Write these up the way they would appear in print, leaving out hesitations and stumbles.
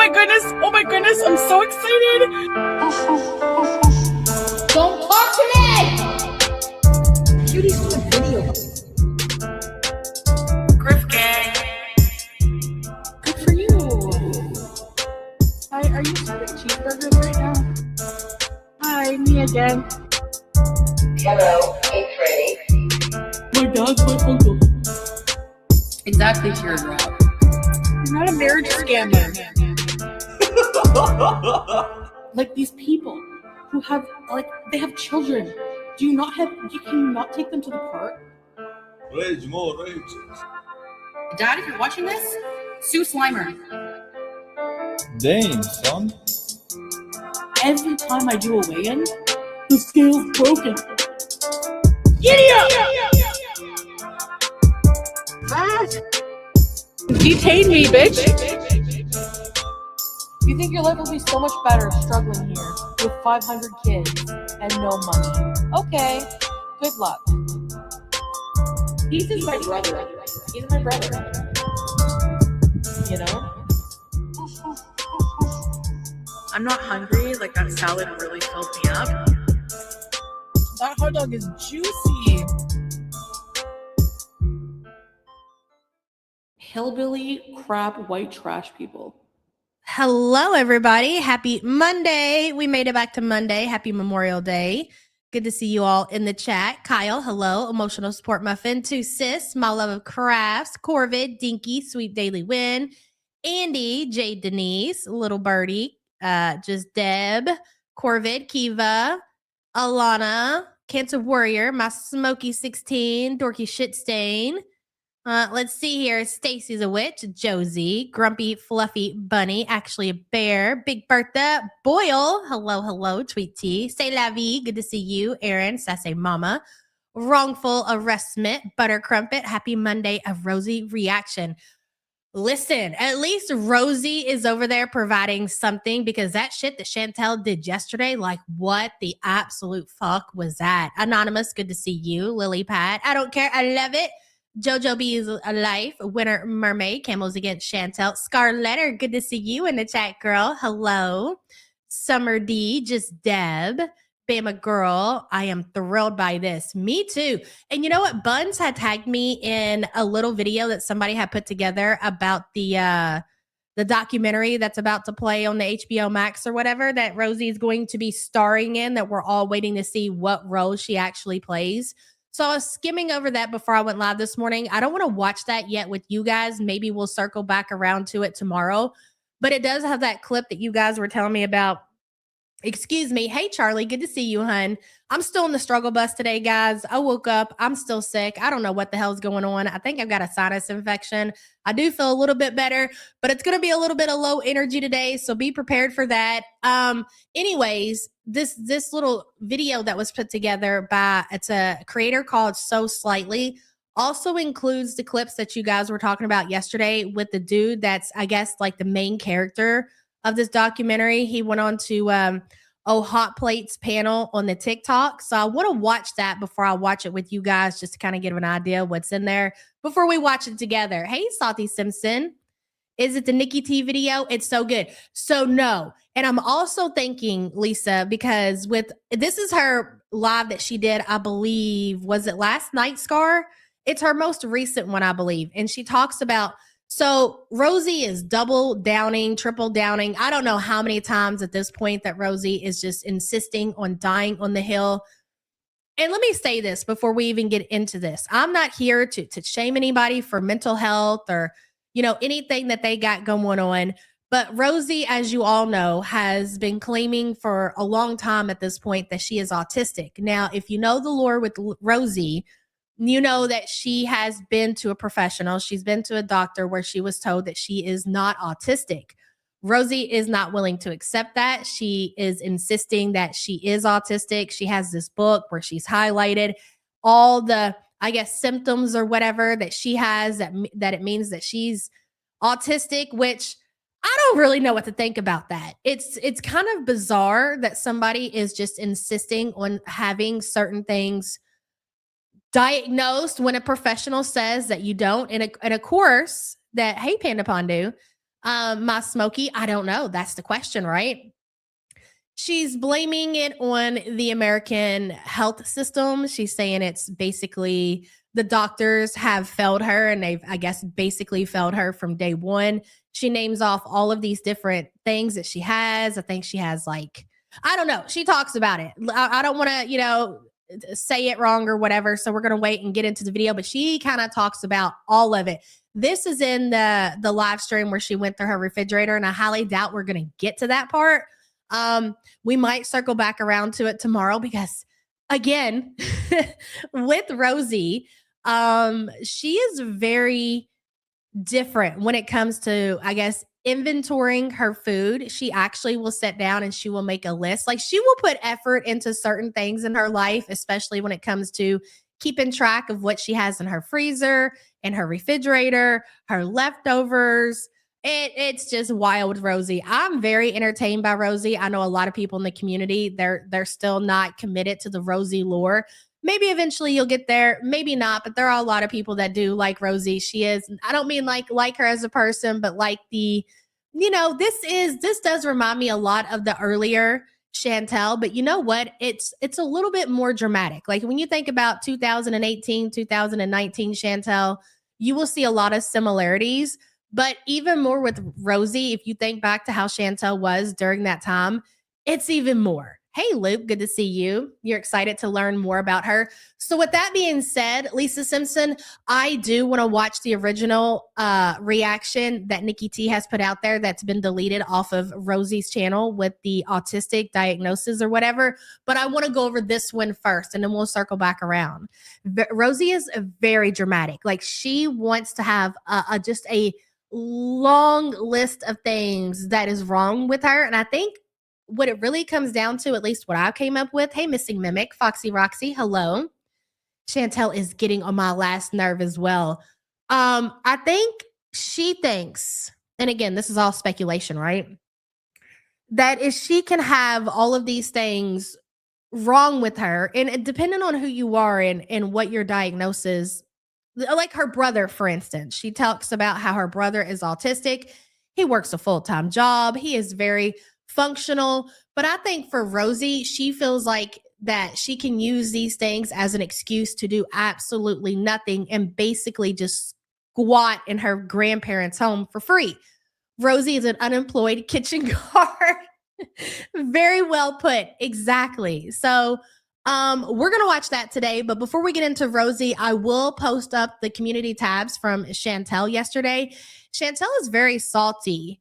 my goodness. Oh my goodness. I'm so excited. Don't talk to me! Cutie's in the video. Griff gang. Good for you. Hi, are you serving cheeseburgers right now? Hi, me again. Hello, hey Freddy. My dad's my uncle. Exactly, teardrop. You're not a marriage scammer. Like these people who have, like, they have children. Can you not take them to the park? Rage, more rage. Dad, if you're watching this, sue Slimer. Dang, son. Every time I do a weigh-in, the scale's broken. Idiot! Detain me, bitch! You think your life will be so much better struggling here with 500 kids and no money? Okay, good luck. He's just my brother. He's my brother. You know? I'm not hungry. Like, that salad really filled me up. That hot dog is juicy. Hillbilly, crap, white trash people. Hello, everybody. Happy Monday. We made it back to Monday. Happy Memorial Day. Good to see you all in the chat. Kyle, hello. Emotional Support Muffin. To Sis, My Love of Crafts. Corvid, Dinky, Sweet Daily Win. Andy, Jade Denise, Little Birdie, Just Deb, Corvid, Kiva, Alana, Cancer Warrior, My Smoky 16, Dorky Shitstain. Let's see here. Stacy's a witch. Josie, Grumpy Fluffy Bunny, actually a bear. Big Bertha, Boyle. Hello, Tweet T. Say la vie. Good to see you. Aaron, Sassy Mama. Wrongful Arrestment, Butter Crumpet. Happy Monday of Rosie Reaction. Listen, at least Rosie is over there providing something, because that shit that Chantel did yesterday, like, what the absolute fuck was that? Anonymous, good to see you. Lily Pat, I don't care. I love it. Jojo B is alive. Winter Mermaid, Camels Against Chantel. Scarletter, good to see you in the chat, girl. Hello. Summer D, Just Deb. Bama Girl, I am thrilled by this. Me too. And you know what? Buns had tagged me in a little video that somebody had put together about the documentary that's about to play on the HBO Max or whatever that Rosie is going to be starring in, that we're all waiting to see what role she actually plays. So I was skimming over that before I went live this morning. I don't want to watch that yet with you guys. Maybe we'll circle back around to it tomorrow. But it does have that clip that you guys were telling me about. Excuse me. Hey, Charlie. Good to see you, hun. I'm still in the struggle bus today, guys. I woke up. I'm still sick. I don't know what the hell's going on. I think I've got a sinus infection. I do feel a little bit better, but it's going to be a little bit of low energy today, so be prepared for that. Anyways, this little video that was put together by, it's a creator called So Slightly, also includes the clips that you guys were talking about yesterday with the dude that's, I guess, like the main character of this documentary. He went on to Hot Plates panel on the TikTok. So I want to watch that before I watch it with you guys, just to kind of give an idea of what's in there before we watch it together. Hey, Salty Simpson. Is it the Nikki T video? It's so good. So no. And I'm also thinking, Lisa, because this is her live that she did, I believe, was it last night, Scar? It's her most recent one, I believe. And she talks about, so Rosie is double downing, triple downing. I don't know how many times at this point that Rosie is just insisting on dying on the hill. And let me say this before we even get into this. I'm not here to shame anybody for mental health or, anything that they got going on. But Rosie, as you all know, has been claiming for a long time at this point that she is autistic. Now, if you know the lore with Rosie, you know that she has been to a professional. She's been to a doctor where she was told that she is not autistic. Rosie is not willing to accept that. She is insisting that she is autistic. She has this book where she's highlighted all the, I guess, symptoms or whatever that she has that it means that she's autistic, which I don't really know what to think about that. It's kind of bizarre that somebody is just insisting on having certain things diagnosed when a professional says that you don't. And of course, that, hey, Panda Pondu, My Smokey, I don't know. That's the question, right? She's blaming it on the American health system. She's saying it's basically the doctors have failed her and they've, I guess, basically failed her from day one. She names off all of these different things that she has. I think she has like, I don't know. She talks about it. I don't want to, say it wrong or whatever. So we're going to wait and get into the video, but she kind of talks about all of it. This is in the live stream where she went through her refrigerator, and I highly doubt we're going to get to that part. We might circle back around to it tomorrow because, again, with Rosie, she is very different when it comes to, I guess, inventorying her food. She actually will sit down and she will make a list. Like, she will put effort into certain things in her life, especially when it comes to keeping track of what she has in her freezer, in her refrigerator, her leftovers. It's just wild, Rosie. I'm very entertained by Rosie. I know a lot of people in the community, they're still not committed to the Rosie lore. Maybe eventually you'll get there, maybe not, but there are a lot of people that do like Rosie. She is, I don't mean like her as a person, but like this does remind me a lot of the earlier Chantel, but you know what? It's a little bit more dramatic. Like when you think about 2018, 2019 Chantel, you will see a lot of similarities, but even more with Rosie. If you think back to how Chantel was during that time, it's even more. Hey, Luke, good to see you. You're excited to learn more about her. So with that being said, Lisa Simpson, I do want to watch the original reaction that Nikki T has put out there that's been deleted off of Rosie's channel with the autistic diagnosis or whatever. But I want to go over this one first, and then we'll circle back around. Rosie is very dramatic. Like, she wants to have just a long list of things that is wrong with her. And I think what it really comes down to, at least what I came up with. Hey, Missing Mimic, Foxy Roxy, hello. Chantel is getting on my last nerve as well. I think she thinks, and again, this is all speculation, right? That if she can have all of these things wrong with her, and depending on who you are and what your diagnosis, like her brother, for instance, she talks about how her brother is autistic. He works a full-time job. He is very functional. But I think for Rosie, she feels like that she can use these things as an excuse to do absolutely nothing and basically just squat in her grandparents' home for free. Rosie is an unemployed kitchen guard. Very well put. Exactly. So we're going to watch that today. But before we get into Rosie, I will post up the community tabs from Chantel yesterday. Chantel is very salty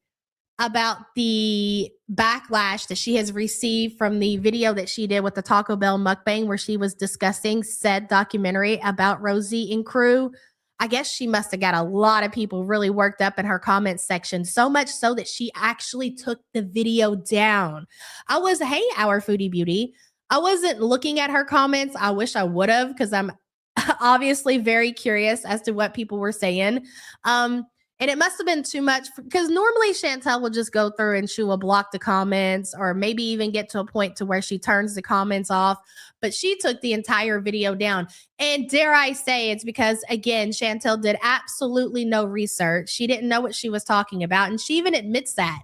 about the backlash that she has received from the video that she did with the Taco Bell mukbang, where she was discussing said documentary about Rosie and crew. I guess she must have got a lot of people really worked up in her comments section, so much so that she actually took the video down. Hey, our foodie beauty. I wasn't looking at her comments. I wish I would have, because I'm obviously very curious as to what people were saying. And it must have been too much, because normally Chantel will just go through and she will block the comments, or maybe even get to a point to where she turns the comments off. But she took the entire video down. And dare I say, it's because, again, Chantel did absolutely no research. She didn't know what she was talking about. And she even admits that.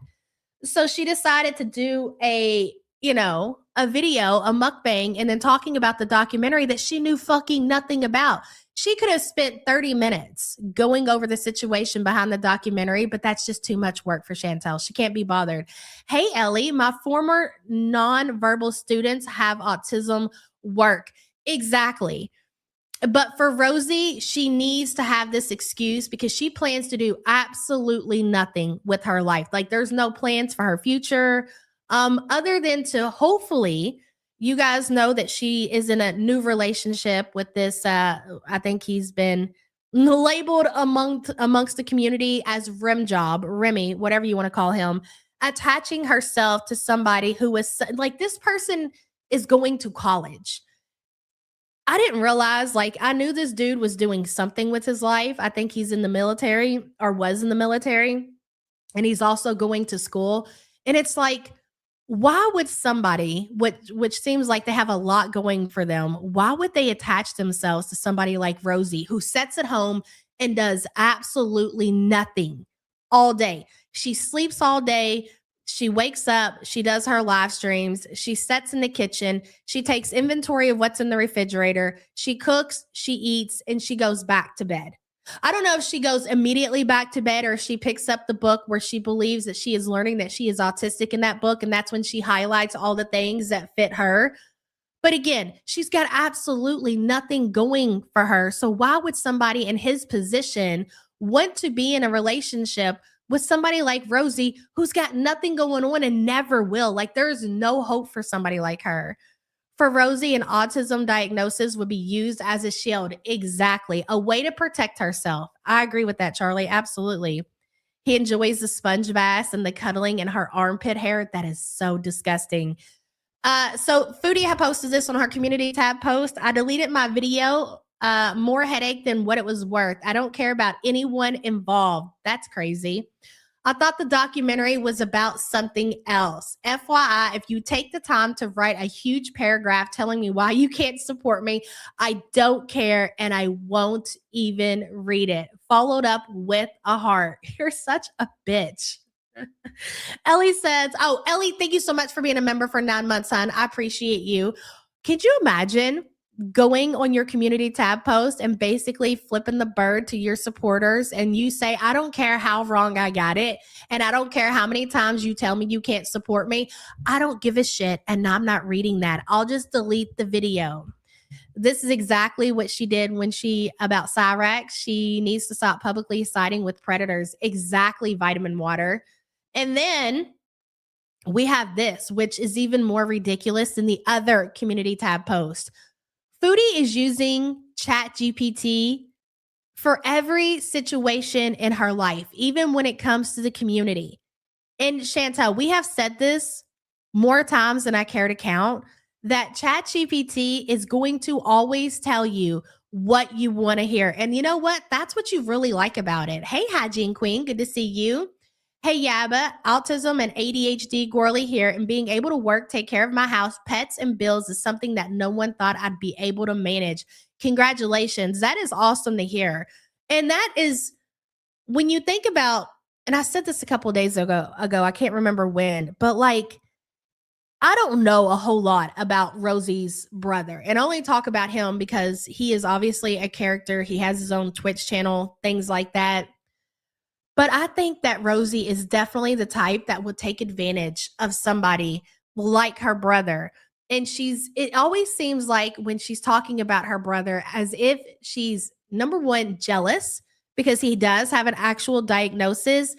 So she decided to do a video, a mukbang, and then talking about the documentary that she knew fucking nothing about. She could have spent 30 minutes going over the situation behind the documentary, but that's just too much work for Chantel. She can't be bothered. Hey, Ellie, my former nonverbal students have autism work. Exactly. But for Rosie, she needs to have this excuse because she plans to do absolutely nothing with her life. Like, there's no plans for her future, other than to hopefully, you guys know that she is in a new relationship with this. I think he's been labeled amongst the community as Remy, whatever you want to call him, attaching herself to somebody who is like, this person is going to college. I didn't realize, like, I knew this dude was doing something with his life. I think he's in the military, or was in the military, and he's also going to school. And it's like, why would somebody, which seems like they have a lot going for them, why would they attach themselves to somebody like Rosie, who sits at home and does absolutely nothing all day? She sleeps all day. She wakes up, she does her live streams, she sits in the kitchen, she takes inventory of what's in the refrigerator, she cooks, she eats, and she goes back to bed. I don't know if she goes immediately back to bed or if she picks up the book where she believes that she is learning that she is autistic in that book, and that's when she highlights all the things that fit her. But again, she's got absolutely nothing going for her. So why would somebody in his position want to be in a relationship with somebody like Rosie who's got nothing going on and never will? Like, there's no hope for somebody like her. For Rosie, an autism diagnosis would be used as a shield. Exactly. A way to protect herself. I agree with that, Charlie. Absolutely. He enjoys the sponge baths and the cuddling in her armpit hair. That is so disgusting. So Foodie had posted this on her community tab post. I deleted my video. More headache than what it was worth. I don't care about anyone involved. That's crazy. I thought the documentary was about something else. FYI, if you take the time to write a huge paragraph telling me why you can't support me, I don't care and I won't even read it. Followed up with a heart. You're such a bitch. Ellie says, oh, Ellie, thank you so much for being a member for 9 months, hon. I appreciate you. Could you imagine going on your community tab post and basically flipping the bird to your supporters and you say, I don't care how wrong I got it. And I don't care how many times you tell me you can't support me. I don't give a shit. And I'm not reading that. I'll just delete the video. This is exactly what she did when about Cyrax. She needs to stop publicly siding with predators. Exactly, vitamin water. And then we have this, which is even more ridiculous than the other community tab post. Foodie is using ChatGPT for every situation in her life, even when it comes to the community. And Chantel, we have said this more times than I care to count, that ChatGPT is going to always tell you what you want to hear. And you know what? That's what you really like about it. Hey, Hygiene Queen, good to see you. Hey, Yabba, autism and ADHD Gorley here, and being able to work, take care of my house, pets, and bills is something that no one thought I'd be able to manage. Congratulations. That is awesome to hear. And that is, when you think about, and I said this a couple of days ago, I can't remember when, but like, I don't know a whole lot about Rosie's brother, and I only talk about him because he is obviously a character. He has his own Twitch channel, things like that. But I think that Rosie is definitely the type that would take advantage of somebody like her brother. And it always seems like when she's talking about her brother as if she's, number one, jealous because he does have an actual diagnosis,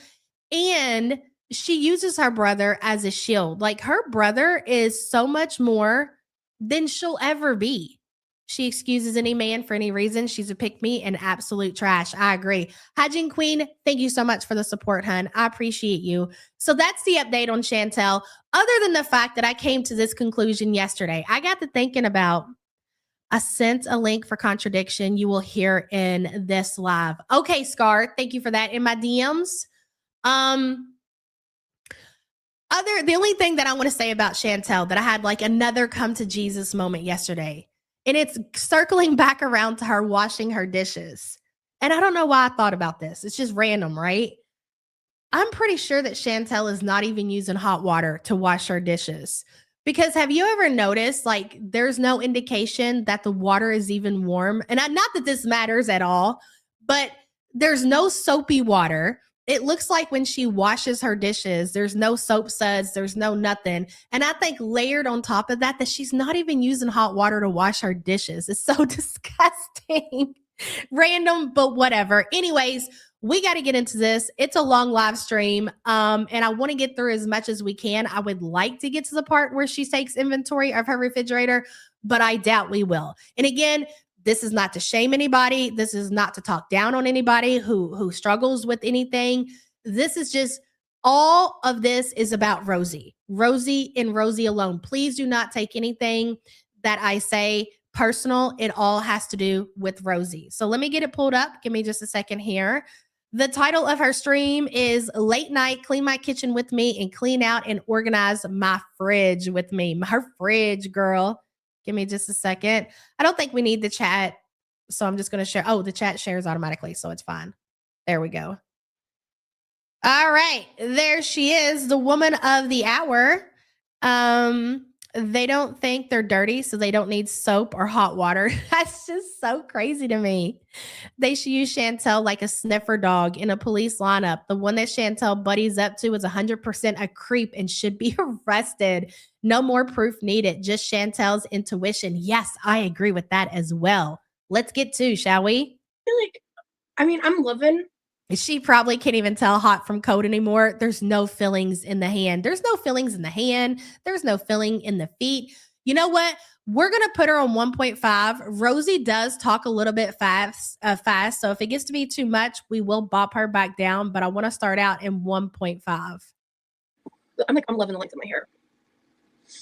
and she uses her brother as a shield. Like, her brother is so much more than she'll ever be. She excuses any man for any reason. She's a pick-me and absolute trash. I agree. Hygiene Queen, thank you so much for the support, hun. I appreciate you. So that's the update on Chantel. Other than the fact that I came to this conclusion yesterday, I got to thinking about, I sent a link for contradiction you will hear in this live. Okay, Scar, thank you for that in my DMs. The only thing that I want to say about Chantel, that I had like another come to Jesus moment yesterday, and it's circling back around to her washing her dishes. And I don't know why I thought about this. It's just random, right? I'm pretty sure that Chantel is not even using hot water to wash her dishes. Because have you ever noticed, like, there's no indication that the water is even warm? And not that this matters at all, but there's no soapy water. It looks like when she washes her dishes, there's no soap suds, there's no nothing. And I think layered on top of that she's not even using hot water to wash her dishes. It's so disgusting. Random, but whatever. Anyways, we got to get into this. It's a long live stream, and I want to get through as much as we can. I would like to get to the part where she takes inventory of her refrigerator, but I doubt we will. And again, this is not to shame anybody. This is not to talk down on anybody who struggles with anything. This is just, all of this is about Rosie. Rosie and Rosie alone. Please do not take anything that I say personal. It all has to do with Rosie. So let me get it pulled up. Give me just a second here. The title of her stream is Late Night, Clean My Kitchen With Me and Clean Out and Organize My Fridge With Me. Her fridge, girl. Give me just a second. I don't think we need the chat, so I'm just going to share. Oh, the chat shares automatically, so it's fine. There we go. All right, there she is, the woman of the hour. They don't think they're dirty, so they don't need soap or hot water. That's just so crazy to me. They should use Chantel like a sniffer dog in a police lineup. The one that Chantel buddies up to is 100% a creep and should be arrested. No more proof needed, just Chantel's intuition. Yes, I agree with that as well. Let's get to, shall we? I'm loving. She probably can't even tell hot from cold anymore. There's no fillings in the hand. There's no fillings in the hand. There's no filling in the feet. You know what? We're going to put her on 1.5. Rosie does talk a little bit fast. So if it gets to be too much, we will bop her back down. But I want to start out in 1.5. I'm loving the length of my hair.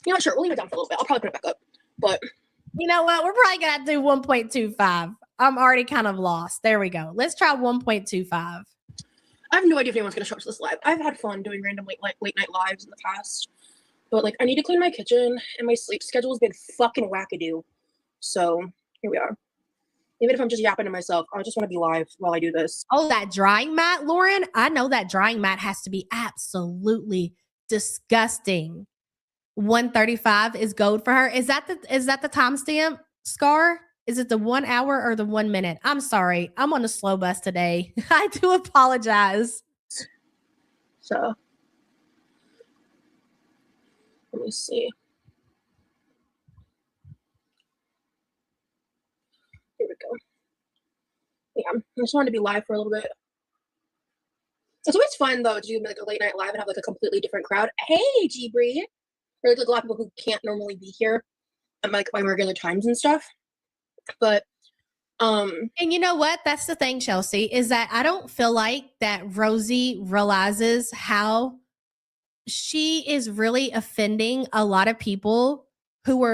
You know, sure, we'll leave it down for a little bit. I'll probably put it back up. But you know what? We're probably going to do 1.25. I'm already kind of lost. There we go. Let's try 1.25. I have no idea if anyone's going to show up to this live. I've had fun doing random late night lives in the past. But, I need to clean my kitchen, and my sleep schedule has been fucking wackadoo. So, here we are. Even if I'm just yapping to myself, I just want to be live while I do this. Oh, that drying mat, Lauren? I know that drying mat has to be absolutely disgusting. 135 is gold for her. Is that the timestamp, Scar? Is it the 1 hour or the 1 minute? I'm sorry. I'm on a slow bus today. I do apologize. So, let me see. Here we go. Yeah, I just wanted to be live for a little bit. It's always fun, though, to do a late night live and have a completely different crowd. Hey, G-Bree. Or a lot of people who can't normally be here at my regular times and stuff. But and you know what? That's the thing, Chelsea, is that I don't feel like that Rosie realizes how she is really offending a lot of people who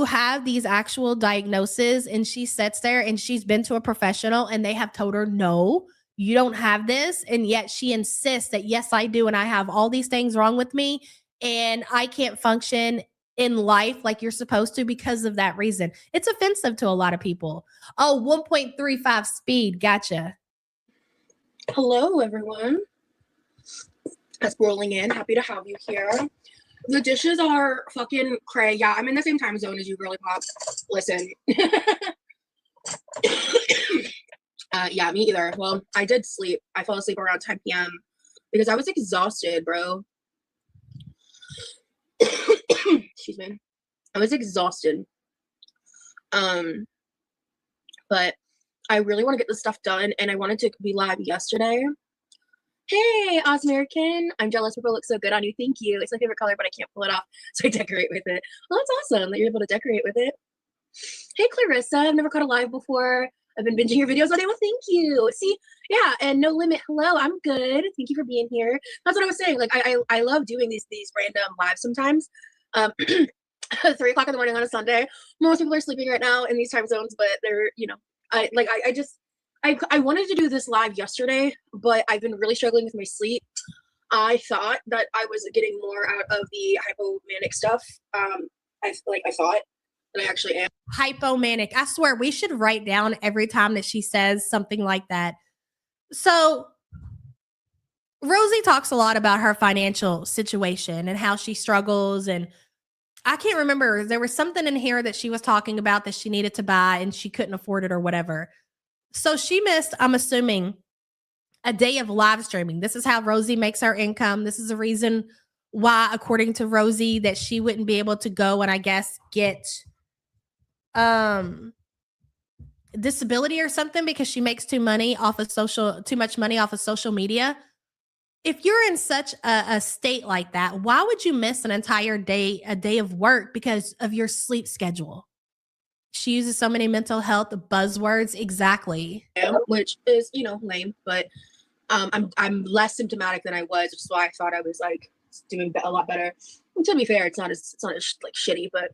have these actual diagnoses, and she sits there and she's been to a professional and they have told her, no, you don't have this. And yet she insists that, yes, I do. And I have all these things wrong with me and I can't function in life like you're supposed to because of that reason. It's offensive to a lot of people. Oh, 1.35 speed. Gotcha. Hello, everyone. That's rolling in. Happy to have you here. The dishes are fucking cray. Yeah, I'm in the same time zone as you, girly pop. Listen. Yeah, me either. Well, I did sleep. I fell asleep around 10 p.m. because I was exhausted, bro. Excuse me. I was exhausted. But I really want to get this stuff done, and I wanted to be live yesterday. Hey, American. I'm jealous people look so good on you. Thank you. It's my favorite color, but I can't pull it off, so I decorate with it. Well, that's awesome that you're able to decorate with it. Hey, Clarissa. I've never caught a live before. I've been binging your videos all day. Well, thank you. See, yeah, and No Limit. Hello, I'm good. Thank you for being here. That's what I was saying. Like, I love doing these random lives sometimes. 3 o'clock in the morning on a Sunday. Most people are sleeping right now in these time zones, but they're, I wanted to do this live yesterday, but I've been really struggling with my sleep. I thought that I was getting more out of the hypomanic stuff. I thought, and I actually am. Hypomanic. I swear we should write down every time that she says something like that. So Rosie talks a lot about her financial situation and how she struggles, and I can't remember. There was something in here that she was talking about that she needed to buy and she couldn't afford it or whatever. So she missed, I'm assuming, a day of live streaming. This is how Rosie makes her income. This is the reason why, according to Rosie, that she wouldn't be able to go and I guess get disability or something because she makes too much money off of social media. If you're in such a state like that, why would you miss an entire day, a day of work because of your sleep schedule? She uses so many mental health buzzwords. Exactly. Which is, lame, but I'm less symptomatic than I was, which is why I thought I was doing a lot better. And to be fair, it's not as shitty, but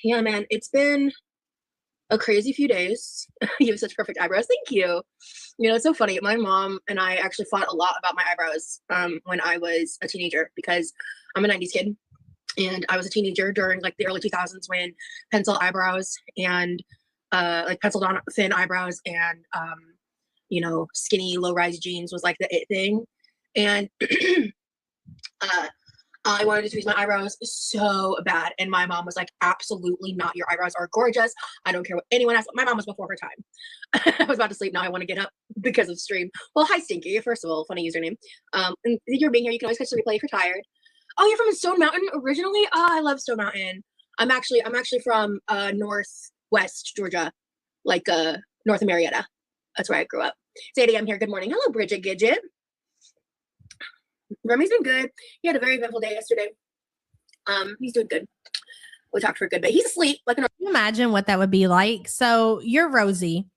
yeah, man, it's been a crazy few days. You have such perfect eyebrows. Thank you. It's so funny. My mom and I actually fought a lot about my eyebrows when I was a teenager because I'm a 90s kid. And I was a teenager during the early 2000s when pencil eyebrows and penciled on thin eyebrows and skinny, low-rise jeans was like the it thing. And I wanted to tweeze my eyebrows so bad. And my mom was like, absolutely not. Your eyebrows are gorgeous. I don't care what anyone else. My mom was before her time. I was about to sleep. Now I want to get up because of stream. Well, hi, Stinky. First of all, funny username. And thank you for being here. You can always catch the replay if you're tired. Oh, you're from Stone Mountain originally? Oh, I love Stone Mountain. I'm actually from Northwest Georgia, like North Marietta. That's where I grew up. Sadie, I'm here. Good morning. Hello, Bridget Gidget. Remy's been good. He had a very eventful day yesterday. He's doing good. We talked for a good bit. He's asleep. Can you imagine what that would be like? So you're Rosie.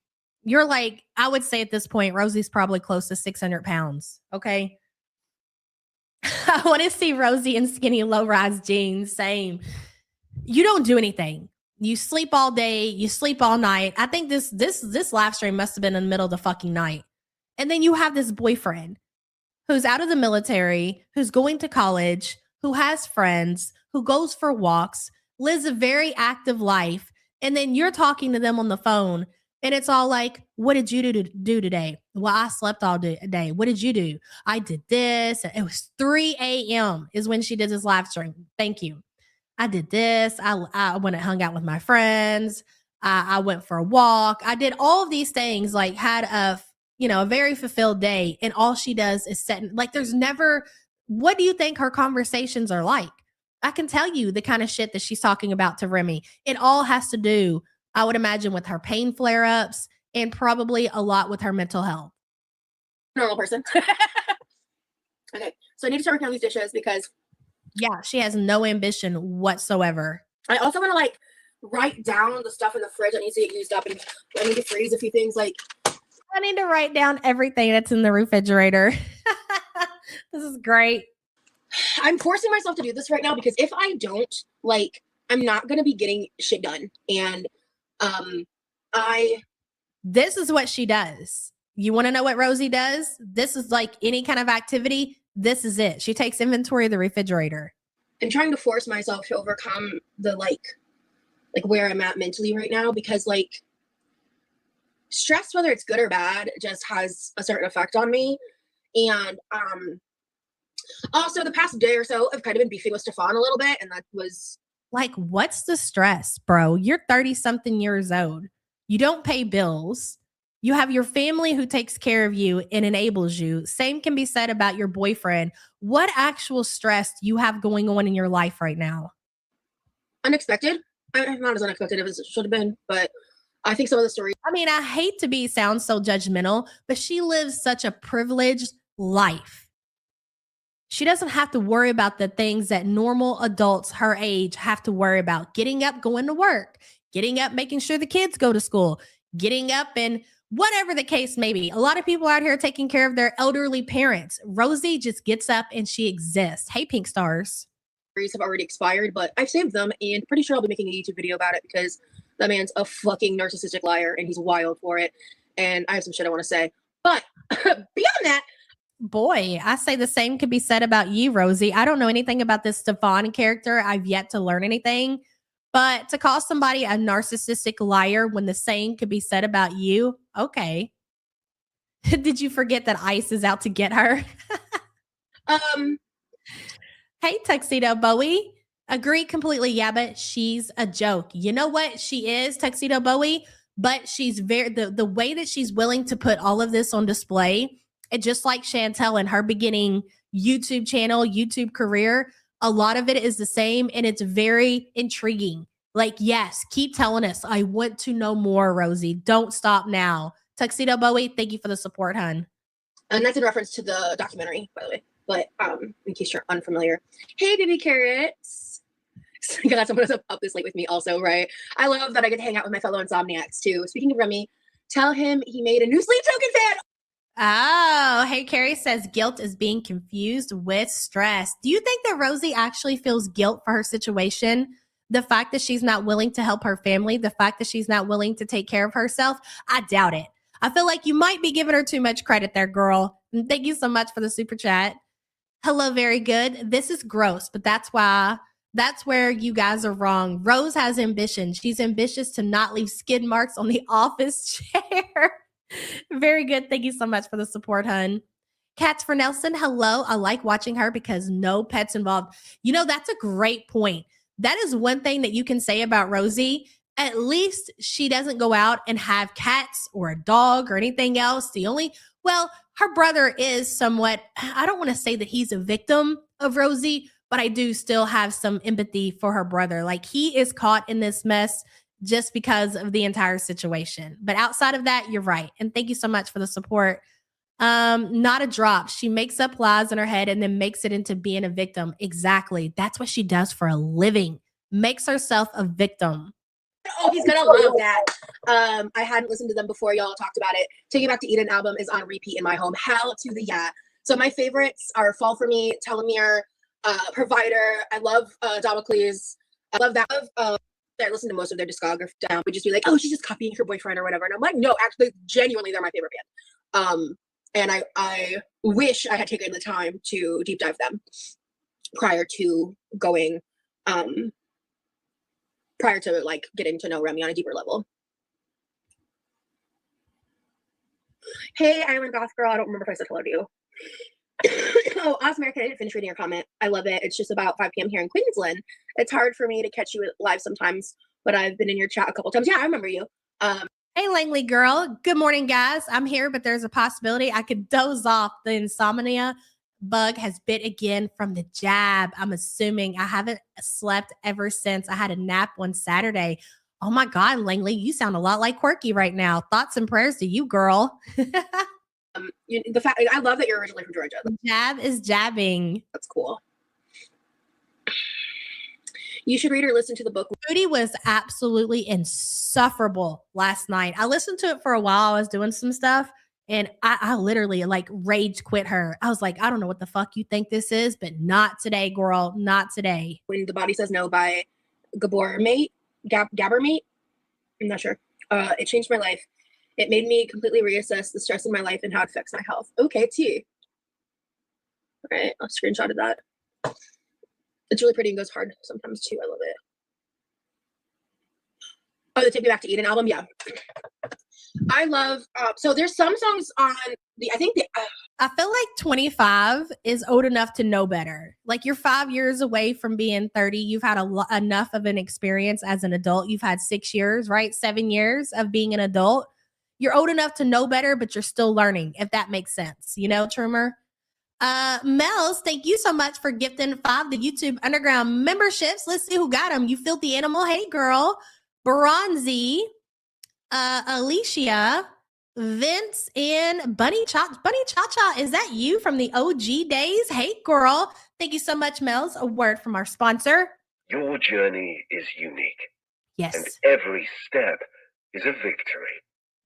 You're like, I would say at this point, Rosie's probably close to 600 pounds. Okay. I want to see Rosie in skinny low-rise jeans. Same. You don't do anything. You sleep all day. You sleep all night. I think this live stream must have been in the middle of the fucking night. And then you have this boyfriend who's out of the military, who's going to college, who has friends, who goes for walks, lives a very active life. And then you're talking to them on the phone and it's all like, what did you do today? Well, I slept all day. What did you do? I did this. It was 3 a.m. is when she did this live stream. Thank you. I did this. I went and hung out with my friends. I went for a walk. I did all of these things, like had a very fulfilled day. And all she does is there's never, what do you think her conversations are like? I can tell you the kind of shit that she's talking about to Remy. It all has to do, I would imagine, with her pain flare-ups and probably a lot with her mental health. Normal person. Okay, so I need to start working on these dishes because she has no ambition whatsoever. I also want to write down the stuff in the fridge that needs to get used up, and I need to freeze a few things. I need to write down everything that's in the refrigerator. This is great. I'm forcing myself to do this right now because if I don't, I'm not going to be getting shit done. And this is what she does. You want to know what Rosie does? This is like any kind of activity. This is it. She takes inventory of the refrigerator. I'm trying to force myself to overcome the where I'm at mentally right now because stress, whether it's good or bad, just has a certain effect on me. And also the past day or so, I've kind of been beefing with Stefan a little bit, and that was what's the stress, bro? You're 30 something years old. You don't pay bills. You have your family who takes care of you and enables you. Same can be said about your boyfriend. What actual stress do you have going on in your life right now? Unexpected. Not as unexpected as it should have been, but I think some of the stories. I mean, I hate to sound so judgmental, but she lives such a privileged life. She doesn't have to worry about the things that normal adults her age have to worry about. Getting up, going to work, getting up, making sure the kids go to school, getting up, and whatever the case may be. A lot of people out here taking care of their elderly parents. Rosie just gets up and she exists. Hey, Pink Stars. Have already expired, but I've saved them and pretty sure I'll be making a YouTube video about it because that man's a fucking narcissistic liar and he's wild for it. And I have some shit I want to say. But beyond that, boy, I say the same could be said about you, Rosie. I don't know anything about this Stefan character. I've yet to learn anything. But to call somebody a narcissistic liar when the same could be said about you, okay. Did you forget that ICE is out to get her? Hey, Tuxedo Bowie. Agree completely. Yeah, but she's a joke. You know what she is, Tuxedo Bowie? But she's the way that she's willing to put all of this on display. And just like Chantel in her beginning YouTube channel, YouTube career, a lot of it is the same and it's very intriguing. Yes, keep telling us. I want to know more, Rosie. Don't stop now. Tuxedo Bowie, thank you for the support, hun. And that's in reference to the documentary, by the way. But in case you're unfamiliar. Hey, baby carrots. God, someone was up this late with me also, right? I love that I get to hang out with my fellow insomniacs too. Speaking of Remy, tell him he made a new sleep token fan. Oh, hey, Carrie says guilt is being confused with stress. Do you think that Rosie actually feels guilt for her situation? The fact that she's not willing to help her family, the fact that she's not willing to take care of herself? I doubt it. I feel like you might be giving her too much credit there, girl. And thank you so much for the super chat. Hello, very good. This is gross, but that's where you guys are wrong. Rose has ambition. She's ambitious to not leave skid marks on the office chair. Very good. Thank you so much for the support, hun. Cats for Nelson, hello. I like watching her because no pets involved. You know, that's a great point. That is one thing that you can say about Rosie. At least she doesn't go out and have cats or a dog or anything else. Her brother is somewhat, I don't want to say that he's a victim of Rosie, but I do still have some empathy for her brother. Like, he is caught in this mess just because of the entire situation. But outside of that, you're right. And thank you so much for the support. Not a drop. She makes up lies in her head and then makes it into being a victim. Exactly. That's what she does for a living. Makes herself a victim. Oh, he's gonna love that. I hadn't listened to them before y'all talked about it. Take It Back to Eden album is on repeat in my home. Hell to the yeah. So my favorites are Fall For Me, Telomere, Provider. I love Damocles. I love that. I listen to most of their discography down. Would just be like, oh, she's just copying her boyfriend or whatever. And I'm like, no, actually, genuinely, they're my favorite band. And I wish I had taken the time to deep dive them prior to going, prior to like getting to know Remy on a deeper level. Hey, Island Goth Girl. I don't remember if I said hello to you. Oh, Awesome American, I didn't finish reading your comment. I love it. It's just about 5 p.m. here in Queensland. It's hard for me to catch you live sometimes, but I've been in your chat a couple times. Yeah, I remember you. Hey, Langley girl. Good morning, guys. I'm here, but there's a possibility I could doze off. The insomnia bug has bit again from the jab. I'm assuming I haven't slept ever since I had a nap one Saturday. Oh my God, Langley, you sound a lot like Quirky right now. Thoughts and prayers to you, girl. The fact I love that you're originally from Georgia. Jab is jabbing. That's cool. You should read or listen to the book. Moody was absolutely insufferable last night. I listened to it for a while. I was doing some stuff and I literally like rage quit her. I was like, I don't know what the fuck you think this is, but not today, girl. Not today. When the Body Says No by Gabor Mate, Gabber I'm not sure. It changed my life. It made me completely reassess the stress in my life and how it affects my health. Okay, T. All right, I'll screenshot of that. It's really pretty and goes hard sometimes too. I love it. Oh, the Take Me Back to Eden album. Yeah. I love, so there's some songs on I feel like 25 is old enough to know better. Like, you're 5 years away from being 30. You've had enough of an experience as an adult. You've had 6 years, right? 7 years of being an adult. You're old enough to know better, but you're still learning, if that makes sense. You know, Trimmer? Mel's, thank you so much for gifting 5 the YouTube Underground memberships. Let's see who got them. You filthy animal. Hey, girl. Bronzy, Alicia, Vince, and Bunny Cha-Cha. Is that you from the OG days? Hey, girl. Thank you so much, Mel's. A word from our sponsor. Your journey is unique. Yes. And every step is a victory.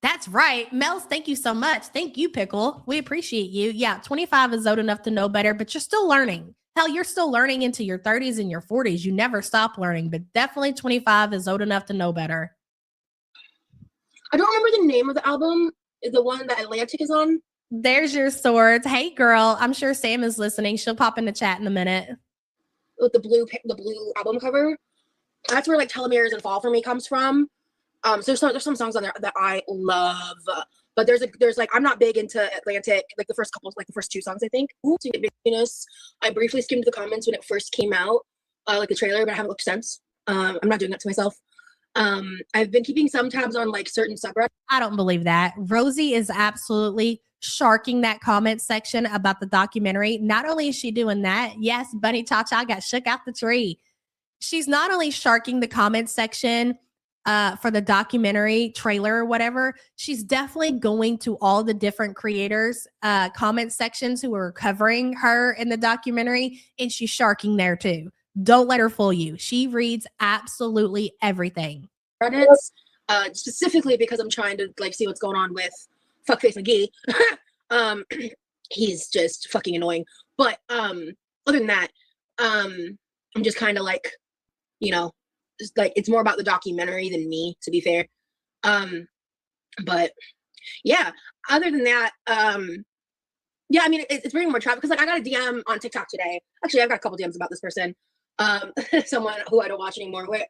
That's right. Mel's, thank you so much. Thank you, Pickle. We appreciate you. Yeah, 25 is old enough to know better, but you're still learning. Hell, you're still learning into your 30s and your 40s. You never stop learning, but definitely 25 is old enough to know better. I don't remember the name of the album. Is the one that Atlantic is on? There's your swords. Hey, girl. I'm sure Sam is listening. She'll pop in the chat in a minute. With the blue album cover. That's where like Telomeres and Fall For Me comes from. So there's some songs on there that I love, but there's like I'm not big into Atlantic, like the first 2 songs I think. Ooh, to get bigness. I briefly skimmed the comments when it first came out, like the trailer, but I haven't looked since. I'm not doing that to myself. I've been keeping some tabs on like certain subreddits. I don't believe that. Rosie is absolutely sharking that comment section about the documentary. Not only is she doing that, yes, Bunny Cha-Cha got shook out the tree. She's not only sharking the comment section for the documentary trailer or whatever, she's definitely going to all the different creators' comment sections who are covering her in the documentary, and she's sharking there too. Don't let her fool you. She reads absolutely everything. Reddits, specifically because I'm trying to like see what's going on with Fuckface McGee. He's just fucking annoying. But other than that, I'm just kind of like, you know, like it's more about the documentary than me, to be fair. But yeah, other than that, yeah, I mean, it's bringing more traffic because like I got a DM on TikTok today. Actually, I've got a couple DMs about this person, someone who I don't watch anymore. Where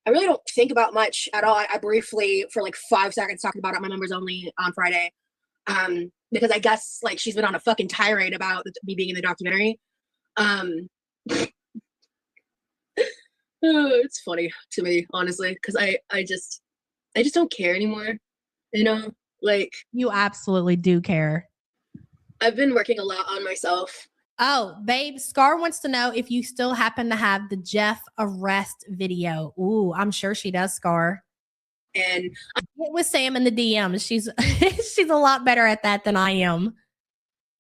I really don't think about much at all. I briefly, for like 5 seconds, talked about it on my members only on Friday. Because I guess like she's been on a fucking tirade about me being in the documentary. It's funny to me, honestly, because I just don't care anymore. You know, like You absolutely do care. I've been working a lot on myself. Oh, babe, Scar wants to know if you still happen to have the Jeff arrest video. Ooh, I'm sure she does, Scar. And Get with Sam in the DMs. She's she's a lot better at that than I am.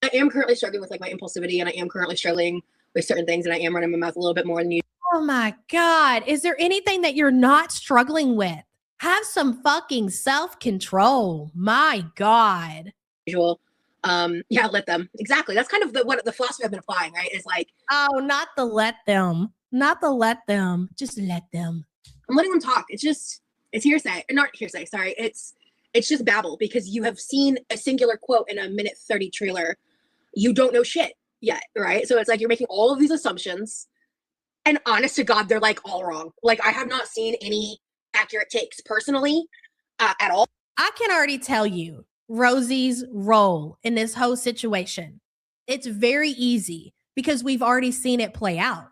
I am currently struggling with like my impulsivity, and I am currently struggling with certain things, and I am running my mouth a little bit more than Oh my God. Is there anything that you're not struggling with? Have some fucking self-control. My God. usual. Yeah, let them. Exactly. That's kind of what the philosophy I've been applying, right? Is like Oh, not the let them. Not the let them. Just let them. I'm letting them talk. It's hearsay. Not hearsay, sorry. It's just babble because you have seen a singular quote in a minute 30 trailer. You don't know shit yet, right? So it's like you're making all of these assumptions. And honest to God, they're like all wrong. Like I have not seen any accurate takes personally at all. I can already tell you Rosie's role in this whole situation. It's very easy because we've already seen it play out.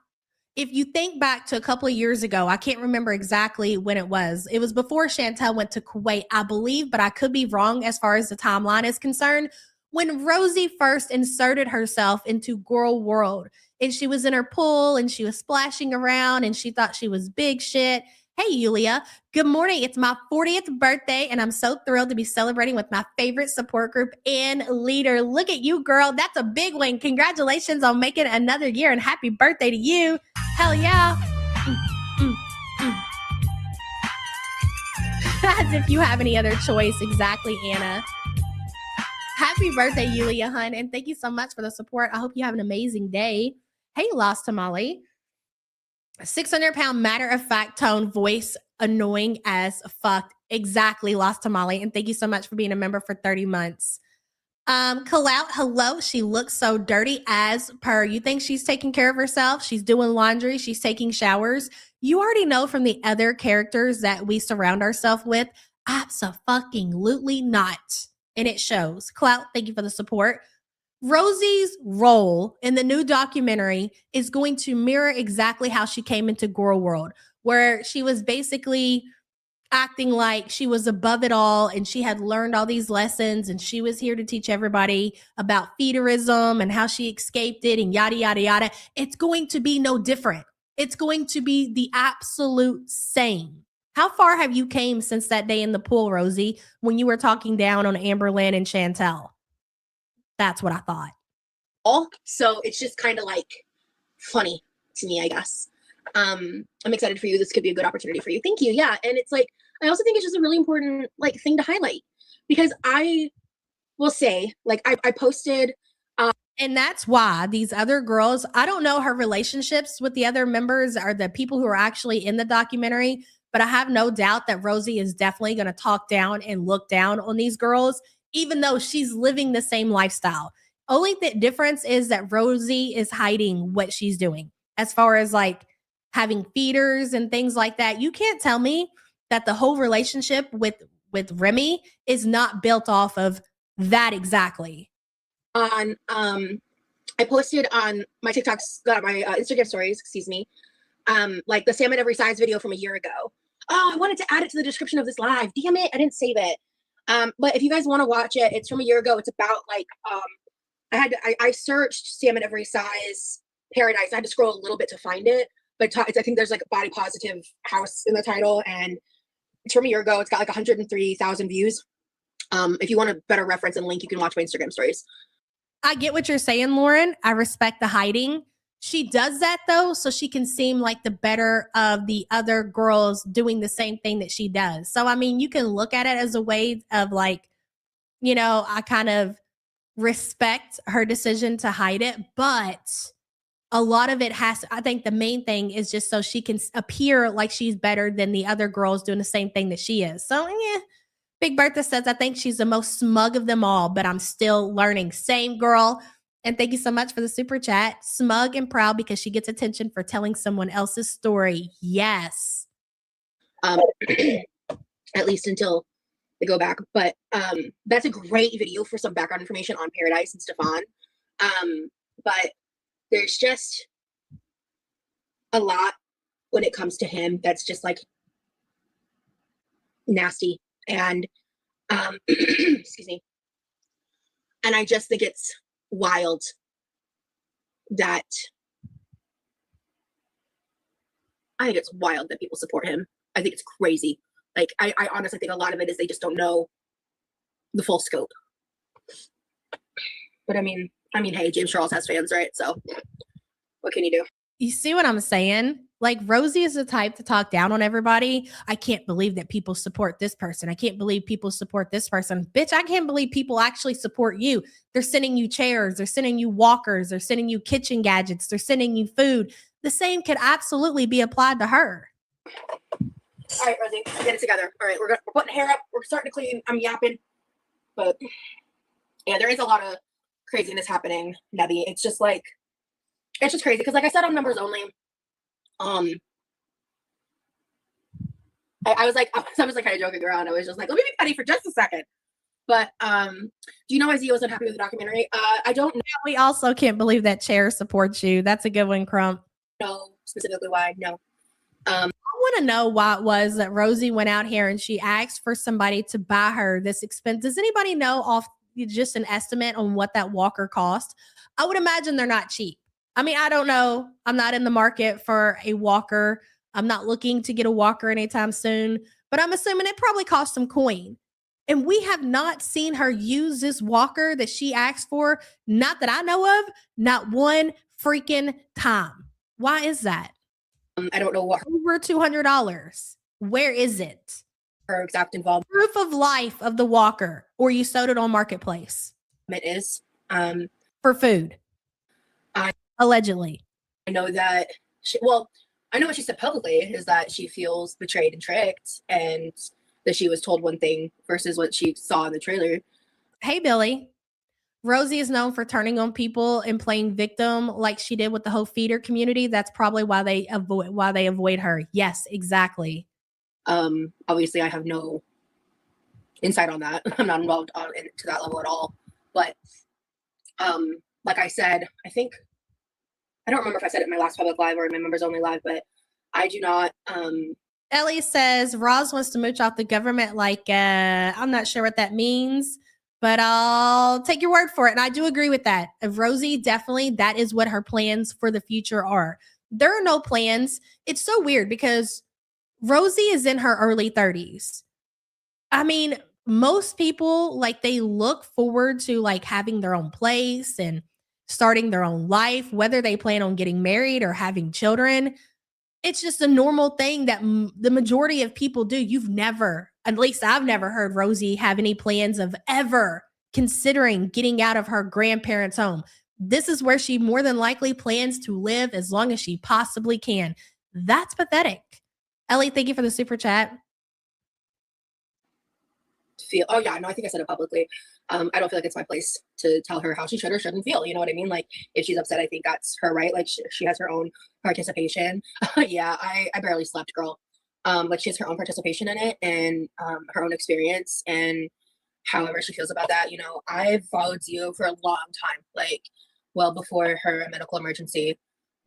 If you think back to a couple of years ago, I can't remember exactly when it was. It was before Chantel went to Kuwait, I believe, but I could be wrong as far as the timeline is concerned. When Rosie first inserted herself into Girl World and she was in her pool and she was splashing around and she thought she was big shit. Hey, Yulia. Good morning. It's my 40th birthday, and I'm so thrilled to be celebrating with my favorite support group and leader. Look at you, girl. That's a big win. Congratulations on making another year, and happy birthday to you. Hell yeah. As if you have any other choice. Exactly, Anna. Happy birthday, Yulia, hun, and thank you so much for the support. I hope you have an amazing day. Hey, Lost Tamale. 600-pound matter-of-fact tone voice, annoying as fuck. Exactly, Lost Tamale. And thank you so much for being a member for 30 months. Call out, hello. She looks so dirty as per. You think she's taking care of herself? She's doing laundry. She's taking showers. You already know from the other characters that we surround ourselves with. Abso-fucking-lutely not. And it shows. Clout, thank you for the support. Rosie's role in the new documentary is going to mirror exactly how she came into Girl World, where she was basically acting like she was above it all and she had learned all these lessons and she was here to teach everybody about feederism and how she escaped it and yada, yada, yada. It's going to be no different. It's going to be the absolute same. How far have you came since that day in the pool, Rosie, when you were talking down on Amberlynn and Chantel? That's what I thought. So it's just kind of like funny to me, I guess. I'm excited for you. This could be a good opportunity for you. Thank you. Yeah. And it's like, I also think it's just a really important like thing to highlight because I will say like I posted. And that's why these other girls, I don't know her relationships with the other members or the people who are actually in the documentary, but I have no doubt that Rosie is definitely going to talk down and look down on these girls, even though she's living the same lifestyle. Only the difference is that Rosie is hiding what she's doing as far as like having feeders and things like that. You can't tell me that the whole relationship with Remy is not built off of that exactly. I posted on my TikToks, my Instagram stories, excuse me, like the salmon every size video from a year ago. Oh, I wanted to add it to the description of this live. Damn it, I didn't save it. But if you guys want to watch it, it's from a year ago. It's about like I searched salmon every size paradise. I had to scroll a little bit to find it, but I think there's like a body positive house in the title, and it's from a year ago. It's got like 103,000 views. If you want a better reference and link, you can watch my Instagram stories. I get what you're saying, Lauren. I respect the hiding. She does that though, so she can seem like the better of the other girls doing the same thing that she does. So, I mean, you can look at it as a way of like, you know, I kind of respect her decision to hide it, but a lot of it I think the main thing is just so she can appear like she's better than the other girls doing the same thing that she is. So, yeah. Big Bertha says, I think she's the most smug of them all, but I'm still learning. Same girl. And thank you so much for the super chat. Smug and proud because she gets attention for telling someone else's story. Yes. At least until they go back. But that's a great video for some background information on Paradise and Stefan. But there's just a lot when it comes to him that's just like nasty. And excuse me. And I just think it's wild that people support him. I think it's crazy. Like, I honestly think a lot of it is they just don't know the full scope. But I mean, hey, James Charles has fans, right? So what can you do? You see what I'm saying? Like, Rosie is the type to talk down on everybody. I can't believe that people support this person. I can't believe people support this person. Bitch, I can't believe people actually support you. They're sending you chairs. They're sending you walkers. They're sending you kitchen gadgets. They're sending you food. The same could absolutely be applied to her. All right, Rosie, get it together. All right, we're putting hair up. We're starting to clean. I'm yapping. But yeah, there is a lot of craziness happening, Nebby. It's just like, it's just crazy. Because like I said on Members Only, I was like kind of joking around. I was just like, let me be petty for just a second. But do you know Isaiah was unhappy with the documentary? I don't know. We also can't believe that chair supports you. That's a good one, Crump. Know specifically why. No. I want to know why it was that Rosie went out here and she asked for somebody to buy her this expense. Does anybody know off just an estimate on what that walker cost? I would imagine they're not cheap. I mean, I don't know. I'm not in the market for a walker. I'm not looking to get a walker anytime soon, but I'm assuming it probably cost some coin. And we have not seen her use this walker that she asked for, not that I know of, not one freaking time. Why is that? I don't know what Over $200. Where is it? her exact involvement Proof of life of the walker, or you sold it on Marketplace is. for food. Allegedly. I know that I know what she said publicly is that she feels betrayed and tricked, and that she was told one thing versus what she saw in the trailer. Hey, Billy. Rosie is known for turning on people and playing victim like she did with the whole feeder community. That's probably why they avoid her. Yes, exactly. Obviously I have no insight on that. I'm not involved to that level at all. But like I said, I don't remember if I said it in my last public live or in my Members Only live, but I do not Ellie says Roz wants to mooch off the government. Like, I'm not sure what that means, but I'll take your word for it. And I do agree with that. Rosie, definitely, that is what her plans for the future are. There are no plans. It's so weird because Rosie is in her early 30s. I mean, most people, like, they look forward to like having their own place and starting their own life, whether they plan on getting married or having children. It's just a normal thing that the majority of people do. At least I've never heard Rosie have any plans of ever considering getting out of her grandparents' home. This is where she more than likely plans to live as long as she possibly can. That's pathetic. Ellie, thank you for the super chat. oh yeah, no, I think I said it publicly. I don't feel like it's my place to tell her how she should or shouldn't feel. You know what I mean? Like, if she's upset, I think that's her right. Like, she has her own participation. Yeah, I barely slept, girl. Like, she has her own participation in it and her own experience, and however she feels about that. You know, I've followed Zio for a long time, like well before her medical emergency.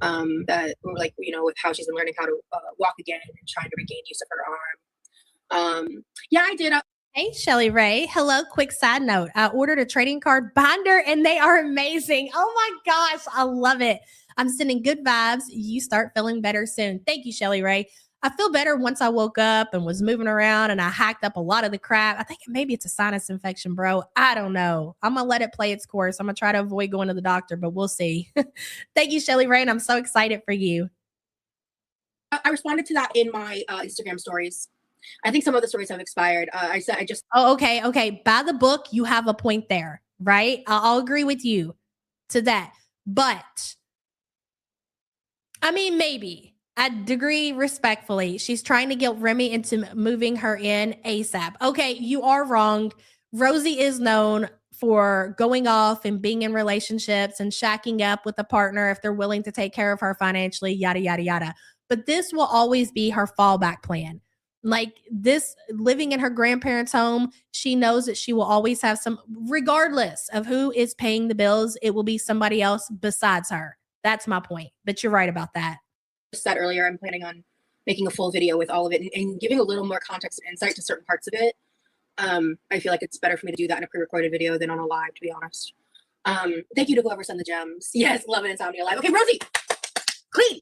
That, like, you know, with how she's been learning how to walk again and trying to regain use of her arm. Yeah, I did. Hey, Shelly Ray. Hello. Quick side note. I ordered a trading card binder and they are amazing. Oh my gosh. I love it. I'm sending good vibes. You start feeling better soon. Thank you, Shelly Ray. I feel better once I woke up and was moving around and I hacked up a lot of the crap. I think maybe it's a sinus infection, bro. I don't know. I'm going to let it play its course. I'm going to try to avoid going to the doctor, but we'll see. Thank you, Shelly Ray. And I'm so excited for you. I responded to that in my Instagram stories. I think some of the stories have expired. Oh, okay. By the book, you have a point there, right? I'll agree with you to that. But, I mean, maybe. I agree respectfully. She's trying to guilt Remy into moving her in ASAP. Okay, you are wrong. Rosie is known for going off and being in relationships and shacking up with a partner if they're willing to take care of her financially, yada, yada, yada. But this will always be her fallback plan. Like this, living in her grandparents' home, she knows that she will always have some, regardless of who is paying the bills, it will be somebody else besides her. That's my point. But you're right about that. Said earlier, I'm planning on making a full video with all of it and giving a little more context and insight to certain parts of it. I feel like it's better for me to do that in a pre-recorded video than on a live, to be honest. Thank you to whoever sent the gems. Yes, love and insomnia live. Okay, Rosie, clean.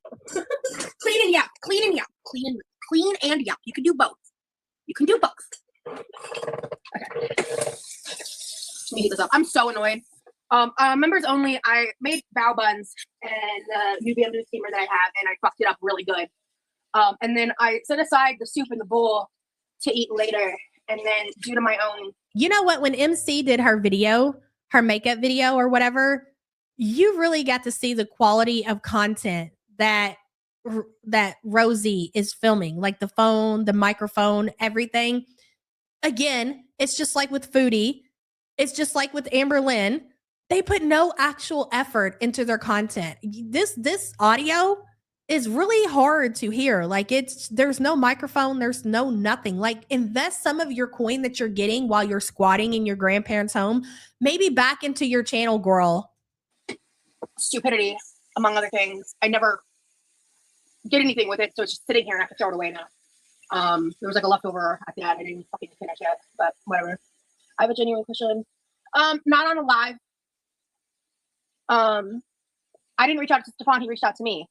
Clean and yap. Clean and yap. Clean and yap. You can do both. You can do both. Okay. Let me heat this up. I'm so annoyed. Members only, I made bao buns and the new bamboo steamer that I have, and I fucked it up really good. And then I set aside the soup in the bowl to eat later, and then due to my own. You know what? When MC did her video, her makeup video or whatever, you really got to see the quality of content that Rosie is filming, like the phone, the microphone, everything. Again, it's just like with Foodie. It's just like with Amber Lynn. They put no actual effort into their content. This audio is really hard to hear. Like there's no microphone, there's no nothing. Like invest some of your coin that you're getting while you're squatting in your grandparents' home, maybe back into your channel, girl. Stupidity, among other things. I never did anything with it, so it's just sitting here and I have to throw it away now. There was like a leftover at the end. I didn't fucking finish it, but whatever. I have a genuine question. Not on a live. I didn't reach out to Stefan, he reached out to me.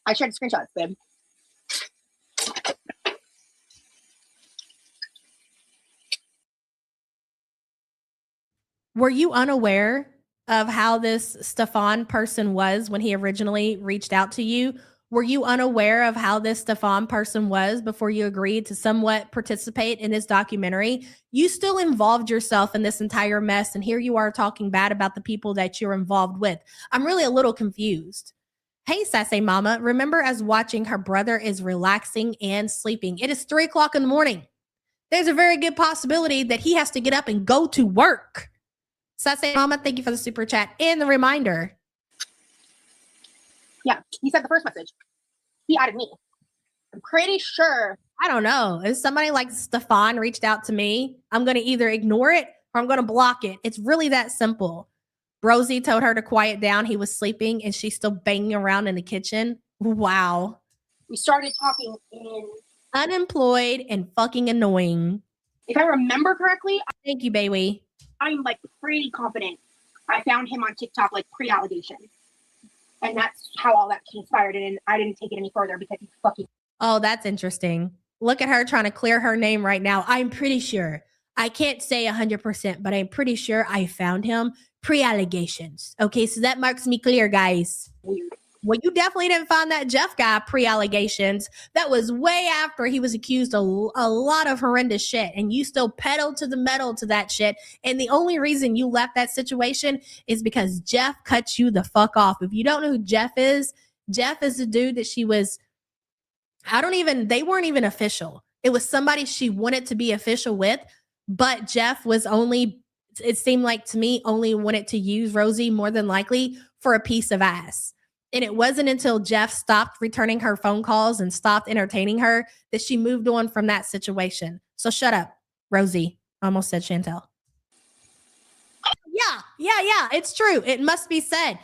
I shared the screenshots, babe. Were you unaware of how this Stefan person was when he originally reached out to you? Were you unaware of how this Stefan person was before you agreed to somewhat participate in this documentary? You still involved yourself in this entire mess, and here you are talking bad about the people that you're involved with. I'm really a little confused. Hey, Sassy Mama, remember as watching her brother is relaxing and sleeping. It is 3 o'clock in the morning. There's a very good possibility that he has to get up and go to work. Sassy Mama, thank you for the super chat and the reminder. Yeah, he sent the first message. He added me. I'm pretty sure. I don't know. If somebody like Stefan reached out to me, I'm going to either ignore it or I'm going to block it. It's really that simple. Rosie told her to quiet down. He was sleeping and she's still banging around in the kitchen. Wow. We started talking in. Unemployed and fucking annoying. If I remember correctly. Thank you, baby. I'm like pretty confident I found him on TikTok like pre-allegation. And that's how all that conspired. And I didn't take it any further because he's fucking. Oh, that's interesting. Look at her trying to clear her name right now. I'm pretty sure. I can't say 100%, but I'm pretty sure I found him pre-allegations. Okay, so that marks me clear, guys. Weird. Well, you definitely didn't find that Jeff guy pre-allegations. That was way after he was accused of a lot of horrendous shit. And you still pedaled to the metal to that shit. And the only reason you left that situation is because Jeff cut you the fuck off. If you don't know who Jeff is the dude that she was, they weren't even official. It was somebody she wanted to be official with. But Jeff was only, it seemed like to me, only wanted to use Rosie more than likely for a piece of ass. And it wasn't until Jeff stopped returning her phone calls and stopped entertaining her that she moved on from that situation. So shut up, Rosie. I almost said Chantel. Yeah. It's true. It must be said.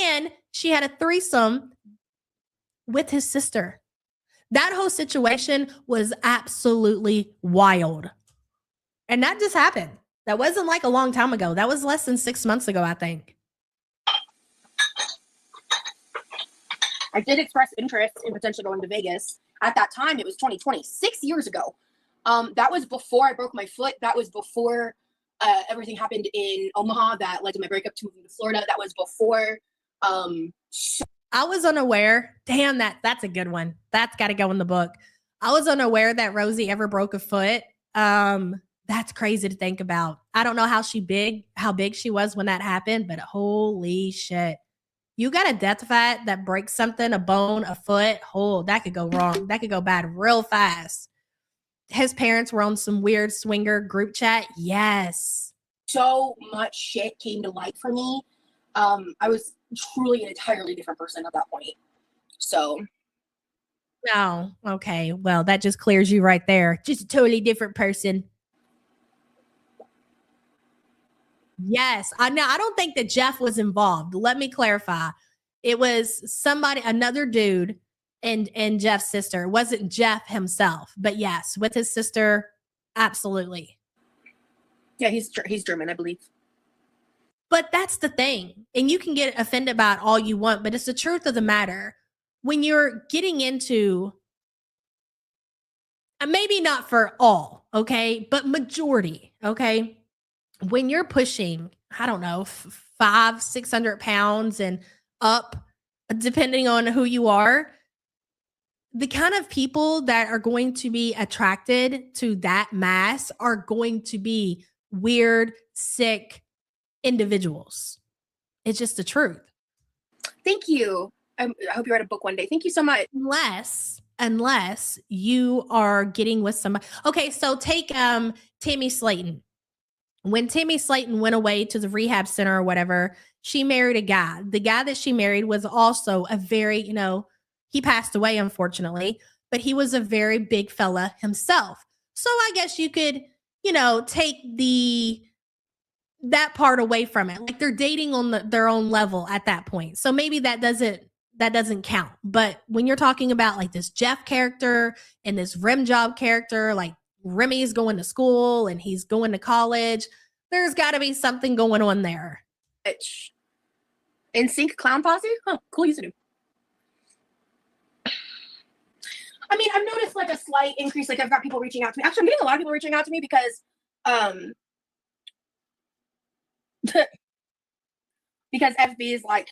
And she had a threesome with his sister. That whole situation was absolutely wild. And that just happened. That wasn't like a long time ago. That was less than 6 months ago, I think. I did express interest in potentially going to Vegas. At that time, it was 2020, 6 years ago. That was before I broke my foot. That was before everything happened in Omaha that led to my breakup to moving to Florida. That was before. I was unaware. Damn, that's a good one. That's got to go in the book. I was unaware that Rosie ever broke a foot. That's crazy to think about. I don't know how big she was when that happened, but holy shit. You got a death vat that breaks something, a bone, a foot. Oh, that could go wrong. That could go bad real fast. His parents were on some weird swinger group chat. Yes. So much shit came to light for me. I was truly an entirely different person at that point. So No. Okay. Well, that just clears you right there. Just a totally different person. Yes. I don't think that Jeff was involved. Let me clarify. It was somebody, another dude, and Jeff's sister. It wasn't Jeff himself, but yes, with his sister, absolutely. Yeah, he's German, I believe. But that's the thing. And you can get offended about all you want, but it's the truth of the matter. When you're getting into, maybe not for all, okay, but majority, okay, when you're pushing, I don't know, 500-600 pounds and up, depending on who you are, the kind of people that are going to be attracted to that mass are going to be weird, sick individuals. It's just the truth. Thank you. I hope you write a book one day. Thank you so much. Unless you are getting with somebody. Okay, so take Tammy Slayton. When Tammy Slayton went away to the rehab center or whatever, she married a guy. The guy that she married was also a very, he passed away, unfortunately, but he was a very big fella himself. So I guess you could, take that part away from it. Like they're dating on their own level at that point. So maybe that doesn't count. But when you're talking about like this Jeff character and this Rim Job character, like Remy's going to school and he's going to college, there's got to be something going on there. In Sync Clown Posse? Huh, cool username. I mean, I've noticed like a slight increase. Like I've got people reaching out to me. Actually, I'm getting a lot of people reaching out to me because because FB is like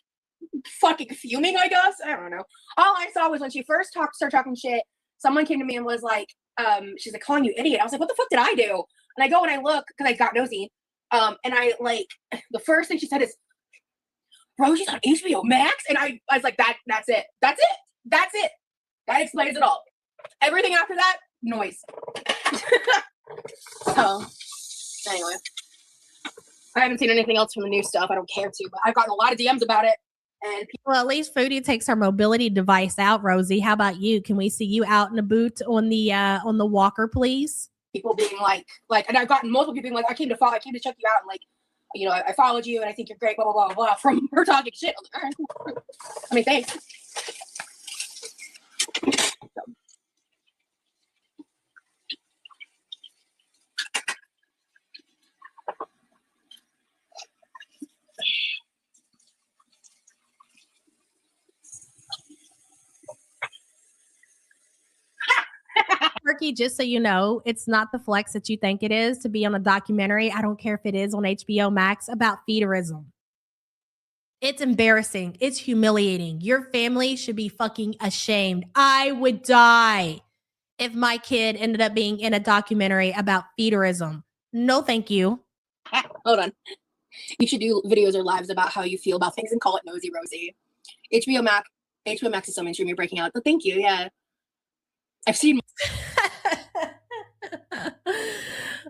fucking fuming, I guess. I don't know. All I saw was when she first started talking shit, someone came to me and was like, she's like, calling you idiot. I was like, what the fuck did I do? And I go and I look because I got nosy. And I like, the first thing she said is, bro, she's on HBO Max? And I was like, that's it. That's it. That explains it all. Everything after that, noise. So, anyway. I haven't seen anything else from the new stuff. I don't care to, but I've gotten a lot of DMs about it. And well, at least Foodie takes her mobility device out, Rosie. How about you? Can we see you out in a boot on the walker, please? People being like, and I've gotten multiple people being like, I came to check you out, and like, I followed you, and I think you're great, blah blah blah blah. From her talking shit, I'm like, all right, cool. I mean, thanks. Quirky, just so you know, it's not the flex that you think it is to be on a documentary. I don't care if it is on HBO Max about feederism. It's embarrassing. It's humiliating. Your family should be fucking ashamed. I would die if my kid ended up being in a documentary about feederism. No, thank you. Hold on. You should do videos or lives about how you feel about things and call it Nosy Rosie. HBO Max is so mainstream, you're breaking out. But thank you. Yeah. I've seen.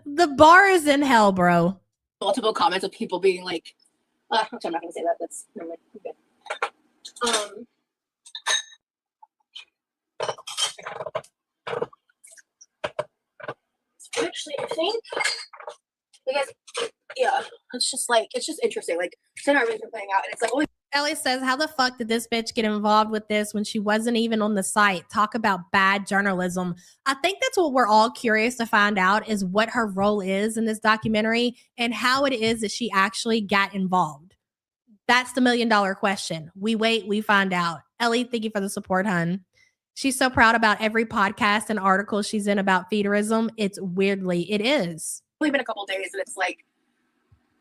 The bar is in hell, bro. Multiple comments of people being like, I'm not going to say that. That's never mind. Okay. Actually, I think because it's just interesting. Like, Cinema Rings are playing out, and it's like, oh. Ellie says, how the fuck did this bitch get involved with this when she wasn't even on the site? Talk about bad journalism. I think that's what we're all curious to find out is what her role is in this documentary and how it is that she actually got involved. That's the $1 million question. We wait, we find out. Ellie, thank you for the support, hun. She's so proud about every podcast and article she's in about feederism. It is. Only been a couple days, and it's like,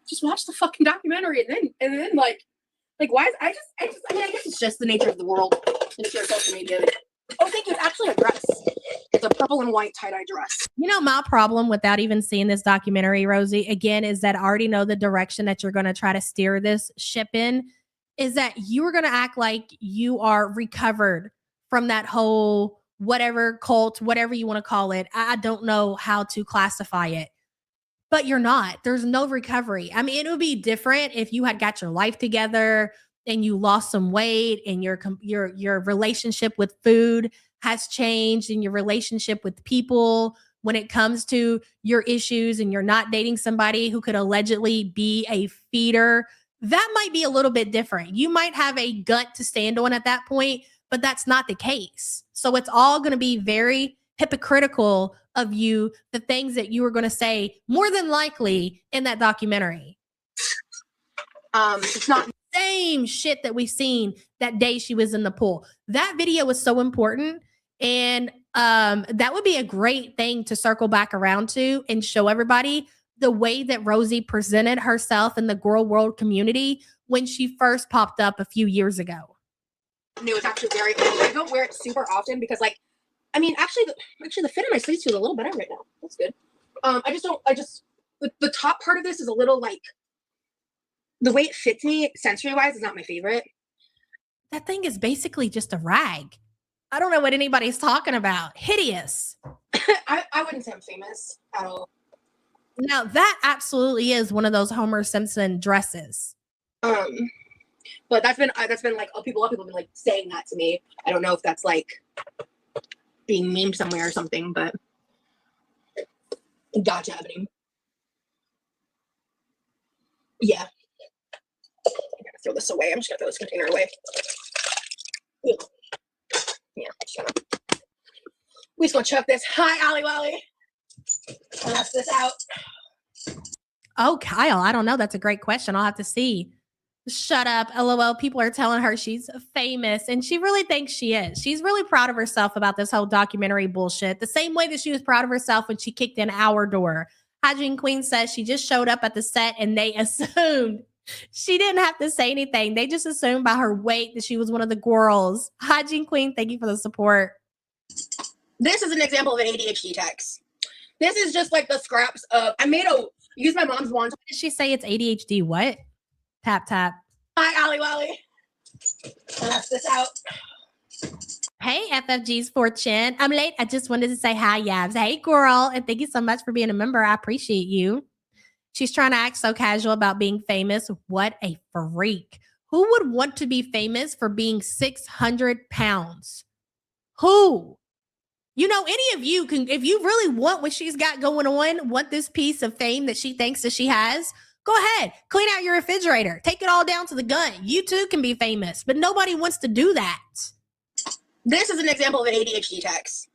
just watch the fucking documentary, and then why is I guess it's just the nature of the world, the nature of social media. Oh, thank you. It's actually a dress. It's a purple and white tie-dye dress. My problem without even seeing this documentary, Rosie, again, is that I already know the direction that you're going to try to steer this ship in, is that you are going to act like you are recovered from that whole whatever cult, whatever you want to call it. I don't know how to classify it. But you're not. There's no recovery. I mean, it would be different if you had got your life together and you lost some weight and your relationship with food has changed in your relationship with people when it comes to your issues and you're not dating somebody who could allegedly be a feeder, that might be a little bit different. You might have a gut to stand on at that point, but that's not the case. So it's all going to be very hypocritical of you, the things that you were going to say more than likely in that documentary. It's not Same shit that we seen that day she was in the pool. That video was so important. And that would be a great thing to circle back around to and show everybody the way that Rosie presented herself in the girl world community when she first popped up a few years ago. new. It's actually very old. I don't wear it super often because, like, I mean, actually, the fit of my sleeves feels a little better right now. That's good. The top part of this is a little, like, the way it fits me sensory wise is not my favorite. That thing is basically just a rag. I don't know what anybody's talking about. Hideous. I wouldn't say I'm famous at all. Now that absolutely is one of those Homer Simpson dresses. But that's been like people have been like saying that to me. I don't know if that's like being memed somewhere or something, but gotcha happening. Yeah. I'm gonna throw this away. I'm just gonna throw this container away. Ugh. Yeah, we just gonna chuck this. Hi, Ollie Wally. Pass this out. Oh, Kyle, I don't know. That's a great question. I'll have to see. Shut up. LOL. People are telling her she's famous, and she really thinks she is. She's really proud of herself about this whole documentary bullshit. The same way that she was proud of herself when she kicked in our door. Hygiene Queen says she just showed up at the set and they assumed she didn't have to say anything. They just assumed by her weight that she was one of the girls. Hygiene Queen, thank you for the support. This is an example of an ADHD text. This is just like the scraps of, use my mom's wand. Did she say it's ADHD? What? Tap, tap. Hi, Ollie Wally. Pass this out. Hey, FFG's Fortune. I'm late. I just wanted to say hi, Yabs. Hey, girl. And thank you so much for being a member. I appreciate you. She's trying to act so casual about being famous. What a freak. Who would want to be famous for being 600 pounds? Who? You know, any of you can, if you really want what she's got going on, want this piece of fame that she thinks that she has, go ahead, clean out your refrigerator, take it all down to the gun. You too can be famous, but nobody wants to do that. This is an example of an ADHD text.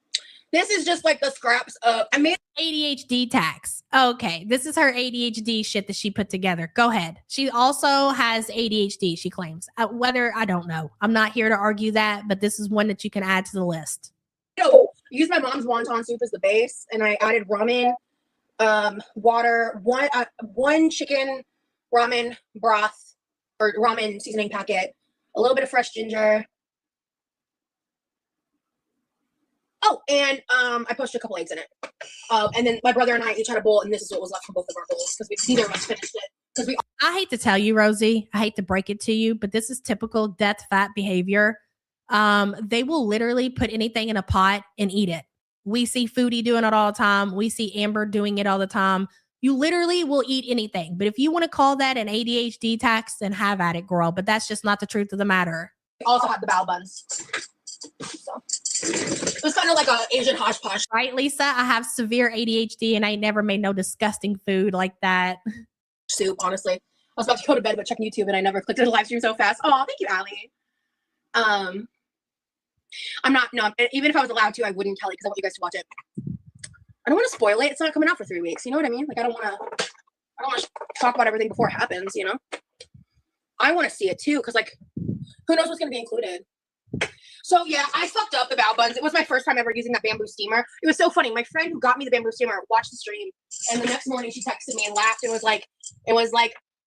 This is just like the scraps of, ADHD tax. Okay, this is her ADHD shit that she put together. Go ahead. She also has ADHD, she claims. Whether, I don't know. I'm not here to argue that, but this is one that you can add to the list. Use my mom's wonton soup as the base, and I added ramen, water, one chicken ramen broth or ramen seasoning packet, a little bit of fresh ginger. Oh, and I poached a couple eggs in it. And then my brother and I each had a bowl, and this is what was left from both of our bowls because neither of us finished it. I hate to tell you, Rosie, I hate to break it to you, but this is typical death fat behavior. They will literally put anything in a pot and eat it. We see Foodie doing it all the time. We see Amber doing it all the time. You literally will eat anything. But if you want to call that an ADHD tax, then have at it, girl. But that's just not the truth of the matter. We also had the bao buns. So it was kind of like an Asian hodgepodge. Right, Lisa? I have severe ADHD and I ain't never made no disgusting food like that. Soup, honestly. I was about to go to bed but check YouTube and I never clicked on the live stream so fast. Oh, thank you, Allie. Even if I was allowed to, I wouldn't tell it because I want you guys to watch it. I don't want to spoil it. It's not coming out for 3 weeks. You know what I mean? Like, I don't want to talk about everything before it happens, you know? I want to see it too because, like, who knows what's going to be included. So, yeah, I fucked up the bao buns. It was my first time ever using that bamboo steamer. It was so funny. My friend who got me the bamboo steamer watched the stream, and the next morning she texted me and laughed and was like,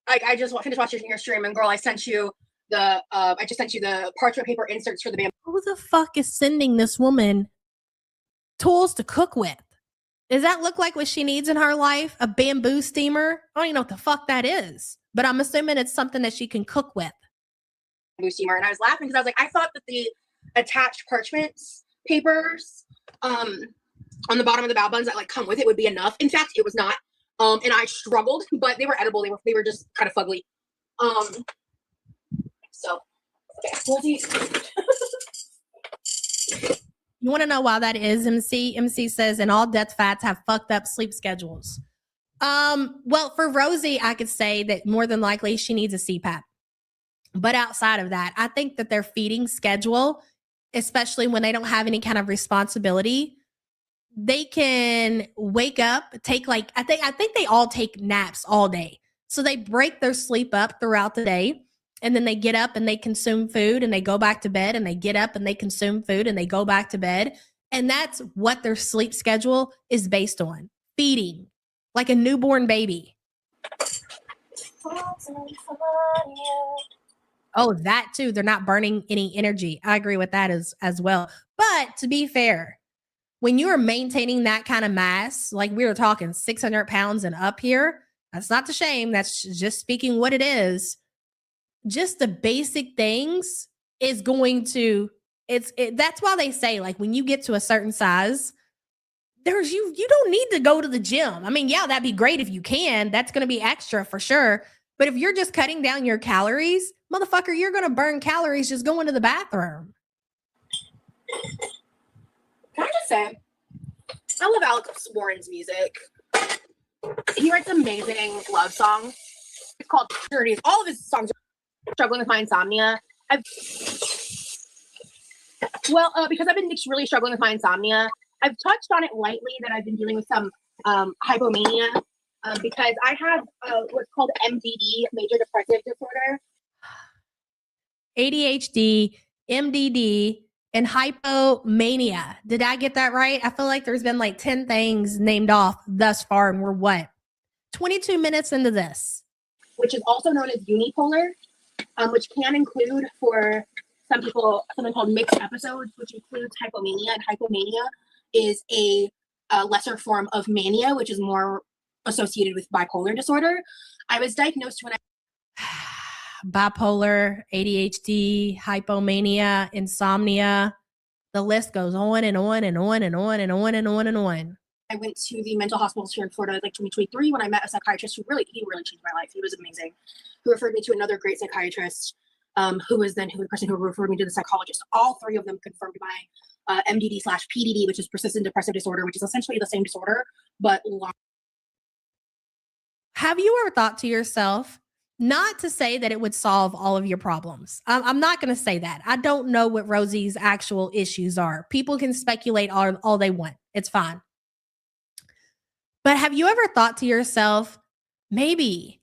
I just finished watching your stream, and girl, I just sent you the parchment paper inserts for the bamboo. Who the fuck is sending this woman tools to cook with? Does that look like what she needs in her life? A bamboo steamer? I don't even know what the fuck that is, but I'm assuming it's something that she can cook with. Bamboo steamer, and I was laughing because I was like, I thought that the attached parchment papers on the bottom of the bao buns that like come with it would be enough. In fact, it was not. And I struggled, but they were edible. They were just kind of fugly. So okay, we'll do. You want to know why that is, MC? MC says, and all death fats have fucked up sleep schedules. Well, for Rosie, I could say that more than likely she needs a CPAP. But outside of that, I think that their feeding schedule, especially when they don't have any kind of responsibility, they can wake up, take like, I think they all take naps all day. So they break their sleep up throughout the day. And then they get up and they consume food and they go back to bed, and they get up and they consume food and they go back to bed. And that's what their sleep schedule is based on. Feeding, like a newborn baby. Oh, that too. They're not burning any energy. I agree with that as well. But to be fair, when you are maintaining that kind of mass, like we were talking 600 pounds and up here, that's not the shame. That's just speaking what it is. Just the basic things is going to, that's why they say, like, when you get to a certain size, you don't need to go to the gym. I mean, yeah, that'd be great if you can. That's going to be extra for sure. But if you're just cutting down your calories, motherfucker, you're going to burn calories just going to the bathroom. Can I just say, I love Alex Warren's music. He writes amazing love songs. It's called Dirties. All of his songs are struggling with my insomnia. Because I've been really struggling with my insomnia, I've touched on it lightly that I've been dealing with some hypomania because I have what's called MDD, major depressive disorder. ADHD, MDD, and hypomania. Did I get that right? I feel like there's been like 10 things named off thus far, and we're what? 22 minutes into this. Which is also known as unipolar, which can include for some people something called mixed episodes, which includes hypomania. And hypomania is a lesser form of mania, which is more associated with bipolar disorder. I was diagnosed when bipolar, ADHD, hypomania, insomnia. The list goes on and on and on and on and on and on and on. I went to the mental hospitals here in Florida like 2023 when I met a psychiatrist who really changed my life. He was amazing. Who referred me to another great psychiatrist, who was the person who referred me to the psychologist. All three of them confirmed my MDD/PDD, which is persistent depressive disorder, which is essentially the same disorder, but long. Have you ever thought to yourself, not to say that it would solve all of your problems? I'm not going to say that. I don't know what Rosie's actual issues are. People can speculate all they want. It's fine. But have you ever thought to yourself, maybe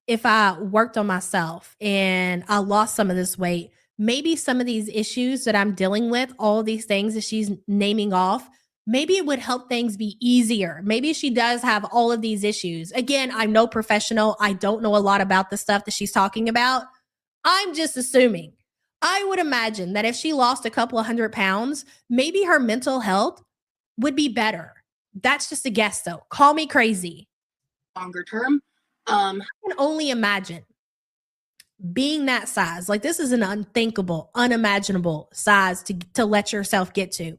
if I worked on myself and I lost some of this weight, maybe some of these issues that I'm dealing with, all these things that she's naming off, maybe it would help things be easier. Maybe she does have all of these issues. Again, I'm no professional. I don't know a lot about the stuff that she's talking about. I'm just assuming. I would imagine that if she lost a couple of 100 pounds, maybe her mental health would be better. That's just a guess, though. Call me crazy. Longer term. I can only imagine being that size. Like, this is an unthinkable, unimaginable size to let yourself get to.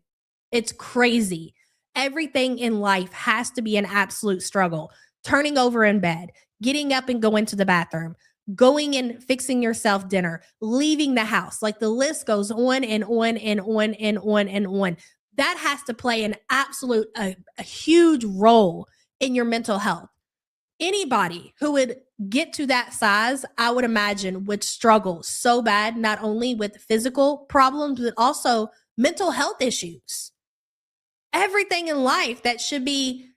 It's crazy. Everything in life has to be an absolute struggle. Turning over in bed, getting up and going to the bathroom, going and fixing yourself dinner, leaving the house. Like, the list goes on and on and on and on and on. That has to play an absolute, a huge role in your mental health. Anybody who would get to that size, I would imagine, would struggle so bad, not only with physical problems, but also mental health issues. Everything in life that should be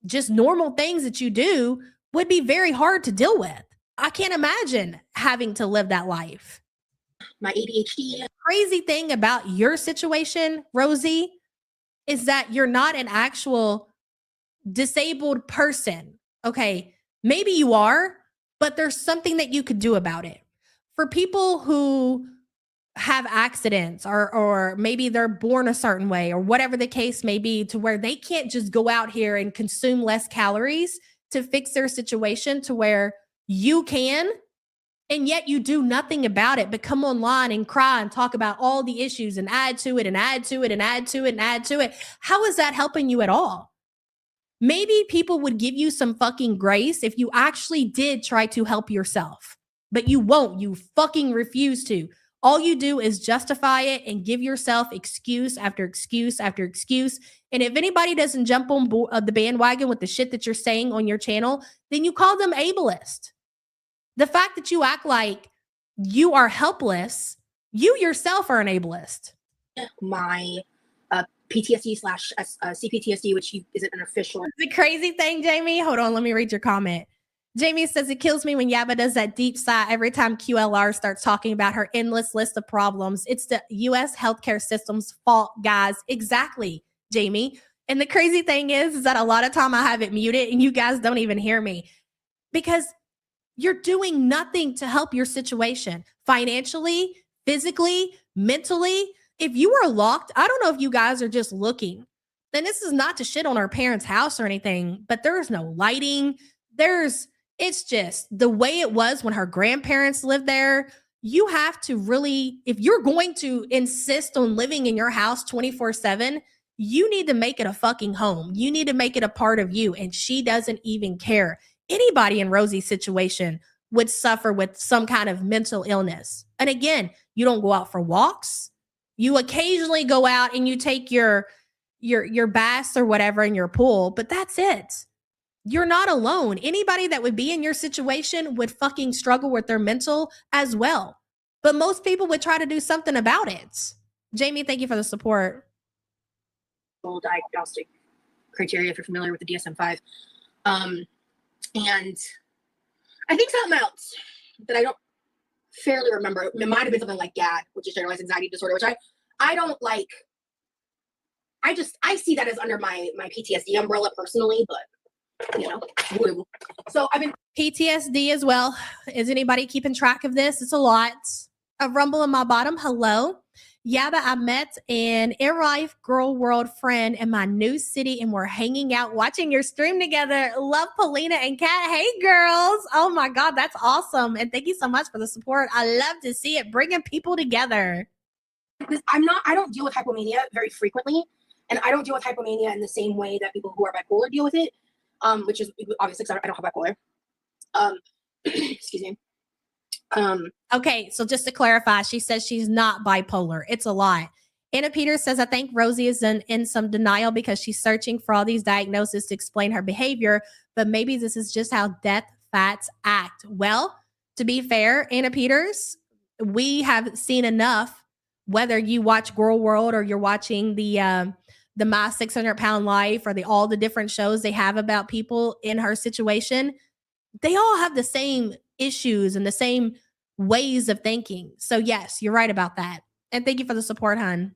just normal things that you do would be very hard to deal with. I can't imagine having to live that life. My ADHD. The crazy thing about your situation, Rosie, is that you're not an actual disabled person. Okay, maybe you are, but there's something that you could do about it. For people who have accidents or maybe they're born a certain way or whatever the case may be, to where they can't just go out here and consume less calories to fix their situation to where you can, and yet you do nothing about it, but come online and cry and talk about all the issues and add to it and add to it and add to it and add to it. How is that helping you at all? Maybe people would give you some fucking grace if you actually did try to help yourself, but you won't. You fucking refuse to. All you do is justify it and give yourself excuse after excuse after excuse. And if anybody doesn't jump on the bandwagon with the shit that you're saying on your channel, then you call them ableist. The fact that you act like you are helpless, you yourself are an ableist. My PTSD slash CPTSD, which isn't an official. The crazy thing, Jamie, hold on, let me read your comment. Jamie says, it kills me when Yaba does that deep sigh every time QLR starts talking about her endless list of problems. It's the U.S. healthcare system's fault, guys. Exactly, Jamie. And the crazy thing is that a lot of time I have it muted and you guys don't even hear me because you're doing nothing to help your situation financially, physically, mentally. If you are locked, I don't know if you guys are just looking. Then this is not to shit on our parents' house or anything, but there is no lighting. It's just the way it was when her grandparents lived there. You have to really, if you're going to insist on living in your house 24/7, you need to make it a fucking home. You need to make it a part of you. And she doesn't even care. Anybody in Rosie's situation would suffer with some kind of mental illness. And again, you don't go out for walks. You occasionally go out and you take your baths or whatever in your pool, but that's it. You're not alone. Anybody that would be in your situation would fucking struggle with their mental as well. But most people would try to do something about it. Jamie, thank you for the support. Diagnostic criteria, if you're familiar with the DSM-5. And I think something else that I don't fairly remember. It might have been something like GAD, which is generalized anxiety disorder, which I don't like. I see that as under my PTSD umbrella personally, but so I've been PTSD as well. Is anybody keeping track of this? It's a lot. A rumble in my bottom. Hello. Yaba, I met an in-life girl world friend in my new city and we're hanging out watching your stream together. Love Paulina and Kat. Hey girls. Oh my God, that's awesome. And thank you so much for the support. I love to see it bringing people together. I don't deal with hypomania very frequently. And I don't deal with hypomania in the same way that people who are bipolar deal with it. Which is obviously because I don't have bipolar. Excuse me. Okay, so just to clarify, she says she's not bipolar. It's a lie. Anna Peters says, I think Rosie is in some denial because she's searching for all these diagnoses to explain her behavior, but maybe this is just how death fats act. Well, to be fair, Anna Peters, we have seen enough, whether you watch Girl World or you're watching the My 600 Pound Life or all the different shows they have about people in her situation, they all have the same issues and the same ways of thinking. So yes, you're right about that. And thank you for the support, hun.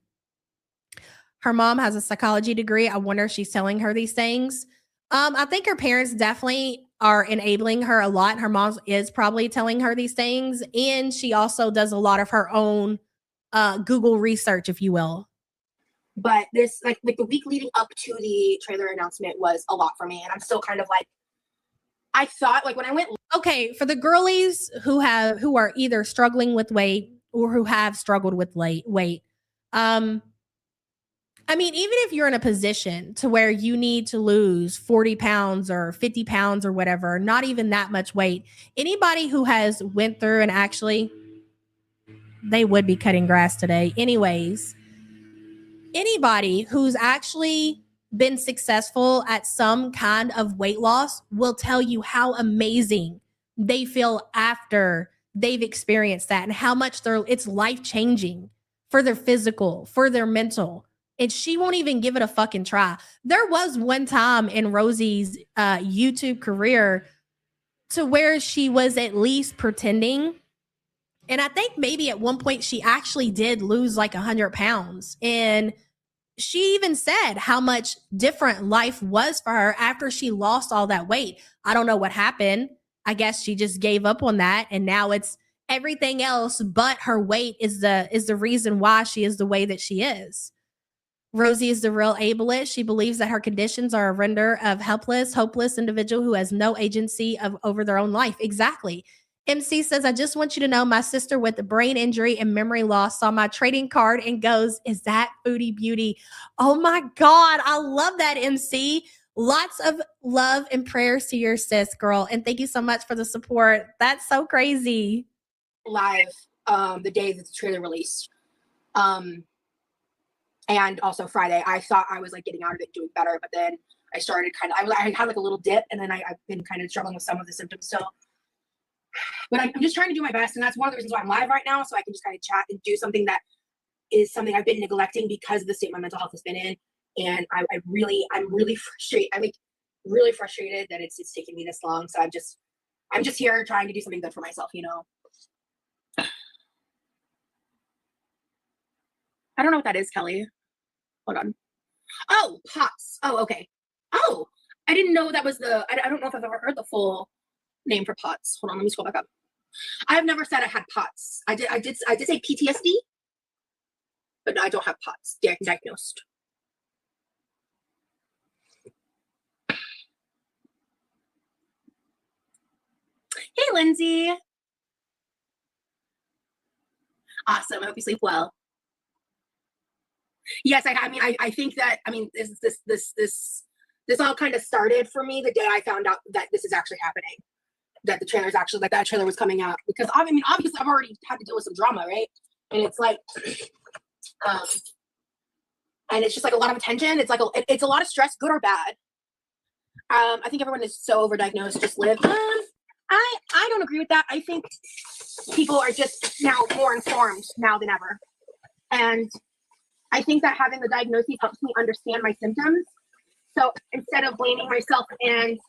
Her mom has a psychology degree. I wonder if she's telling her these things. I think her parents definitely are enabling her a lot. Her mom is probably telling her these things. And she also does a lot of her own Google research, if you will. But this, like the week leading up to the trailer announcement was a lot for me. And I'm still kind of like, I thought like when I went. Okay, for the girlies who are either struggling with weight or who have struggled with weight, I mean, even if you're in a position to where you need to lose 40 pounds or 50 pounds or whatever, not even that much weight, anybody who has went through and actually, they would be cutting grass today. Anyways, anybody who's actually been successful at some kind of weight loss will tell you how amazing they feel after they've experienced that and how much it's life-changing for their physical, for their mental. And she won't even give it a fucking try. There was one time in Rosie's YouTube career to where she was at least pretending. And I think maybe at one point she actually did lose like 100 pounds. And she even said how much different life was for her after she lost all that weight. I don't know what happened. I guess she just gave up on that. And now it's everything else but her weight is the reason why she is the way that she is. Rosie is the real ableist. She believes that her conditions are a render of helpless, hopeless individual who has no agency over their own life. Exactly. MC says, I just want you to know my sister with the brain injury and memory loss saw my trading card and goes, is that Foodie Beauty? Oh my God. I love that, MC. Lots of love and prayers to your sis, girl. And thank you so much for the support. That's so crazy. Live the day that the trailer released. And also Friday, I thought I was like getting out of it, doing better, but then I started I had like a little dip, and then I've been kind of struggling with some of the symptoms still. But I'm just trying to do my best, and that's one of the reasons why I'm live right now, so I can just kind of chat and do something that is something I've been neglecting because of the state my mental health has been in. And I'm really frustrated. I'm like really frustrated that it's taking me this long. So I'm just here trying to do something good for myself, you know. I don't know what that is, Kelly. Hold on. Oh, POTS. Oh, okay. Oh, I didn't know that was I don't know if I've ever heard the full name for POTS. Hold on, let me scroll back up. I've never said I had POTS. I did say PTSD, but no, I don't have POTS diagnosed. Hey, Lindsay. Awesome. I hope you sleep well. Yes, I think that, this all kind of started for me the day I found out that this is actually happening, that the trailer's actually, that trailer was coming out, because obviously I've already had to deal with some drama, right? And it's like, and it's just like a lot of attention. It's like, it's a lot of stress, good or bad. I think everyone is so overdiagnosed, just live. I don't agree with that. I think people are just now more informed now than ever. And I think that having the diagnosis helps me understand my symptoms. So instead of blaming myself and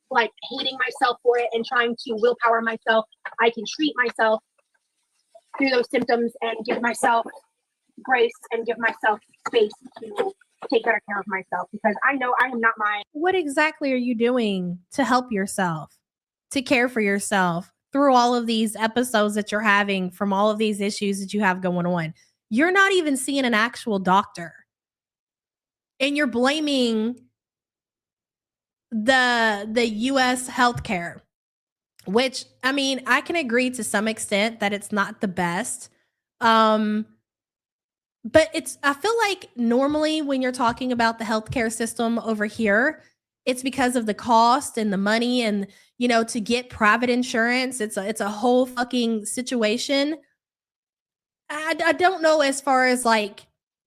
like hating myself for it and trying to willpower myself, I can treat myself through those symptoms and give myself grace and give myself space to take better care of myself, because I know I am not my. What exactly are you doing to help yourself, to care for yourself through all of these episodes that you're having from all of these issues that you have going on? You're not even seeing an actual doctor. And you're blaming the US healthcare, which, I mean, I can agree to some extent that it's not the best. But I feel like normally when you're talking about the healthcare system over here, it's because of the cost and the money, and, you know, to get private insurance, it's a whole fucking situation. I don't know as far as like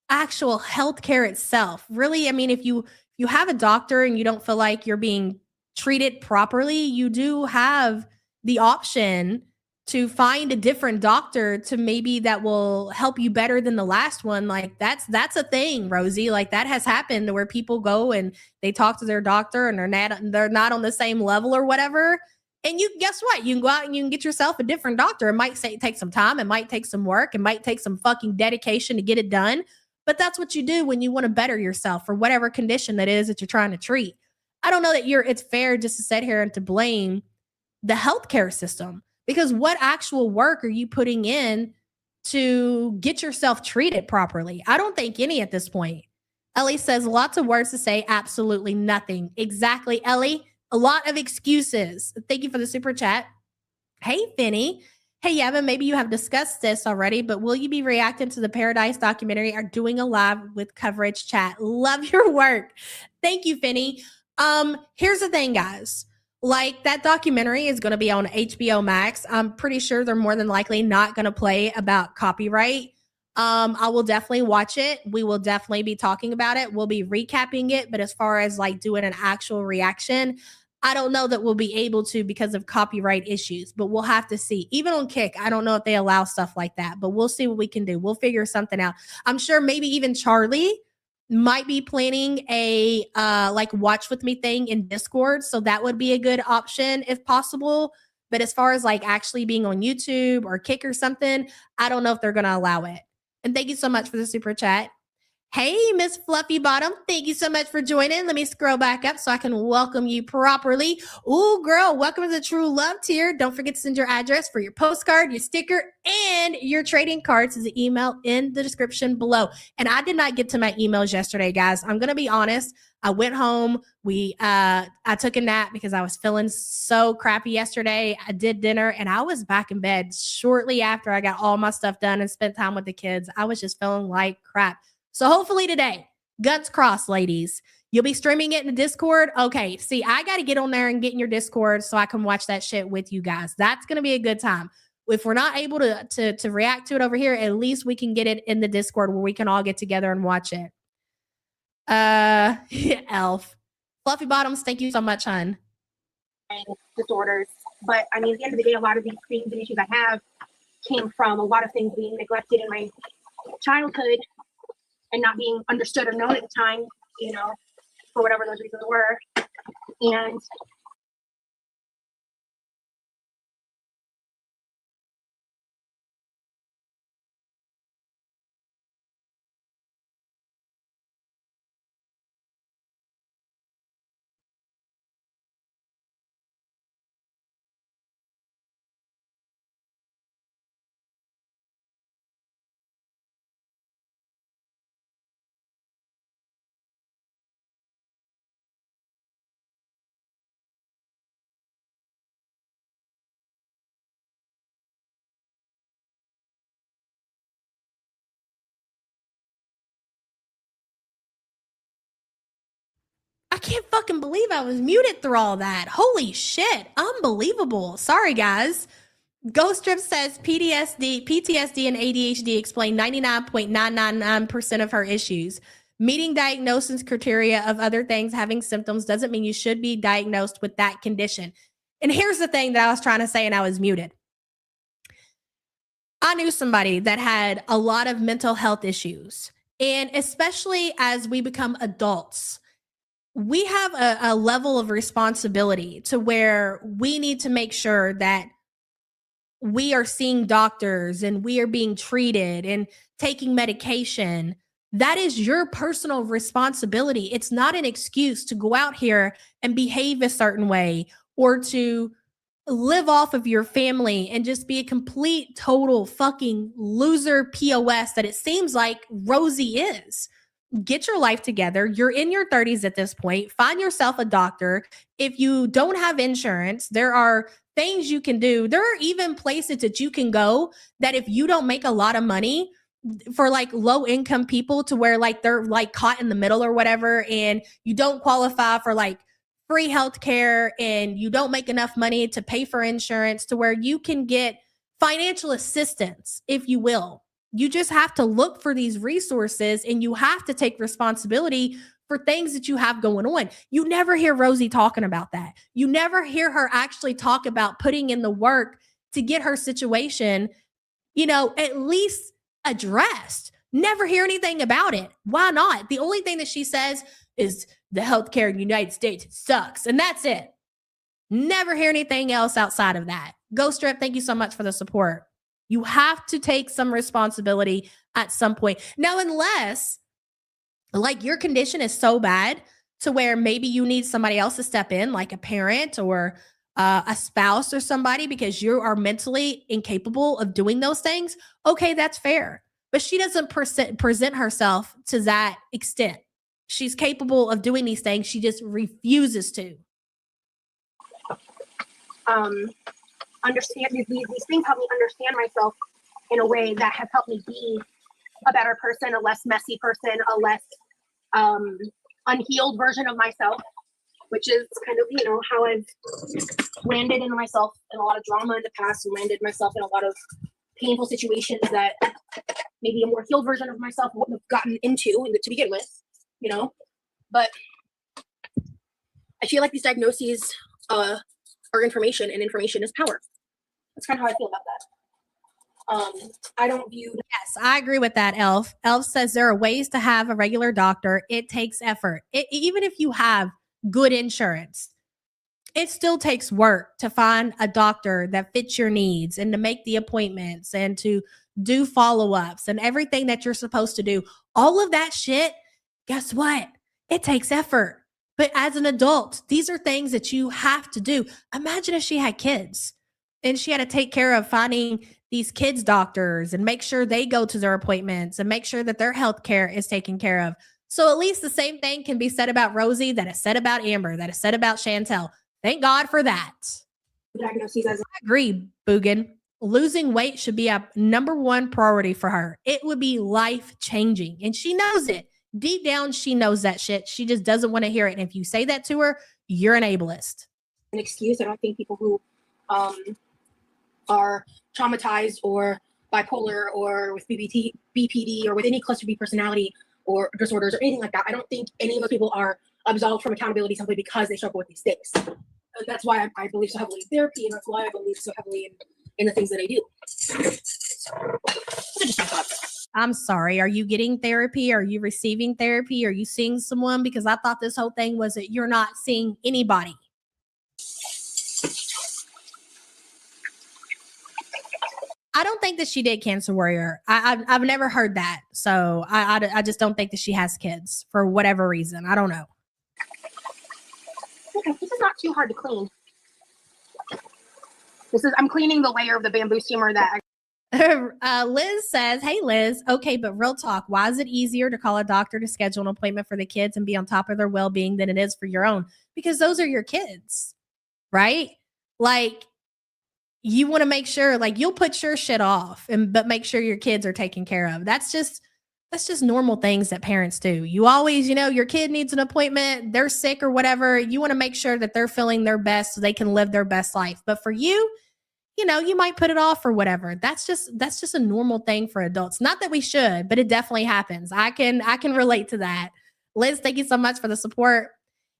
actual healthcare itself. Really, I mean, if you have a doctor and you don't feel like you're being treated properly, you do have the option to find a different doctor to maybe that will help you better than the last one. Like that's a thing, Rosie. Like that has happened where people go and they talk to their doctor and they're not on the same level or whatever. And you, guess what? You can go out and you can get yourself a different doctor. It might take some time. It might take some work. It might take some fucking dedication to get it done. But that's what you do when you want to better yourself for whatever condition that is that you're trying to treat. I don't know that it's fair just to sit here and to blame the healthcare system, because what actual work are you putting in to get yourself treated properly? I don't think any at this point. Ellie says lots of words to say, absolutely nothing. Exactly, Ellie. A lot of excuses. Thank you for the super chat. Hey, Finny. Hey, Yevon, maybe you have discussed this already, but will you be reacting to the Paradise documentary or doing a live with coverage chat? Love your work. Thank you, Finny. Here's the thing, guys. Like, that documentary is going to be on HBO Max. I'm pretty sure they're more than likely not going to play about copyright. I will definitely watch it. We will definitely be talking about it. We'll be recapping it. But as far as like doing an actual reaction, I don't know that we'll be able to because of copyright issues, but we'll have to see. Even on Kick, I don't know if they allow stuff like that, but we'll see what we can do. We'll figure something out. I'm sure maybe even Charlie might be planning a like watch with me thing in Discord. So that would be a good option if possible. But as far as like actually being on YouTube or Kick or something, I don't know if they're going to allow it. And thank you so much for the super chat. Hey, Miss Fluffy Bottom. Thank you so much for joining. Let me scroll back up so I can welcome you properly. Ooh, girl, welcome to the True Love tier. Don't forget to send your address for your postcard, your sticker, and your trading cards to the email in the description below. And I did not get to my emails yesterday, guys. I'm going to be honest. I went home. I took a nap because I was feeling so crappy yesterday. I did dinner and I was back in bed shortly after I got all my stuff done and spent time with the kids. I was just feeling like crap. So hopefully today, guns crossed, ladies, you'll be streaming it in the Discord. Okay, see, I got to get on there and get in your Discord so I can watch that shit with you guys. That's going to be a good time. If we're not able to react to it over here, at least we can get it in the Discord where we can all get together and watch it. Elf. Fluffy Bottoms, thank you so much, hon. Disorders. But I mean, at the end of the day, a lot of these things and issues I have came from a lot of things being neglected in my childhood and not being understood or known at the time, you know, for whatever those reasons were. And I can't fucking believe I was muted through all that. Holy shit. Unbelievable. Sorry, guys. Ghost Strip says PTSD and ADHD explain 99.999% of her issues. Meeting diagnosis criteria of other things having symptoms doesn't mean you should be diagnosed with that condition. And here's the thing that I was trying to say and I was muted. I knew somebody that had a lot of mental health issues. And especially as we become adults, we have a level of responsibility to where we need to make sure that we are seeing doctors and we are being treated and taking medication. That is your personal responsibility. It's not an excuse to go out here and behave a certain way or to live off of your family and just be a complete, total fucking loser POS that it seems like Rosie is. Get your life together. You're in your 30s at this point. Find yourself a doctor. If you don't have insurance, there are things you can do. There are even places that you can go that if you don't make a lot of money for like low income people to where like they're like caught in the middle or whatever, and you don't qualify for like free healthcare and you don't make enough money to pay for insurance to where you can get financial assistance, if you will. You just have to look for these resources and you have to take responsibility for things that you have going on. You never hear Rosie talking about that. You never hear her actually talk about putting in the work to get her situation, you know, at least addressed. Never hear anything about it. Why not? The only thing that she says is the healthcare in the United States sucks. And that's it. Never hear anything else outside of that. Ghost Strip, thank you so much for the support. You have to take some responsibility at some point. Now, unless like your condition is so bad to where maybe you need somebody else to step in, like a parent or a spouse or somebody, because you are mentally incapable of doing those things. Okay, that's fair. But she doesn't present herself to that extent. She's capable of doing these things. She just refuses to. Understand these things help me understand myself in a way that have helped me be a better person, a less messy person, a less unhealed version of myself, which is kind of, you know, how I've landed in myself in a lot of drama in the past and landed myself in a lot of painful situations that maybe a more healed version of myself wouldn't have gotten into to begin with, you know. But I feel like these diagnoses are information, and information is power. That's kind of how I feel about that. I don't view. Yes, I agree with that, Elf. Elf says there are ways to have a regular doctor. It takes effort. Even if you have good insurance, it still takes work to find a doctor that fits your needs and to make the appointments and to do follow-ups and everything that you're supposed to do. All of that shit, guess what? It takes effort. But as an adult, these are things that you have to do. Imagine if she had kids and she had to take care of finding these kids doctors and make sure they go to their appointments and make sure that their health care is taken care of. So at least the same thing can be said about Rosie, that is said about Amber, that is said about Chantel. Thank God for that. Diagnoses as I agree, Boogan. Losing weight should be a number one priority for her. It would be life-changing, and she knows it. Deep down, she knows that shit. She just doesn't want to hear it. And if you say that to her, you're an ableist. an excuse. I don't think people who are traumatized or bipolar or with BPD or with any cluster B personality or disorders or anything like that. I don't think any of those people are absolved from accountability simply because they struggle with these things. And that's why I believe so heavily in therapy, and that's why I believe so heavily in the things that I do. So just my thoughts. I'm sorry. Are you getting therapy? Are you receiving therapy? Are you seeing someone? Because I thought this whole thing was that you're not seeing anybody. I don't think that she did Cancer Warrior. I've never heard that. So I just don't think that she has kids for whatever reason. I don't know. Okay, this is not too hard to clean. I'm cleaning the layer of the bamboo steamer that Liz says, hey, Liz. Okay, but real talk. Why is it easier to call a doctor to schedule an appointment for the kids and be on top of their well-being than it is for your own? Because those are your kids, right? Like, you want to make sure, like, you'll put your shit off, but make sure your kids are taken care of. That's just normal things that parents do. You always, your kid needs an appointment, they're sick or whatever. You want to make sure that they're feeling their best so they can live their best life. But for you, you might put it off or whatever. That's just a normal thing for adults. Not that we should, but it definitely happens. I can relate to that. Liz, thank you so much for the support.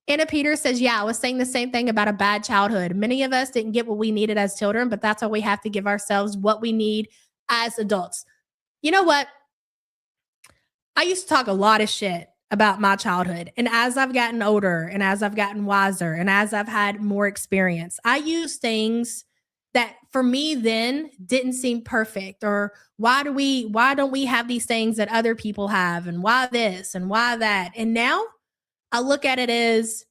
Anna Peters says, yeah, I was saying the same thing about a bad childhood. Many of us didn't get what we needed as children, but that's why we have to give ourselves what we need as adults. You know what? I used to talk a lot of shit about my childhood. And as I've gotten older and as I've gotten wiser and as I've had more experience, I use things that for me then didn't seem perfect, or why don't we have these things that other people have, and why this and why that? And now I look at it as,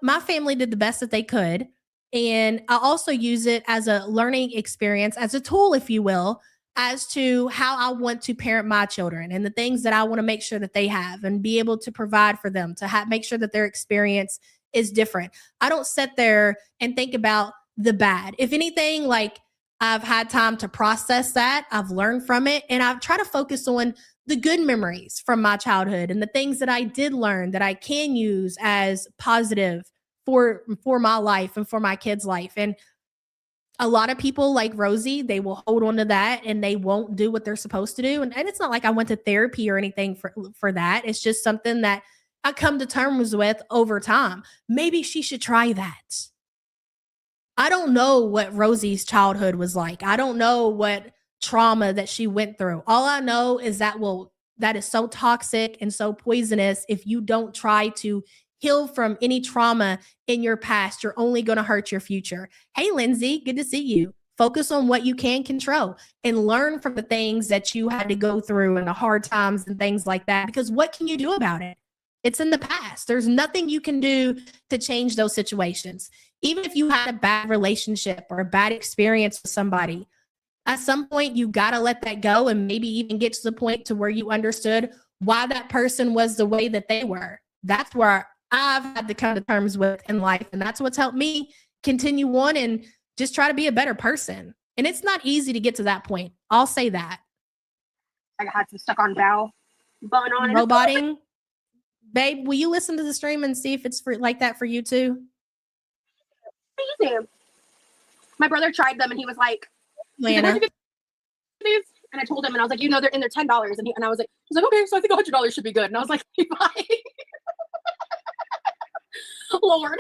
my family did the best that they could. And I also use it as a learning experience, as a tool, if you will, as to how I want to parent my children and the things that I want to make sure that they have and be able to provide for them, to make sure that their experience is different. I don't sit there and think about the bad. If anything, like, I've had time to process that. I've learned from it, and I've tried to focus on the good memories from my childhood and the things that I did learn that I can use as positive for my life and for my kids' life. And a lot of people like Rosie, they will hold on to that and they won't do what they're supposed to do. And it's not like I went to therapy or anything for that. It's just something that I come to terms with over time. Maybe she should try that. I don't know what Rosie's childhood was like. I don't know what trauma that she went through. All I know is that is so toxic and so poisonous. If you don't try to heal from any trauma in your past, you're only going to hurt your future. Hey, Lindsay, good to see you. Focus on what you can control and learn from the things that you had to go through and the hard times and things like that, because what can you do about it? It's in the past. There's nothing you can do to change those situations. Even if you had a bad relationship or a bad experience with somebody, at some point you got to let that go, and maybe even get to the point to where you understood why that person was the way that they were. That's where I've had to come to terms with in life. And that's what's helped me continue on and just try to be a better person. And it's not easy to get to that point. I'll say that. I had some stuck on bow bun on it. Roboting. Babe, will you listen to the stream and see if it's like that for you too? Easy. My brother tried them and he was like, Lana. "Where'd you get these?" And I told him, and I was like, they're in there $10. And I was like, okay, so I think $100 should be good. And I was like, bye. Lord.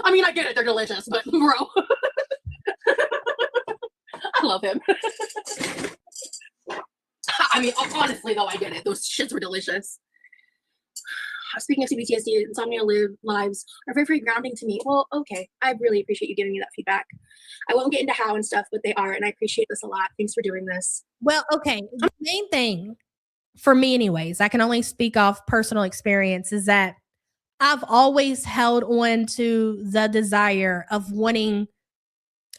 I mean, I get it, they're delicious, but bro. I love him. I mean, honestly though, I get it. Those shits were delicious. Speaking of CBTSD, insomnia lives are very, very grounding to me. Well, okay. I really appreciate you giving me that feedback. I won't get into how and stuff, but they are, and I appreciate this a lot. Thanks for doing this. Well, okay. The main thing for me anyways, I can only speak off personal experience, is that I've always held on to the desire of wanting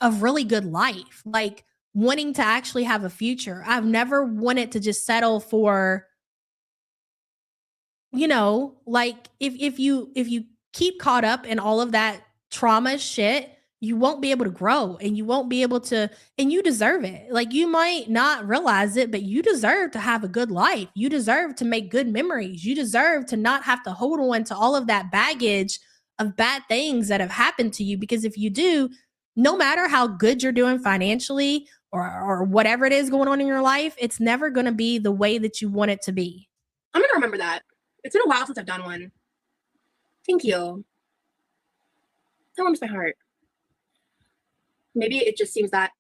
a really good life, like wanting to actually have a future. I've never wanted to just settle for, like if you keep caught up in all of that trauma shit, you won't be able to grow, and you won't be able to, and you deserve it. Like, you might not realize it, but you deserve to have a good life. You deserve to make good memories. You deserve to not have to hold on to all of that baggage of bad things that have happened to you, because if you do, no matter how good you're doing financially or whatever it is going on in your life, it's never going to be the way that you want it to be. I'm going to remember that. It's been a while since I've done one. Thank you. That warms my heart. Maybe it just seems that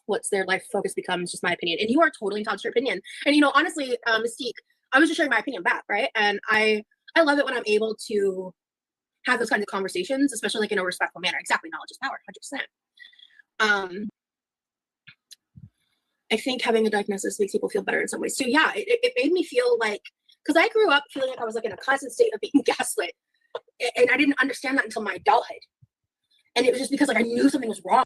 what's their life focus becomes just my opinion. And you are totally entitled to your opinion. And, honestly, Mystique, I was just sharing my opinion back, right? And I love it when I'm able to have those kinds of conversations, especially like in a respectful manner. Exactly. Knowledge is power, 100%. I think having a diagnosis makes people feel better in some ways too. Yeah, it made me feel like, because I grew up feeling like I was like in a constant state of being gaslit. And I didn't understand that until my adulthood. And it was just because like I knew something was wrong.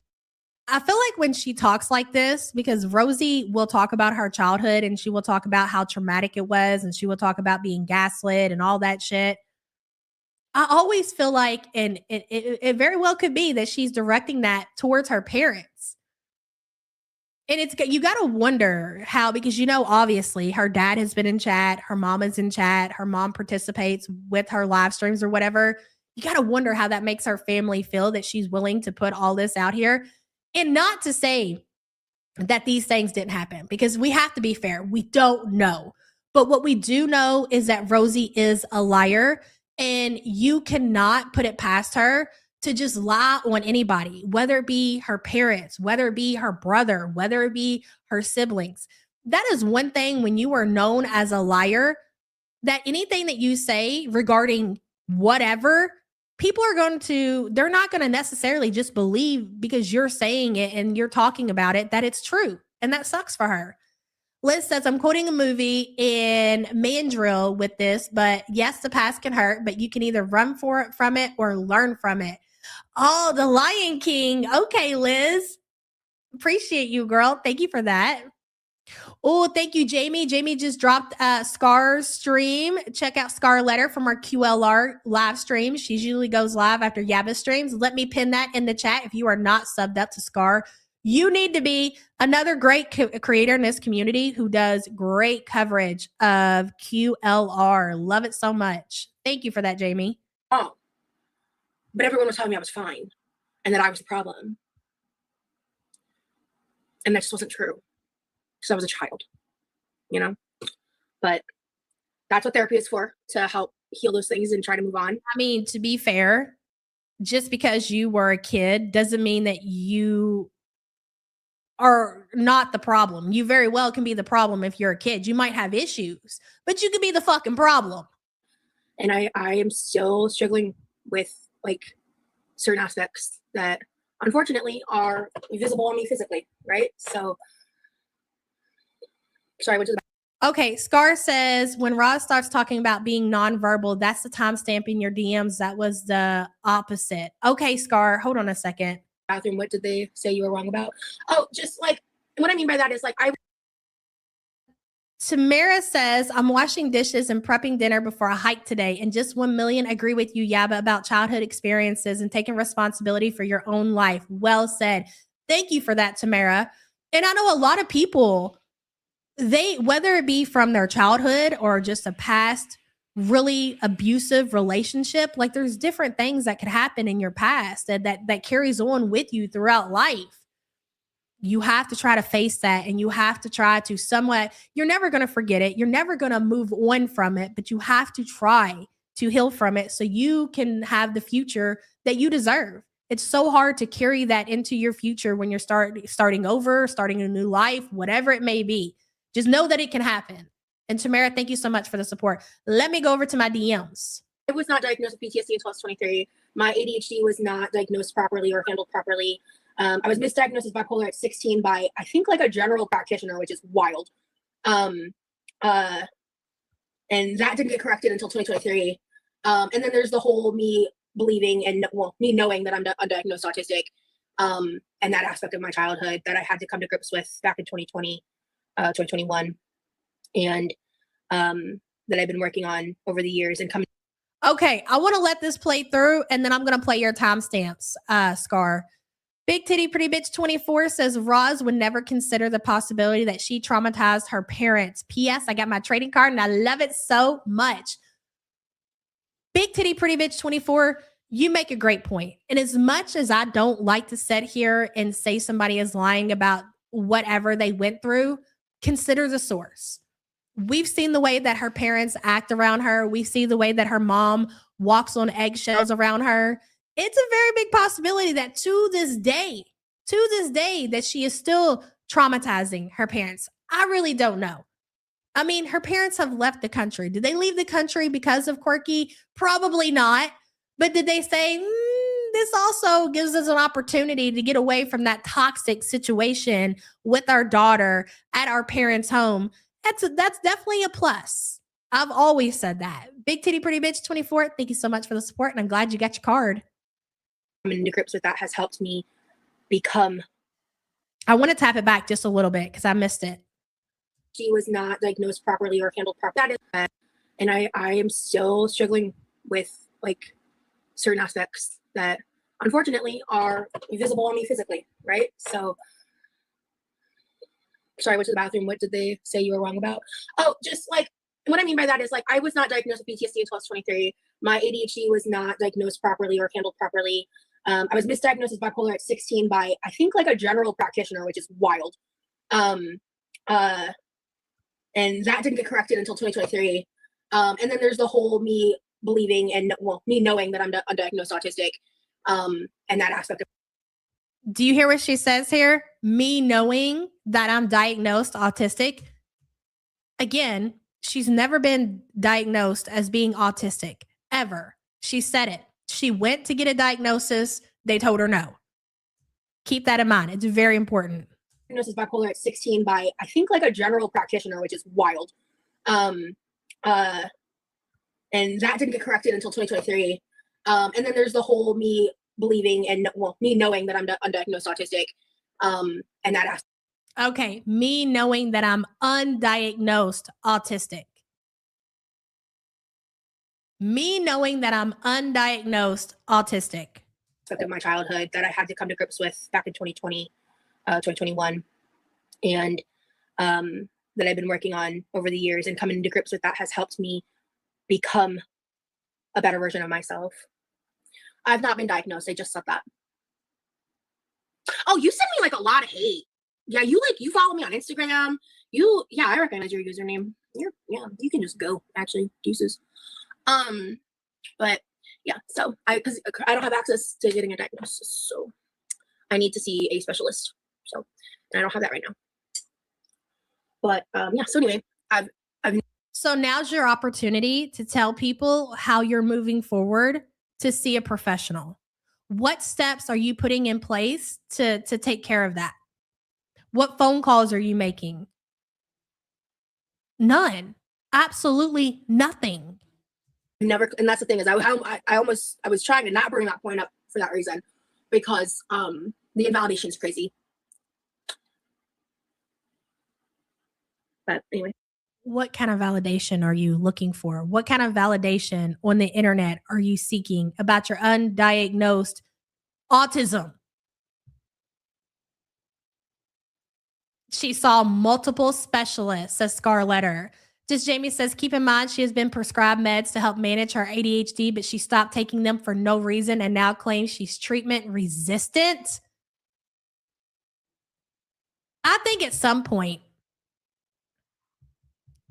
I feel like when she talks like this, because Rosie will talk about her childhood and she will talk about how traumatic it was and she will talk about being gaslit and all that shit. I always feel like, and it very well could be that she's directing that towards her parents. And you got to wonder how, because, obviously her dad has been in chat, her mom is in chat, her mom participates with her live streams or whatever. You got to wonder how that makes her family feel that she's willing to put all this out here. And not to say that these things didn't happen, because we have to be fair. We don't know. But what we do know is that Rosie is a liar, and you cannot put it past her to just lie on anybody, whether it be her parents, whether it be her brother, whether it be her siblings. That is one thing when you are known as a liar, that anything that you say regarding whatever, people are they're not going to necessarily just believe because you're saying it and you're talking about it that it's true. And that sucks for her. Liz says, I'm quoting a movie in Mandrill with this, but yes, the past can hurt, but you can either run from it or learn from it. Oh, The Lion King. Okay, Liz. Appreciate you, girl. Thank you for that. Oh, thank you, Jamie. Jamie just dropped Scar's stream. Check out Scar Letter from our QLR live stream. She usually goes live after Yabba streams. Let me pin that in the chat. If you are not subbed up to Scar, you need to be. Another great creator in this community who does great coverage of QLR. Love it so much. Thank you for that, Jamie. Oh, but everyone was telling me I was fine and that I was the problem. And that just wasn't true because I was a child, But that's what therapy is for, to help heal those things and try to move on. I mean, to be fair, just because you were a kid doesn't mean that you are not the problem. You very well can be the problem if you're a kid. You might have issues, but you could be the fucking problem. And I am still struggling with like certain aspects that unfortunately are visible on me physically, right? So sorry, I went to the Okay, Scar says, when Roz starts talking about being nonverbal, that's the timestamp in your DMs. That was the opposite. Okay, Scar, hold on a second. bathroom. What did they say you were wrong about? Oh, just like, what I mean by that is like, Tamara says, I'm washing dishes and prepping dinner before a hike today. And just 1 million agree with you, Yaba, about childhood experiences and taking responsibility for your own life. Well said. Thank you for that, Tamara. And I know a lot of people, whether it be from their childhood or just a past really abusive relationship, like there's different things that could happen in your past that carries on with you throughout life. You have to try to face that, and you have to try to somewhat, you're never going to forget it. You're never going to move on from it, but you have to try to heal from it so you can have the future that you deserve. It's so hard to carry that into your future when you're starting over, starting a new life, whatever it may be. Just know that it can happen. And Tamara, thank you so much for the support. Let me go over to my DMs. I was not diagnosed with PTSD until I was 23. My ADHD was not diagnosed properly or handled properly. I was misdiagnosed as bipolar at 16 by, I think, like a general practitioner, which is wild. And that didn't get corrected until 2023. And then there's the whole me believing and, me knowing that I'm undiagnosed autistic, and that aspect of my childhood that I had to come to grips with back in 2020, 2021, and that I've been working on over the years and coming. Okay, I want to let this play through, and then I'm going to play your timestamps, Scar. Big Titty Pretty Bitch 24 says Roz would never consider the possibility that she traumatized her parents. P.S. I got my trading card and I love it so much. Big Titty Pretty Bitch 24, You make a great point. And as much as I don't like to sit here and say somebody is lying about whatever they went through, consider the source. We've seen the way that her parents act around her. We see the way that her mom walks on eggshells around her. It's a very big possibility that to this day, that she is still traumatizing her parents. I really don't know. I mean, her parents have left the country. Did they leave the country because of Quirky? Probably not. But did they say, this also gives us an opportunity to get away from that toxic situation with our daughter at our parents' home? That's definitely a plus. I've always said that. Big Titty Pretty Bitch 24, thank you so much for the support, and I'm glad you got your card. Coming into grips with that has helped me become. I want to tap it back just a little bit because I missed it. She was not diagnosed properly or handled properly. That is bad. And I am still struggling with like certain aspects that unfortunately are visible on me physically, right? So, sorry, I went to the bathroom. What did they say you were wrong about? Oh, just like, what I mean by that is like, I was not diagnosed with PTSD until I was 23. My ADHD was not diagnosed properly or handled properly. I was misdiagnosed as bipolar at 16 by, I think, like a general practitioner, which is wild. And that didn't get corrected until 2023. And then there's the whole me believing and, well, me knowing that I'm undiagnosed autistic. And that aspect of. Do you hear what she says here? Me knowing that I'm diagnosed autistic. Again, she's never been diagnosed as being autistic, ever. She said it. She went to get a diagnosis. They told her no. Keep that in mind. It's very important. Diagnosed as bipolar at 16 by, I think, like a general practitioner, which is wild. And that didn't get corrected until 2023. And then there's the whole me believing and, well, me knowing that I'm undiagnosed autistic. And that aspect. Okay, me knowing that I'm undiagnosed autistic. Me knowing that I'm undiagnosed autistic. Of my childhood that I had to come to grips with back in 2020, 2021. And that I've been working on over the years, and coming to grips with that has helped me become a better version of myself. I've not been diagnosed. I just said that. Oh, you send me like a lot of hate. Yeah, you follow me on Instagram. Yeah, I recognize your username. Yeah, you can just go. Actually, deuces. But yeah, so because I don't have access to getting a diagnosis, so I need to see a specialist. So I don't have that right now. But yeah. So anyway, So now's your opportunity to tell people how you're moving forward to see a professional. What steps are you putting in place to take care of that? What phone calls are you making? None. Absolutely nothing. never, and that's the thing is I was trying to not bring that point up for that reason, because the invalidation is crazy. But anyway. What kind of validation are you looking for? What kind of validation on the internet are you seeking about your undiagnosed autism? She saw multiple specialists, says Scarletter. Just Jamie says, keep in mind she has been prescribed meds to help manage her ADHD, but she stopped taking them for no reason and now claims she's treatment resistant. I think at some point,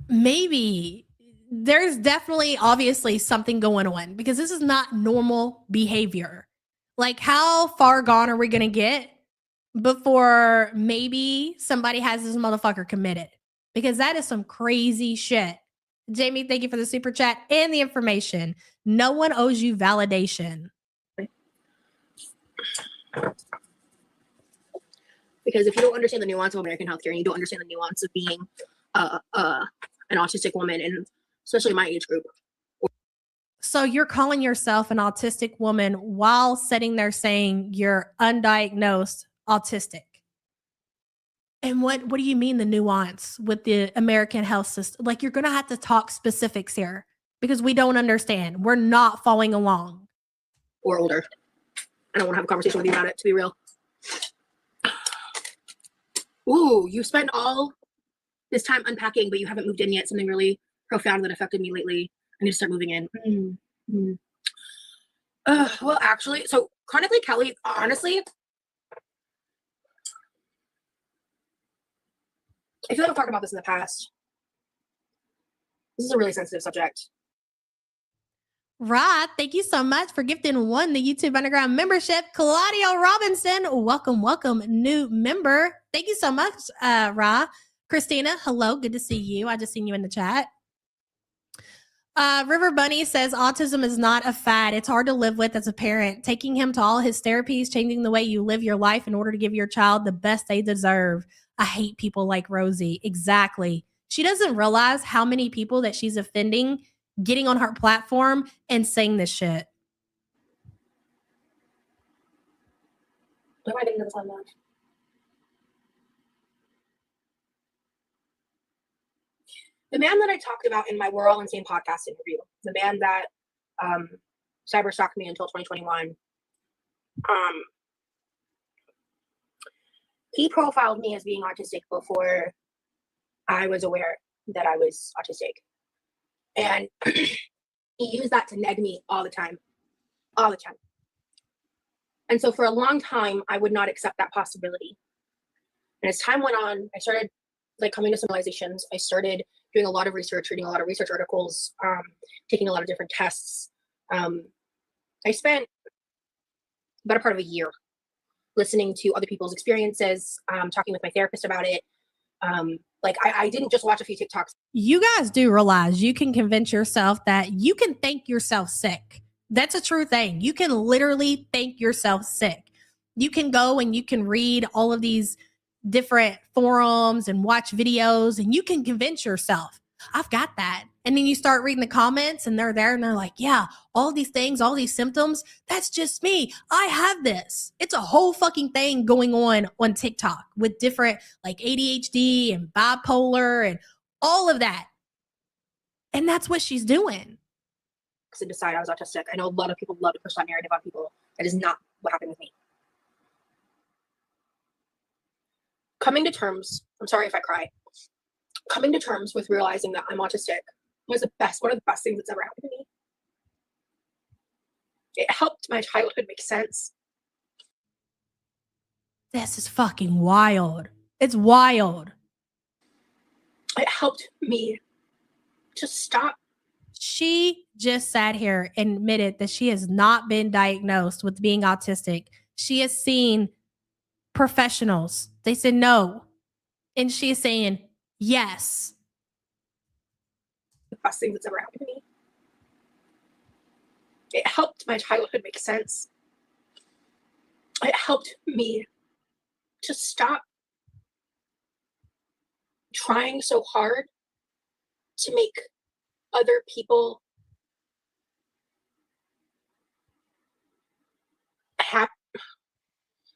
maybe there's definitely obviously something going on, because this is not normal behavior. Like, how far gone are we going to get before maybe somebody has this motherfucker committed? Because that is some crazy shit. Jamie, thank you for the super chat and the information. No one owes you validation. Because if you don't understand the nuance of American healthcare, and you don't understand the nuance of being an autistic woman, and especially my age group. So you're calling yourself an autistic woman while sitting there saying you're undiagnosed autistic. And what do you mean the nuance with the American health system? Like, you're going to have to talk specifics here, because we don't understand. We're not following along. Or older. I don't want to have a conversation with you about it, to be real. Ooh, you spent all this time unpacking, but you haven't moved in yet. Something really profound that affected me lately. I need to start moving in. Well, actually, so chronically Kelly, honestly, I feel like I've talked about this in the past. This is a really sensitive subject. Rod, thank you so much for gifting one the YouTube Underground membership. Claudio Robinson, welcome, new member. Thank you so much, Rod. Christina, hello, good to see you. I just seen you in the chat. River Bunny says autism is not a fad. It's hard to live with as a parent. Taking him to all his therapies, changing the way you live your life in order to give your child the best they deserve. I hate people like Rosie. Exactly. She doesn't realize how many people that she's offending getting on her platform and saying this shit. What am I getting to this on that? The man that I talked about in my We're All Insane podcast interview, the man that cyber stalked me until 2021, he profiled me as being autistic before I was aware that I was autistic. And he used that to neg me all the time. And so for a long time, I would not accept that possibility. And as time went on, I started coming to some realizations. I started doing a lot of research, reading a lot of research articles, taking a lot of different tests. I spent about a part of a year listening to other people's experiences, talking with my therapist about it. I didn't just watch a few TikToks. You guys do realize you can convince yourself that you can think yourself sick. That's a true thing. You can literally think yourself sick. You can go and you can read all of these different forums and watch videos, and you can convince yourself, I've got that. And then you start reading the comments and they're there and they're like, yeah, all these things, all these symptoms, that's just me. I have this. It's a whole fucking thing going on TikTok with different like ADHD and bipolar and all of that. And that's what she's doing. To decide I was autistic. I know a lot of people love to push that narrative on people. That is not what happened with me. Coming to terms, I'm sorry if I cry, coming to terms with realizing that I'm autistic was one of the best things that's ever happened to me. It helped my childhood make sense. This is fucking wild. It's wild. It helped me to stop. She just sat here and admitted that she has not been diagnosed with being autistic. She has seen professionals. They said no. And she is saying yes. The best thing that's ever happened to me. It helped my childhood make sense. It helped me to stop trying so hard to make other people happy,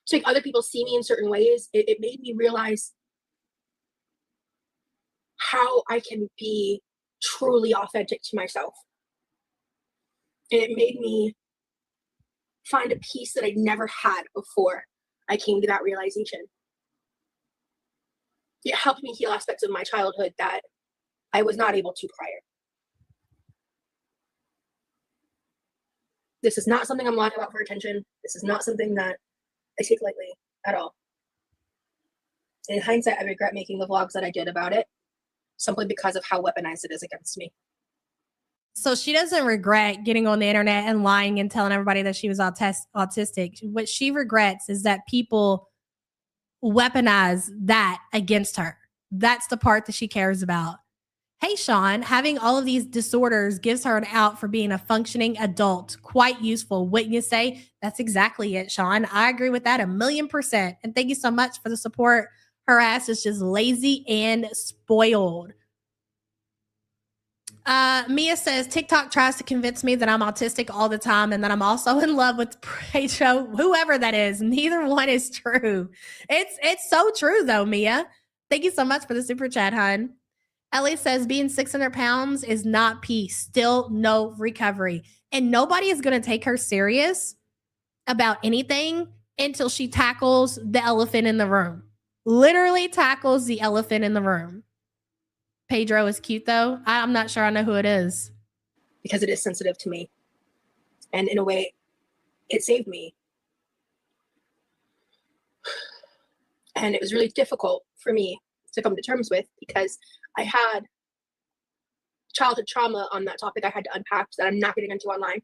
to make other people see me in certain ways. It made me realize how I can be truly authentic to myself. And it made me find a peace that I'd never had before I came to that realization. It helped me heal aspects of my childhood that I was not able to prior. This is not something I'm lying about for attention. This is not something that I take lightly at all. In hindsight, I regret making the vlogs that I did about it, simply because of how weaponized it is against me. So she doesn't regret getting on the internet and lying and telling everybody that she was autistic. What she regrets is that people weaponize that against her. That's the part that she cares about. Hey, Sean, having all of these disorders gives her an out for being a functioning adult. Quite useful, wouldn't you say? That's exactly it, Sean. I agree with that 1,000,000%. And thank you so much for the support. Her ass is just lazy and spoiled. Mia says, TikTok tries to convince me that I'm autistic all the time and that I'm also in love with Pedro, whoever that is. Neither one is true. It's so true, though, Mia. Thank you so much for the super chat, hon. Ellie says, being 600 pounds is not peace. Still no recovery. And nobody is going to take her serious about anything until she tackles the elephant in the room. Literally tackles the elephant in the room. Pedro is cute, though. I'm not sure I know who it is. Because it is sensitive to me. And in a way, it saved me. And it was really difficult for me to come to terms with because I had childhood trauma on that topic I had to unpack that I'm not getting into online.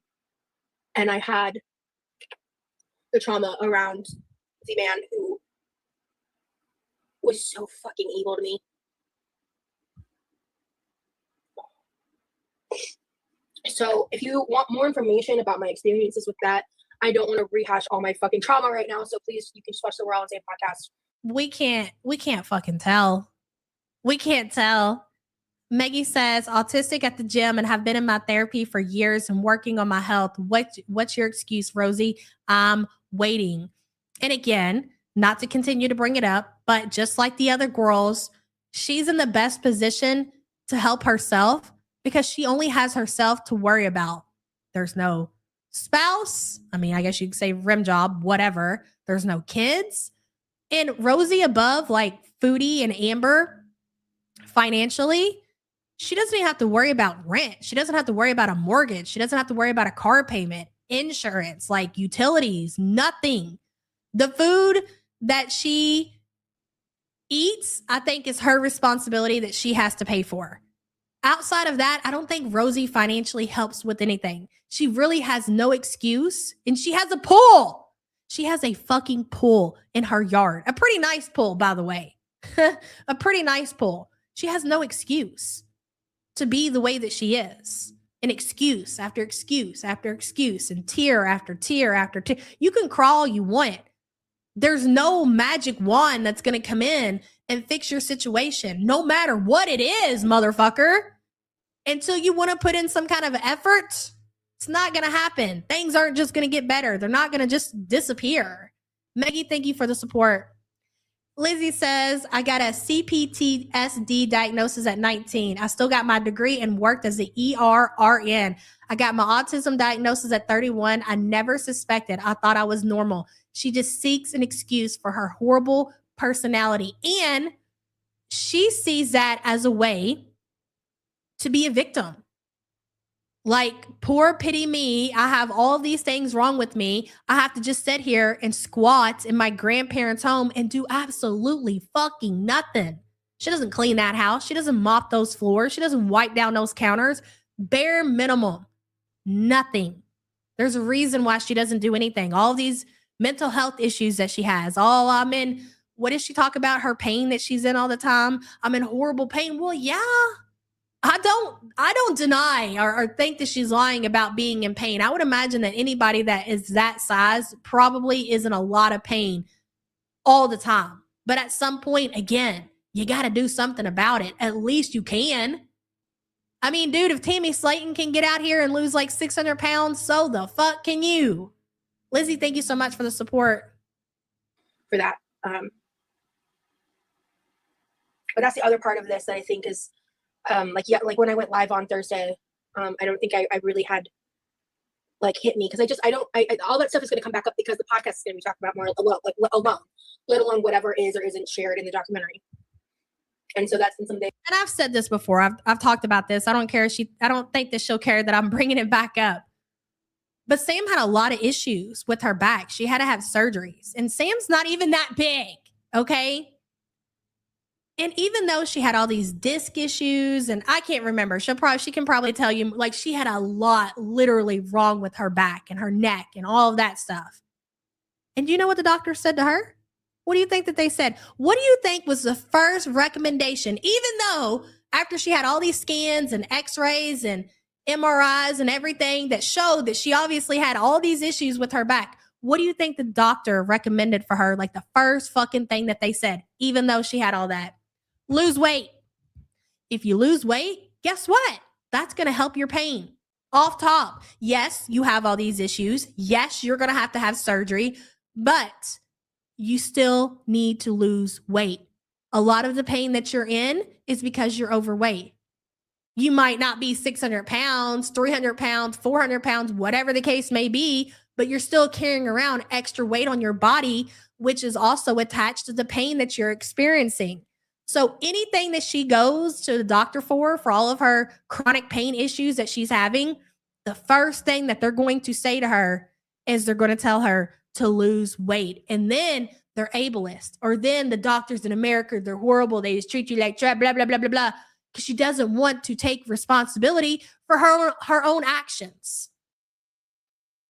And I had the trauma around the man who was so fucking evil to me. So if you want more information about my experiences with that, I don't want to rehash all my fucking trauma right now. So please, you can just watch the We're All Insane podcast. We can't fucking tell. We can't tell. Maggie says, autistic at the gym and have been in my therapy for years and working on my health. What's your excuse, Rosie? I'm waiting. And again, not to continue to bring it up, but just like the other girls, she's in the best position to help herself because she only has herself to worry about. There's no spouse. I mean, I guess you could say rim job, whatever. There's no kids. And Rosie above, like Foodie and Amber, financially, she doesn't even have to worry about rent. She doesn't have to worry about a mortgage. She doesn't have to worry about a car payment, insurance, like utilities, nothing. The food that she eats, I think, is her responsibility that she has to pay for. Outside of that, I don't think Rosie financially helps with anything. She really has no excuse. And she has a pool. She has a fucking pool in her yard. A pretty nice pool, by the way. A pretty nice pool. She has no excuse to be the way that she is. An excuse after excuse after excuse and tear after tear after tear. You can crawl all you want. There's no magic wand that's going to come in and fix your situation, no matter what it is, motherfucker. Until you want to put in some kind of effort, it's not going to happen. Things aren't just going to get better. They're not going to just disappear. Maggie, thank you for the support. Lizzie says, I got a CPTSD diagnosis at 19. I still got my degree and worked as an ERRN. I got my autism diagnosis at 31. I never suspected. I thought I was normal. She just seeks an excuse for her horrible personality. And she sees that as a way to be a victim. Like, poor pity me. I have all these things wrong with me. I have to just sit here and squat in my grandparents' home and do absolutely fucking nothing. She doesn't clean that house. She doesn't mop those floors. She doesn't wipe down those counters. Bare minimum. Nothing. There's a reason why she doesn't do anything. All these mental health issues that she has. Oh, I'm in, what does she talk about? Her pain that she's in all the time. I'm in horrible pain. Well, yeah. I don't deny or think that she's lying about being in pain. I would imagine that anybody that is that size probably is in a lot of pain all the time. But at some point, again, you got to do something about it. At least you can. I mean, dude, if Tammy Slayton can get out here and lose like 600 pounds, so the fuck can you? Lizzie, thank you so much for the support. For that. But that's the other part of this that I think is, like when I went live on Thursday, I don't think I really had like hit me because I all that stuff is going to come back up because the podcast is going to be talked about more alone, let alone whatever is or isn't shared in the documentary. And so that's been something. And I've said this before. I've talked about this. I don't care. I don't think that she'll care that I'm bringing it back up. But Sam had a lot of issues with her back. She had to have surgeries, and Sam's not even that big. Okay. And even though she had all these disc issues, and I can't remember, she can probably tell you, like, she had a lot literally wrong with her back and her neck and all of that stuff. And do you know what the doctor said to her? What do you think that they said? What do you think was the first recommendation? Even though after she had all these scans and x-rays and MRIs and everything that showed that she obviously had all these issues with her back, what do you think the doctor recommended for her? Like the first fucking thing that they said, even though she had all that. Lose weight. If you lose weight, guess what? That's going to help your pain. Off top. Yes, you have all these issues. Yes, you're going to have surgery, but you still need to lose weight. A lot of the pain that you're in is because you're overweight. You might not be 600 pounds, 300 pounds, 400 pounds, whatever the case may be, but you're still carrying around extra weight on your body, which is also attached to the pain that you're experiencing. So anything that she goes to the doctor for all of her chronic pain issues that she's having, the first thing that they're going to say to her is they're going to tell her to lose weight. And then they're ableist, or then the doctors in America, they're horrible. They just treat you like blah, blah, blah, blah, blah, blah. Because she doesn't want to take responsibility for her own actions.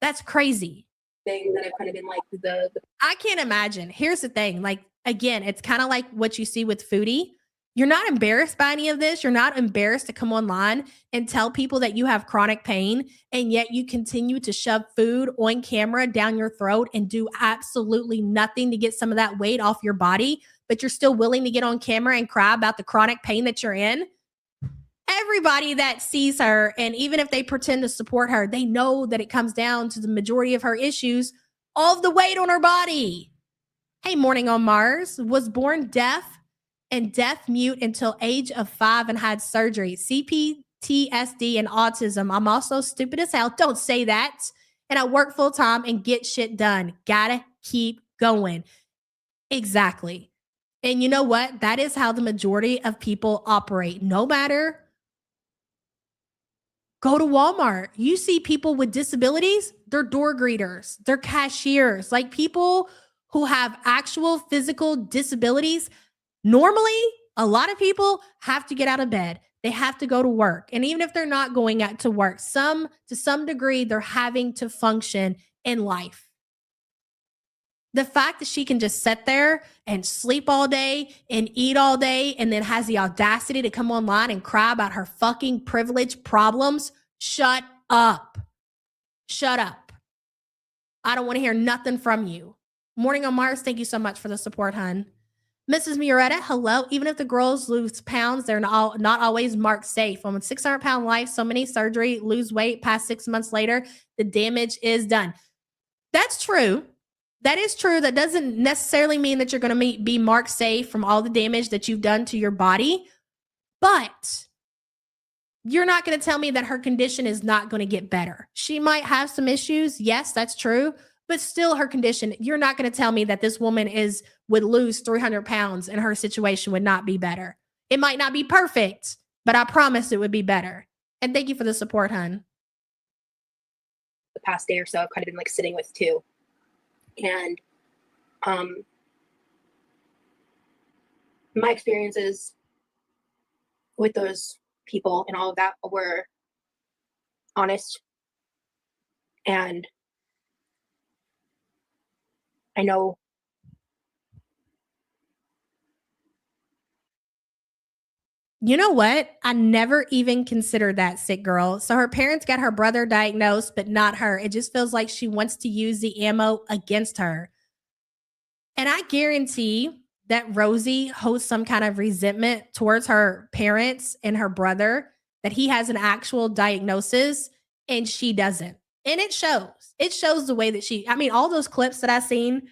That's crazy. Thing that I've kind of been like the I can't imagine. Here's the thing. Like, again, it's kind of like what you see with Foodie. You're not embarrassed by any of this. You're not embarrassed to come online and tell people that you have chronic pain, and yet you continue to shove food on camera down your throat and do absolutely nothing to get some of that weight off your body, but you're still willing to get on camera and cry about the chronic pain that you're in. Everybody that sees her, and even if they pretend to support her, they know that it comes down to the majority of her issues, all of the weight on her body. Hey, Morning on Mars, was born deaf and deaf mute until age of 5 and had surgery. CPTSD and autism. I'm also stupid as hell. Don't say that. And I work full time and get shit done. Gotta keep going. Exactly. And you know what? That is how the majority of people operate. No matter. Go to Walmart. You see people with disabilities, they're door greeters, they're cashiers, like people who have actual physical disabilities. Normally, a lot of people have to get out of bed. They have to go to work. And even if they're not going out to work, to some degree, they're having to function in life. The fact that she can just sit there and sleep all day and eat all day and then has the audacity to come online and cry about her fucking privilege problems, shut up. Shut up. I don't want to hear nothing from you. Morning on Mars, thank you so much for the support, hun. Mrs. Muretta, hello. Even if the girls lose pounds, they're not always marked safe. On a 600-pound life, so many surgery, lose weight, past 6 months later, the damage is done. That's true. That is true. That doesn't necessarily mean that you're going to be marked safe from all the damage that you've done to your body. But you're not going to tell me that her condition is not going to get better. She might have some issues. Yes, that's true. But still, her condition, you're not going to tell me that this woman would lose 300 pounds and her situation would not be better. It might not be perfect, but I promise it would be better. And thank you for the support, hun. the past day or so I've kind of been like sitting with too. And my experiences with those people and all of that were honest, and I know You know what? I never even considered that, sick girl. So her parents got her brother diagnosed, but not her. It just feels like she wants to use the ammo against her. And I guarantee that Rosie holds some kind of resentment towards her parents and her brother, that he has an actual diagnosis and she doesn't. And it shows. It shows the way that all those clips that I've seen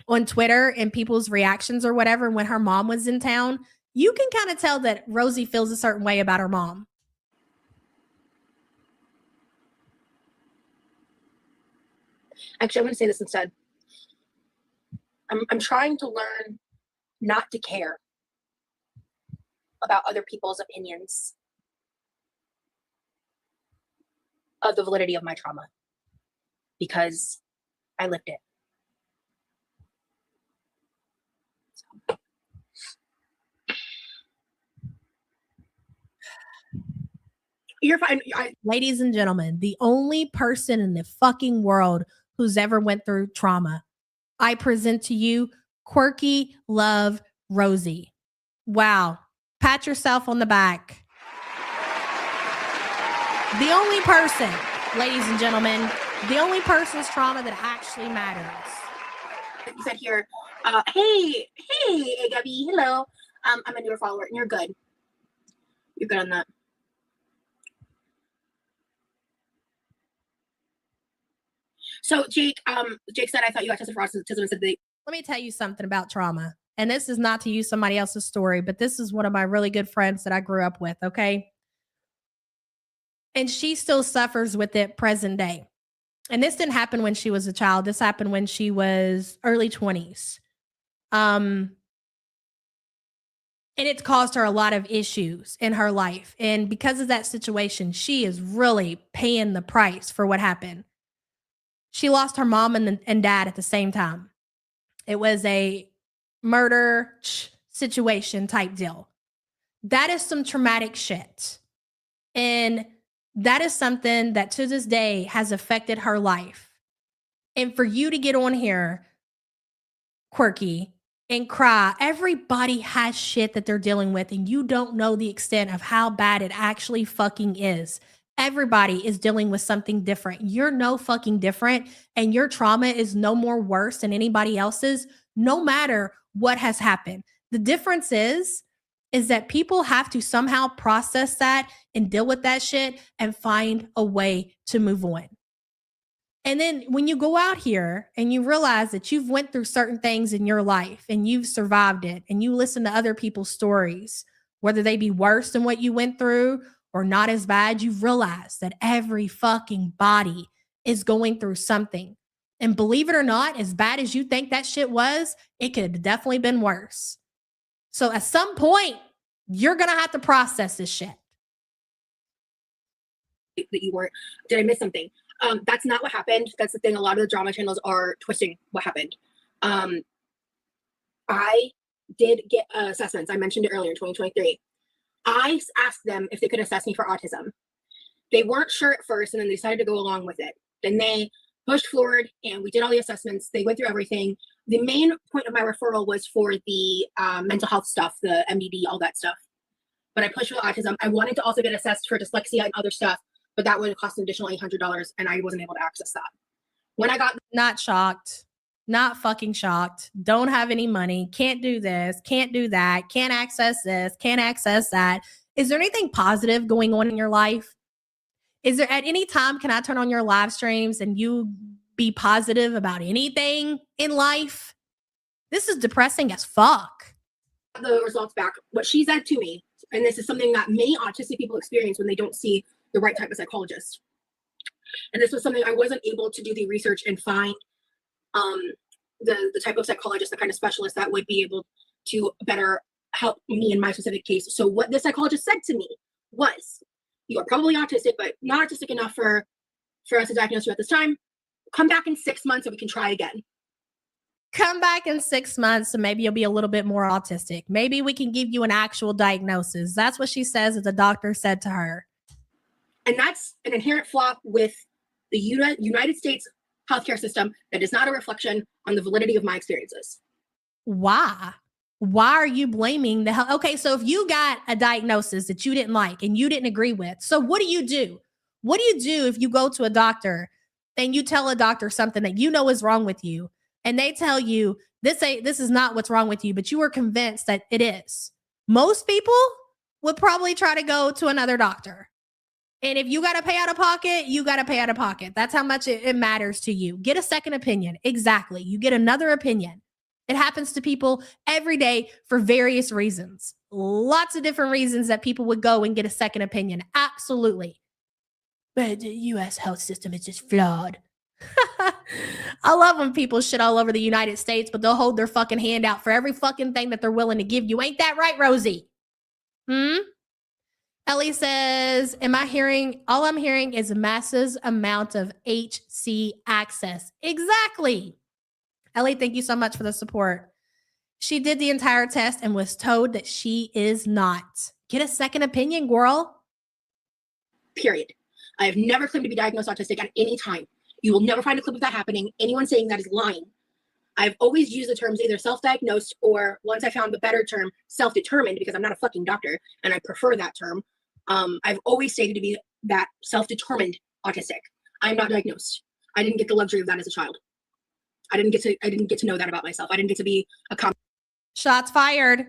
on Twitter and people's reactions or whatever when her mom was in town, you can kind of tell that Rosie feels a certain way about her mom. Actually, I'm going to say this instead. I'm trying to learn not to care about other people's opinions of the validity of my trauma, because I lived it. You're fine. Ladies and gentlemen, the only person in the fucking world who's ever went through trauma, I present to you Quirkyloverosee. Wow. Pat yourself on the back. The only person, ladies and gentlemen, the only person's trauma that actually matters. You said here, hey, Gabby, hello. I'm a newer follower, and you're good. You're good on that. So Jake said, I thought you got tested for autism and said they. Let me tell you something about trauma. And this is not to use somebody else's story, but this is one of my really good friends that I grew up with, okay? And she still suffers with it present day. And this didn't happen when she was a child. This happened when she was early 20s. And it's caused her a lot of issues in her life. And because of that situation, she is really paying the price for what happened. She lost her mom and dad at the same time. It was a murder situation type deal. That is some traumatic shit. And that is something that to this day has affected her life. And for you to get on here, Quirky, and cry, everybody has shit that they're dealing with, and you don't know the extent of how bad it actually fucking is. Everybody is dealing with something different. You're no fucking different, and your trauma is no more worse than anybody else's, no matter what has happened. The difference is that people have to somehow process that and deal with that shit and find a way to move on. And then when you go out here and you realize that you've went through certain things in your life and you've survived it, and you listen to other people's stories, whether they be worse than what you went through or not as bad, you realize that every fucking body is going through something. And believe it or not, as bad as you think that shit was, it could have definitely been worse. So at some point, you're going to have to process this shit. That you weren't, did I miss something? That's not what happened. That's the thing. A lot of the drama channels are twisting what happened. I did get assessments. I mentioned it earlier in 2023. I asked them if they could assess me for autism. They weren't sure at first, and then they decided to go along with it. Then they pushed forward, and we did all the assessments. They went through everything. The main point of my referral was for the mental health stuff, the MDD, all that stuff. But I pushed for autism. I wanted to also get assessed for dyslexia and other stuff, but that would have cost an additional $800, and I wasn't able to access that. When I got... Not shocked. Not fucking shocked. Don't have any money. Can't do this. Can't do that. Can't access this. Can't access that. Is there anything positive going on in your life? Is there at any time, can I turn on your live streams and you be positive about anything in life? This is depressing as fuck. The results back. What she said to me, and this is something that many autistic people experience when they don't see the right type of psychologist. And this was something I wasn't able to do the research and find the type of psychologist, the kind of specialist that would be able to better help me in my specific case. So what this psychologist said to me was, you are probably autistic, but not autistic enough for us to diagnose you at this time. Come back in 6 months and we can try again. Come back in 6 months and maybe you'll be a little bit more autistic. Maybe we can give you an actual diagnosis. That's what she says that the doctor said to her. And that's an inherent flaw with the United States healthcare system that is not a reflection on the validity of my experiences. Why? Why are you blaming the health? Okay, so if you got a diagnosis that you didn't like and you didn't agree with, so what do you do? What do you do if you go to a doctor and you tell a doctor something that you know is wrong with you, and they tell you this is not what's wrong with you, but you are convinced that it is? Most people would probably try to go to another doctor. And if you got to pay out of pocket, you got to pay out of pocket. That's how much it matters to you. Get a second opinion. Exactly. You get another opinion. It happens to people every day for various reasons. Lots of different reasons that people would go and get a second opinion. Absolutely. But the U.S. health system is just flawed. I love when people shit all over the United States, but they'll hold their fucking hand out for every fucking thing that they're willing to give you. Ain't that right, Rosie? Ellie says, all I'm hearing is a massive amount of HC access. Exactly. Ellie, thank you so much for the support. She did the entire test and was told that she is not. Get a second opinion, girl. Period. I have never claimed to be diagnosed autistic at any time. You will never find a clip of that happening. Anyone saying that is lying. I've always used the terms either self-diagnosed or, once I found the better term, self-determined, because I'm not a fucking doctor and I prefer that term. I've always stated to be that self-determined autistic. I'm not diagnosed. I didn't get the luxury of that as a child. I didn't get to know that about myself. I didn't get to be a Shots fired.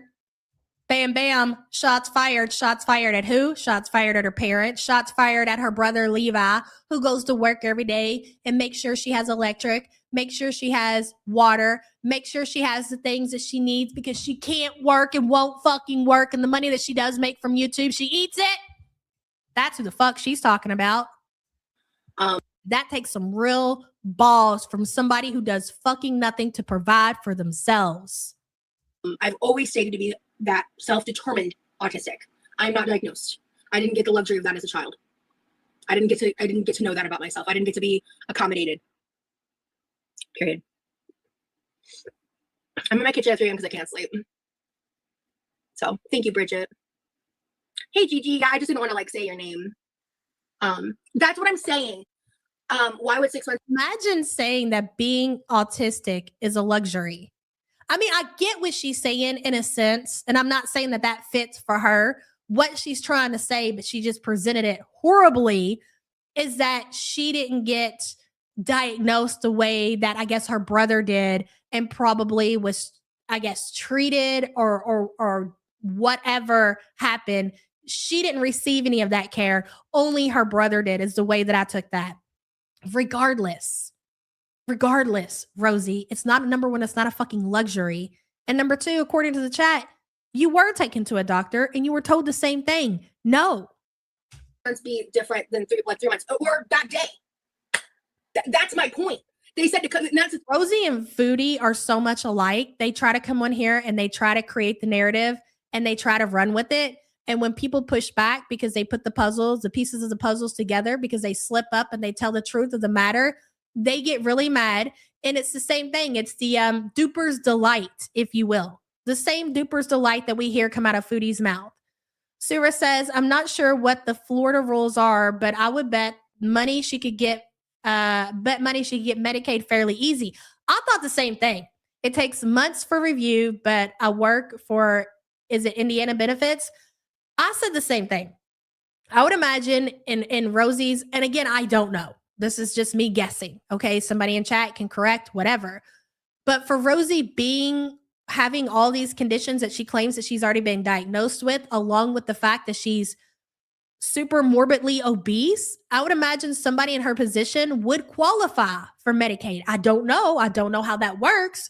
Bam, bam. Shots fired. Shots fired at who? Shots fired at her parents. Shots fired at her brother, Levi, who goes to work every day and makes sure she has electric, make sure she has water, make sure she has the things that she needs because she can't work and won't fucking work. And the money that she does make from YouTube, she eats it. That's who the fuck she's talking about. That takes some real balls from somebody who does fucking nothing to provide for themselves. I've always stated to be that self-determined autistic. I'm not diagnosed. I didn't get the luxury of that as a child. I didn't get to know that about myself. I didn't get to be accommodated. Period. I'm in my kitchen at 3 a.m. because I can't sleep. So thank you, Bridget. Hey, Gigi. I just didn't want to like say your name. That's what I'm saying. Why would 6 months? Imagine saying that being autistic is a luxury. I mean, I get what she's saying in a sense, and I'm not saying that that fits for her. What she's trying to say, but she just presented it horribly, is that she didn't get diagnosed the way that I guess her brother did, and probably was, I guess, treated or whatever happened. She didn't receive any of that care. Only her brother did, is the way that I took that. Regardless, Rosie, it's not, number one, it's not a fucking luxury. And number two, according to the chat, you were taken to a doctor and you were told the same thing. No. Months be different than 3 months or that day. That's my point. They said to come. Rosie and Foodie are so much alike. They try to come on here and they try to create the narrative and they try to run with it. And when people push back because they put the pieces of the puzzles together because they slip up and they tell the truth of the matter, they get really mad. And it's the same thing. It's the duper's delight, if you will. The same duper's delight that we hear come out of Foodie's mouth. Sura says, I'm not sure what the Florida rules are, but I would bet money she could get Medicaid fairly easy. I thought the same thing. It takes months for review, but I work for, is it Indiana Benefits? I said the same thing. I would imagine in Rosie's, and again, I don't know. This is just me guessing. Okay. Somebody in chat can correct whatever. But for Rosie having all these conditions that she claims that she's already been diagnosed with, along with the fact that she's super morbidly obese, I would imagine somebody in her position would qualify for Medicaid. I don't know. I don't know how that works.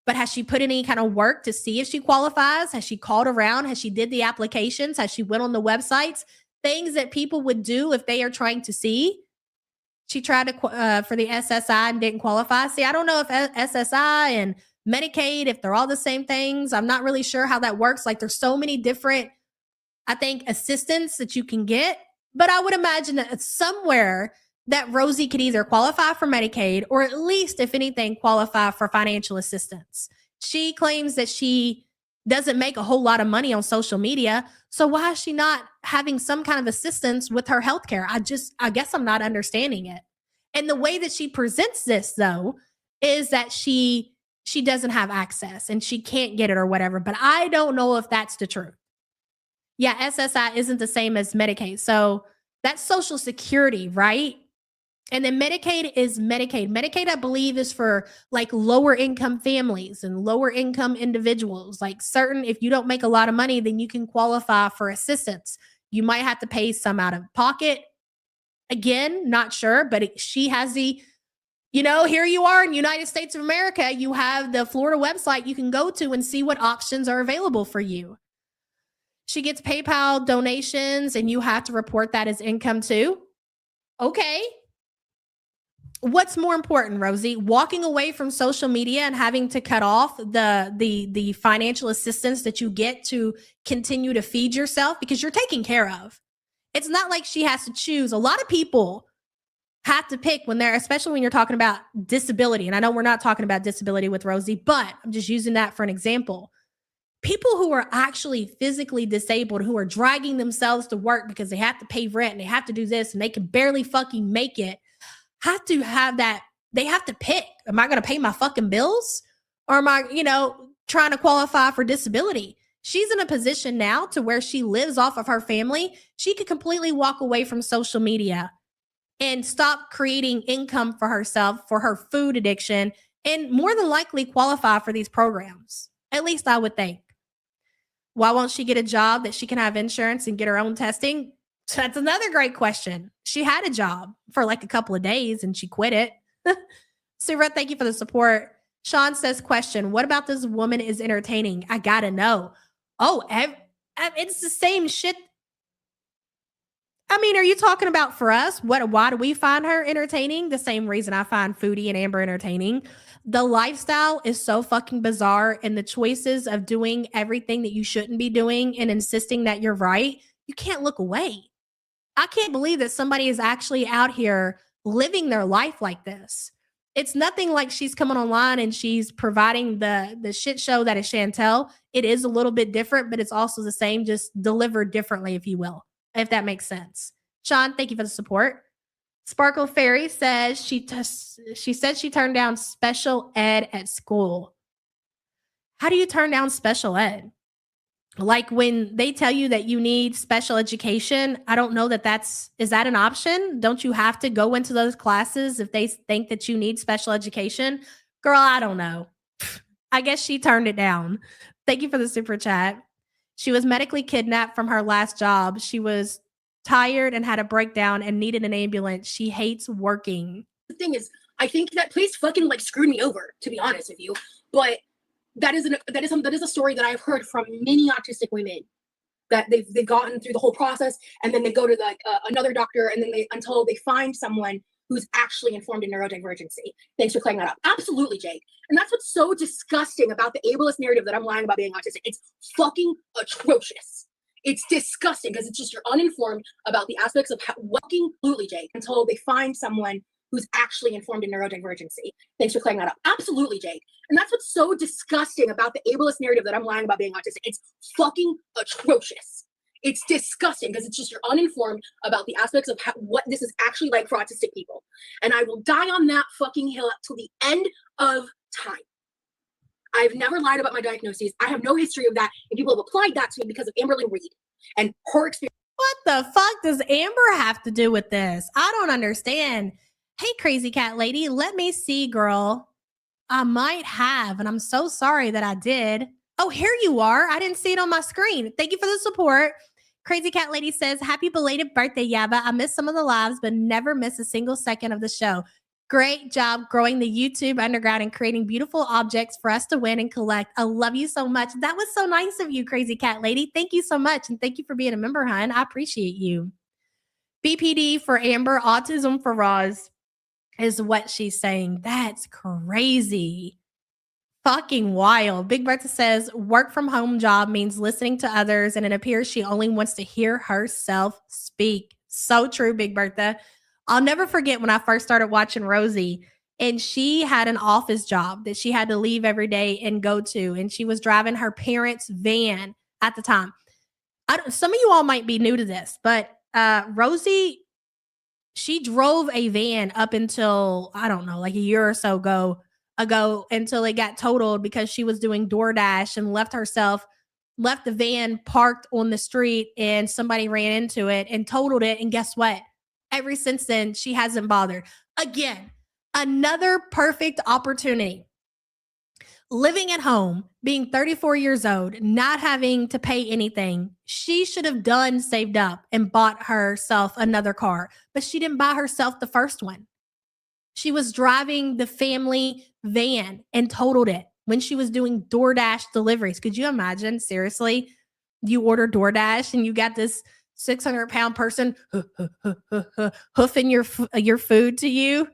But has she put in any kind of work to see if she qualifies? Has she called around? Has she did the applications? Has she went on the websites? Things that people would do if they are trying to see. She tried to for the SSI and didn't qualify. See, I don't know if SSI and Medicaid, if they're all the same things. I'm not really sure how that works. Like there's so many different, I think, assistance that you can get. But I would imagine that it's somewhere that Rosie could either qualify for Medicaid or at least, if anything, qualify for financial assistance. She claims that she doesn't make a whole lot of money on social media. So why is she not having some kind of assistance with her healthcare? I guess I'm not understanding it. And the way that she presents this, though, is that she doesn't have access and she can't get it or whatever. But I don't know if that's the truth. Yeah, SSI isn't the same as Medicaid. So that's Social Security, right? And then Medicaid is Medicaid. Medicaid, I believe, is for like lower income families and lower income individuals. Like certain, if you don't make a lot of money, then you can qualify for assistance. You might have to pay some out of pocket. Again, not sure, but she has the, here you are in United States of America. You have the Florida website you can go to and see what options are available for you. She gets PayPal donations and you have to report that as income too. Okay. What's more important, Rosie? Walking away from social media and having to cut off the financial assistance that you get to continue to feed yourself because you're taken care of. It's not like she has to choose. A lot of people have to pick when they're, especially when you're talking about disability. And I know we're not talking about disability with Rosie, but I'm just using that for an example. People who are actually physically disabled, who are dragging themselves to work because they have to pay rent and they have to do this and they can barely fucking make it, have to have that. They have to pick. Am I going to pay my fucking bills? Or am I, trying to qualify for disability? She's in a position now to where she lives off of her family. She could completely walk away from social media and stop creating income for herself, for her food addiction, and more than likely qualify for these programs. At least I would think. Why won't she get a job that she can have insurance and get her own testing? That's another great question. She had a job for like a couple of days and she quit it. Sura, thank you for the support. Sean says, question, what about this woman is entertaining? I gotta know. Oh, it's the same shit. I mean, are you talking about for us? Why do we find her entertaining? The same reason I find Foodie and Amber entertaining. The lifestyle is so fucking bizarre, and the choices of doing everything that you shouldn't be doing and insisting that you're right, you can't look away. I can't believe that somebody is actually out here living their life like this. It's nothing like she's coming online and she's providing the shit show that is Chantel. It is a little bit different, but it's also the same, just delivered differently, if you will, if that makes sense. Sean, thank you for the support. Sparkle Fairy says she said she turned down special ed at school. How do you turn down special ed? Like when they tell you that you need special education, I don't know is that an option? Don't you have to go into those classes if they think that you need special education? Girl, I don't know. I guess she turned it down. Thank you for the super chat. She was medically kidnapped from her last job. She was tired and had a breakdown and needed an ambulance. She hates working. The thing is, I think that place fucking like screwed me over, to be honest with you. But that is a story that I've heard from many autistic women, that they've gotten through the whole process, and then they go to like another doctor, and then until they find someone who's actually informed in neurodivergency. Thanks for clearing that up. Absolutely, Jake. And that's what's so disgusting about the ableist narrative that I'm lying about being autistic. It's fucking atrocious. It's disgusting because it's just you're uninformed about the aspects of absolutely, Jake, until they find someone who's actually informed in neurodivergency. Thanks for clearing that up. Absolutely, Jake. And that's what's so disgusting about the ableist narrative that I'm lying about being autistic. It's fucking atrocious. It's disgusting because it's just you're uninformed about the aspects of what this is actually like for autistic people. And I will die on that fucking hill till the end of time. I've never lied about my diagnoses. I have no history of that. And people have applied that to me because of Amberlynn Reed and her experience. What the fuck does Amber have to do with this? I don't understand. Hey, crazy cat lady, let me see, girl. I might have, and I'm so sorry that I did. Oh, here you are. I didn't see it on my screen. Thank you for the support. Crazy cat lady says, happy belated birthday, Yaba. I missed some of the lives, but never miss a single second of the show. Great job growing the YouTube underground and creating beautiful objects for us to win and collect. I love you so much. That was so nice of you, crazy cat lady. Thank you so much. And thank you for being a member, hon. I appreciate you. BPD for Amber, autism for Roz is what she's saying. That's crazy. Fucking wild. Big Bertha says work from home job means listening to others, and it appears she only wants to hear herself speak. So true, Big Bertha. I'll never forget when I first started watching Rosie, and she had an office job that she had to leave every day and go to, and she was driving her parents' van at the time. Some of you all might be new to this, but Rosie, she drove a van up until, I don't know, like a year or so ago until it got totaled because she was doing DoorDash and left the van parked on the street, and somebody ran into it and totaled it. And guess what? Ever since then, she hasn't bothered. Again, another perfect opportunity. Living at home, being 34 years old, not having to pay anything, she should have saved up and bought herself another car, but she didn't buy herself the first one. She was driving the family van and totaled it when she was doing DoorDash deliveries. Could you imagine? Seriously, you order DoorDash and you got this 600-pound person hoofing your food to you.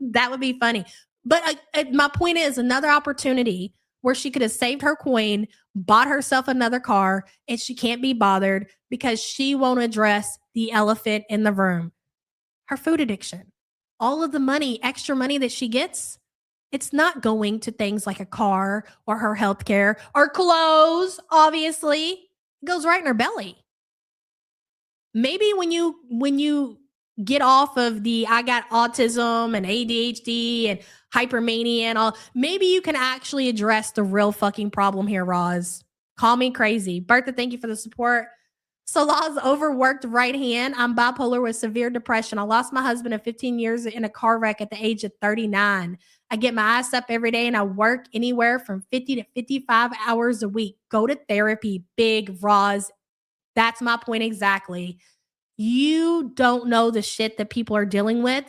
That would be funny. But my point is, another opportunity where she could have saved her coin, bought herself another car, and she can't be bothered because she won't address the elephant in the room. Her food addiction. All of the money, extra money that she gets, it's not going to things like a car or her health care or clothes, obviously. It goes right in her belly. Maybe when you get off of the I got autism and ADHD and hypermania and all, maybe you can actually address the real fucking problem here, Roz. Call me crazy. Bertha, thank you for the support. Salah's overworked right hand. I'm bipolar with severe depression. I lost my husband of 15 years in a car wreck at the age of 39. I get my ass up every day and I work anywhere from 50 to 55 hours a week. Go to therapy, Big Roz. That's my point exactly. You don't know the shit that people are dealing with,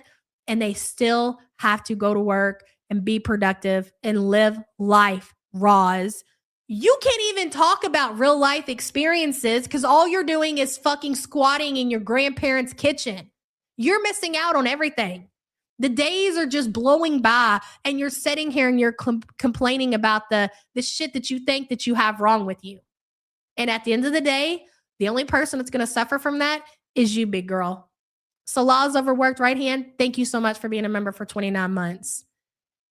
and they still have to go to work and be productive and live life, Roz. You can't even talk about real life experiences because all you're doing is fucking squatting in your grandparents' kitchen. You're missing out on everything. The days are just blowing by, and you're sitting here and you're complaining about the shit that you think that you have wrong with you. And at the end of the day, the only person that's going to suffer from that is you, big girl. Salah's overworked right hand. Thank you so much for being a member for 29 months.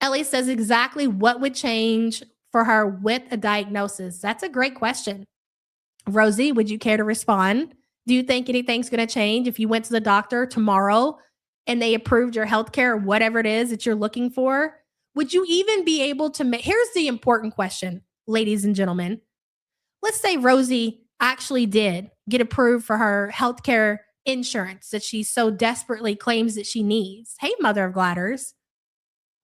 Ellie says exactly what would change for her with a diagnosis. That's a great question. Rosie, would you care to respond? Do you think anything's going to change if you went to the doctor tomorrow and they approved your healthcare or whatever it is that you're looking for? Would you even be able to make? Here's the important question, ladies and gentlemen. Let's say Rosie actually did get approved for her healthcare insurance that she so desperately claims that she needs. Hey, mother of gladders.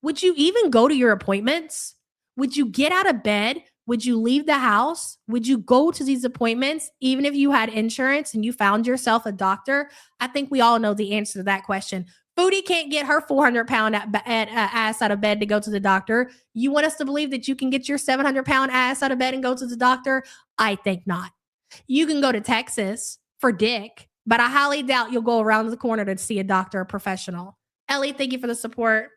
Would you even go to your appointments? Would you get out of bed? Would you leave the house? Would you go to these appointments even if you had insurance and you found yourself a doctor? I think we all know the answer to that question. Foodie can't get her 400-pound ass out of bed to go to the doctor. You want us to believe that you can get your 700-pound ass out of bed and go to the doctor? I think not. You can go to Texas for dick, but I highly doubt you'll go around the corner to see a doctor or professional. Ellie, thank you for the support.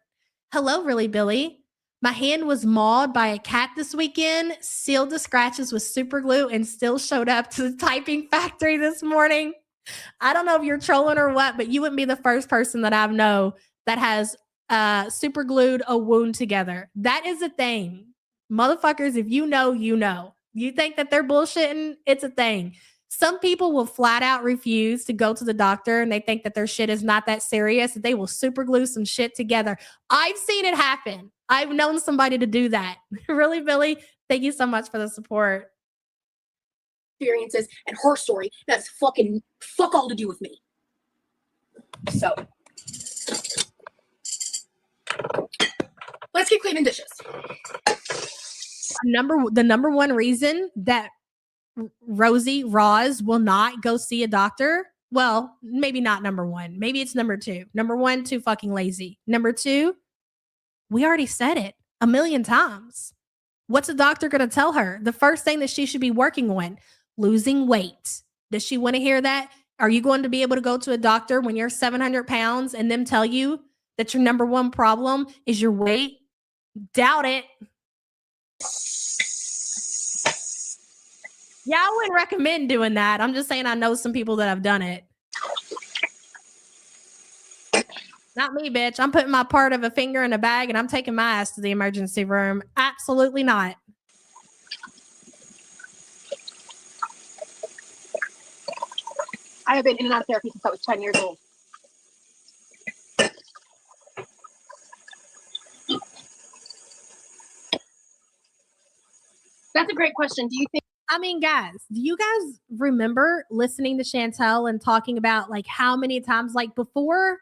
Hello, Really Billy. My hand was mauled by a cat this weekend, sealed the scratches with super glue, and still showed up to the typing factory this morning. I don't know if you're trolling or what, but you wouldn't be the first person that I know that has super glued a wound together. That is a thing. Motherfuckers, if you know, you know. You think that they're bullshitting? It's a thing. Some people will flat out refuse to go to the doctor and they think that their shit is not that serious. They will super glue some shit together. I've seen it happen. I've known somebody to do that. Really, Billy? Thank you so much for the support. Experiences and her story that's fucking fuck all to do with me. So let's keep cleaning dishes. The number one reason that Rosie Roz will not go see a doctor. Well, maybe not number one. Maybe it's number two. Number one, too fucking lazy. Number two, we already said it a million times. What's a doctor going to tell her? The first thing that she should be working on, losing weight. Does she want to hear that? Are you going to be able to go to a doctor when you're 700 pounds and them tell you that your number one problem is your weight? Doubt it. Yeah, I wouldn't recommend doing that. I'm just saying I know some people that have done it. Not me, bitch. I'm putting my part of a finger in a bag and I'm taking my ass to the emergency room. Absolutely not. I have been in and out of therapy since I was 10 years old. That's a great question. Do you think? I mean, guys, do you guys remember listening to Chantel and talking about like how many times, like before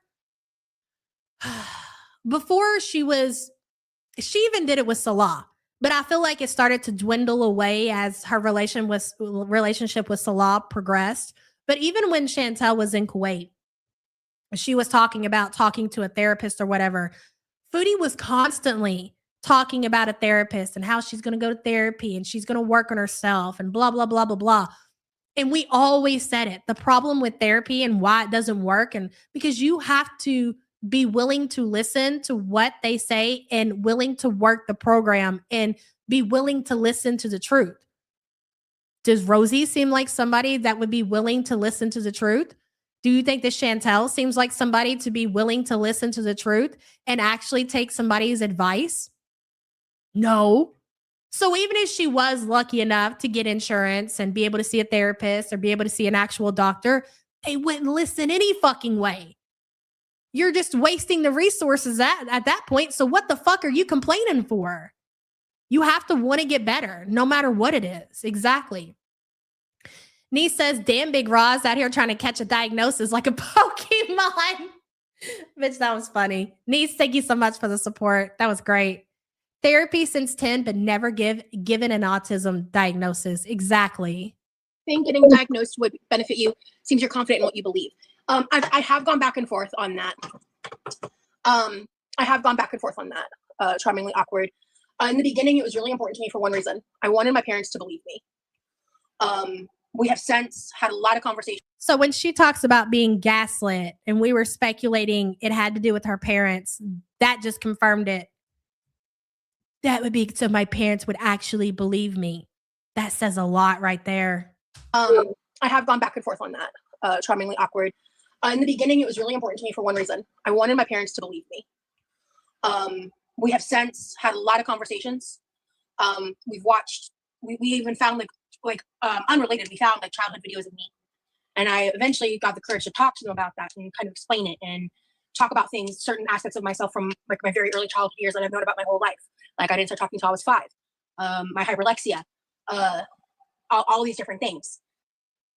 she even did it with Salah, but I feel like it started to dwindle away as her relationship with Salah progressed. But even when Chantel was in Kuwait, she was talking about talking to a therapist or whatever. Foodie was constantly talking about a therapist and how she's going to go to therapy and she's going to work on herself and blah, blah, blah, blah, blah. And we always said it. The problem with therapy and why it doesn't work, and because you have to be willing to listen to what they say and willing to work the program and be willing to listen to the truth. Does Rosie seem like somebody that would be willing to listen to the truth? Do you think that Chantel seems like somebody to be willing to listen to the truth and actually take somebody's advice? No. So even if she was lucky enough to get insurance and be able to see a therapist or be able to see an actual doctor, they wouldn't listen any fucking way. You're just wasting the resources at that point. So what the fuck are you complaining for? You have to want to get better no matter what it is. Exactly. Nee says, damn, Big Roz out here trying to catch a diagnosis like a Pokemon. Bitch, that was funny. Nee, thank you so much for the support. That was great. Therapy since 10, but never given an autism diagnosis. Exactly. I think getting diagnosed would benefit you. Seems you're confident in what you believe. I have gone back and forth on that. Charmingly awkward. In the beginning, it was really important to me for one reason. I wanted my parents to believe me. We have since had a lot of conversations. So when she talks about being gaslit and we were speculating it had to do with her parents, that just confirmed it. That would be so my parents would actually believe me. That says a lot right there. I have gone back and forth on that. Charmingly awkward. In the beginning, it was really important to me for one reason. I wanted my parents to believe me. We have since had a lot of conversations. We've watched, we even found unrelated, we found like childhood videos of me. And I eventually got the courage to talk to them about that and kind of explain it and talk about things, certain aspects of myself from like my very early childhood years that I've known about my whole life. Like I didn't start talking until I was 5. My hyperlexia, all these different things.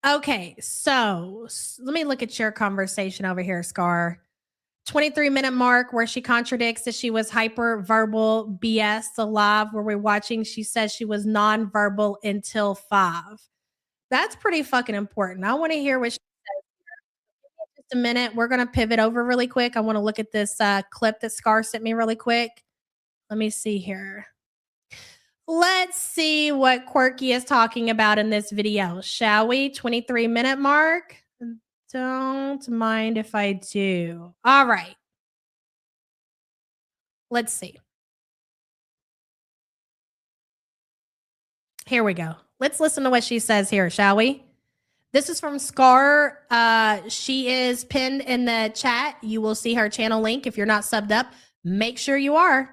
Okay, so let me look at your conversation over here, Scar. 23-minute mark where she contradicts that she was hyper-verbal BS alive where we're watching. She says she was non-verbal until 5. That's pretty fucking important. I want to hear what she says here. Just a minute. We're going to pivot over really quick. I want to look at this clip that Scar sent me really quick. Let me see here. Let's see what Quirky is talking about in this video, shall we? 23-minute mark. Don't mind if I do. All right. Let's see. Here we go. Let's listen to what she says here, shall we? This is from Scar. She is pinned in the chat. You will see her channel link. If you're not subbed up, make sure you are.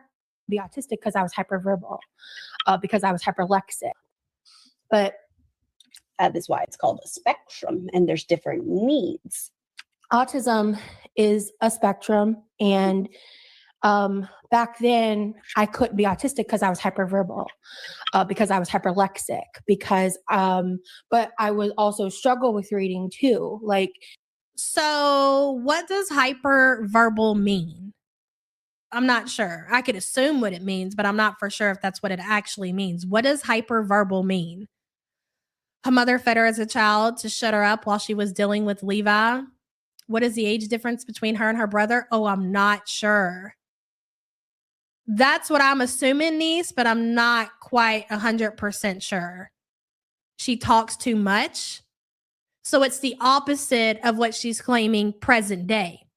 Be autistic because I was hyperverbal, because I was hyperlexic. But that is why it's called a spectrum, and there's different needs. Autism is a spectrum, and back then I couldn't be autistic because I was hyperverbal, because I was hyperlexic, but I would also struggle with reading too. So what does hyperverbal mean? I'm not sure. I could assume what it means, but I'm not for sure if that's what it actually means. What does hyperverbal mean? Her mother fed her as a child to shut her up while she was dealing with Levi. What is the age difference between her and her brother? Oh, I'm not sure. That's what I'm assuming, niece, but I'm not quite 100% sure. She talks too much. So it's the opposite of what she's claiming present day.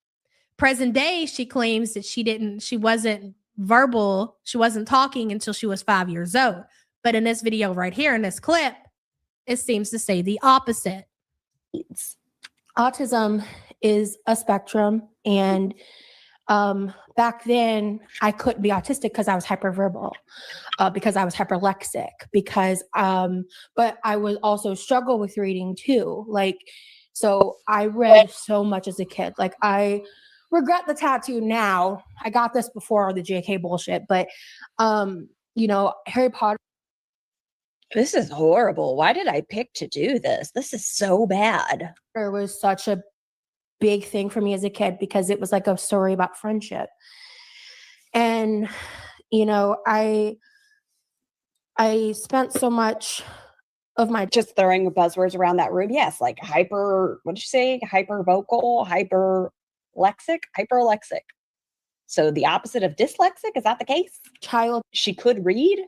Present day, she claims that she wasn't verbal. She wasn't talking until she was 5 years old. But in this video right here, in this clip, it seems to say the opposite. Autism is a spectrum, and back then I couldn't be autistic because I was hyperverbal, because I was hyperlexic, but I would also struggle with reading too. So I read so much as a kid. I regret the tattoo now. I got this before all the JK bullshit, but Harry Potter. This is horrible. Why did I pick to do this? This is so bad. It was such a big thing for me as a kid because it was like a story about friendship. And, I spent so much of my just throwing buzzwords around that room. Yes, like what did you say? Hypervocal, hyperlexic. So the opposite of dyslexic, is that the case? She could read?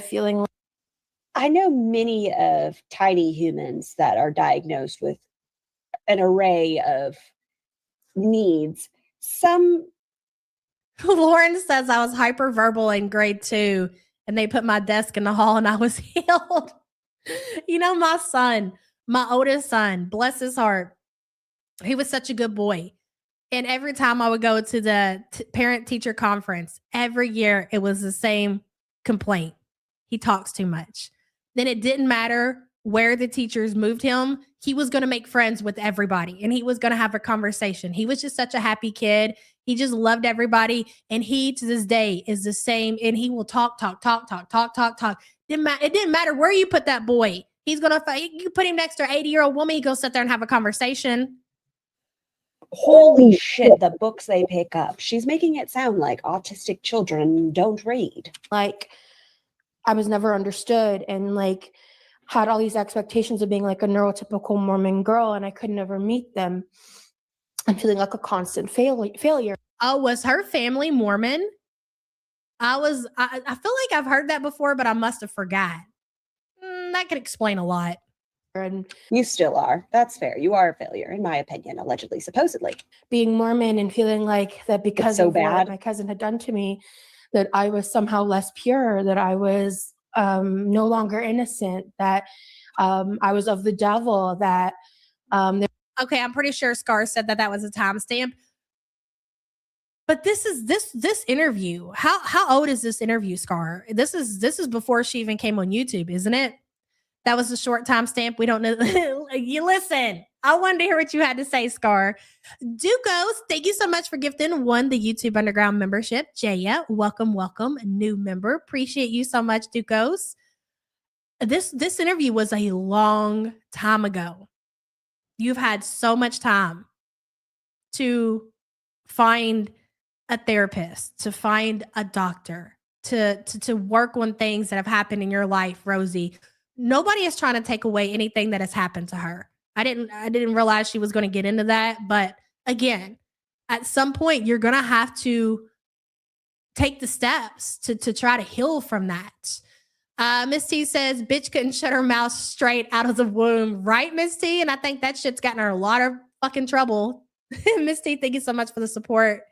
Feeling like I know many of tiny humans that are diagnosed with an array of needs. Some Lauren says I was hyperverbal in grade 2 and they put my desk in the hall and I was healed. My son, my oldest son, bless his heart, he was such a good boy. And every time I would go to the parent-teacher conference, every year it was the same complaint. He talks too much. Then it didn't matter where the teachers moved him. He was going to make friends with everybody and he was going to have a conversation. He was just such a happy kid. He just loved everybody. And he, to this day, is the same. And he will talk. It didn't matter where you put that boy. He's going to, you put him next to an 80-year-old woman, he goes sit there and have a conversation. Holy shit, the books they pick up. She's making it sound like autistic children don't read. I was never understood and had all these expectations of being like a neurotypical Mormon girl, and I could never meet them. I'm feeling like a constant failure. Oh, was her family Mormon? I feel like I've heard that before, but I must have forgot. That could explain a lot. And you still are. That's fair. You are a failure, in my opinion, allegedly, supposedly. Being Mormon and feeling like that because of what my cousin had done to me, that I was somehow less pure, that I was no longer innocent, that I was of the devil, that Okay, I'm pretty sure Scar said that was a timestamp. But this interview. How old is this interview, Scar? This is before she even came on YouTube, isn't it? That was a short timestamp. We don't know. You listen. I wanted to hear what you had to say, Scar. Ducos, thank you so much for gifting the YouTube Underground membership. Jaya, welcome, new member. Appreciate you so much, Ducos. This interview was a long time ago. You've had so much time to find a therapist, to find a doctor, to work on things that have happened in your life, Rosie. Nobody is trying to take away anything that has happened to her. I didn't realize she was going to get into that, but again, at some point you're going to have to take the steps to try to heal from that. Miss T says, bitch couldn't shut her mouth straight out of the womb. Right, Miss T? And I think that shit's gotten her a lot of fucking trouble. Miss T, thank you so much for the support.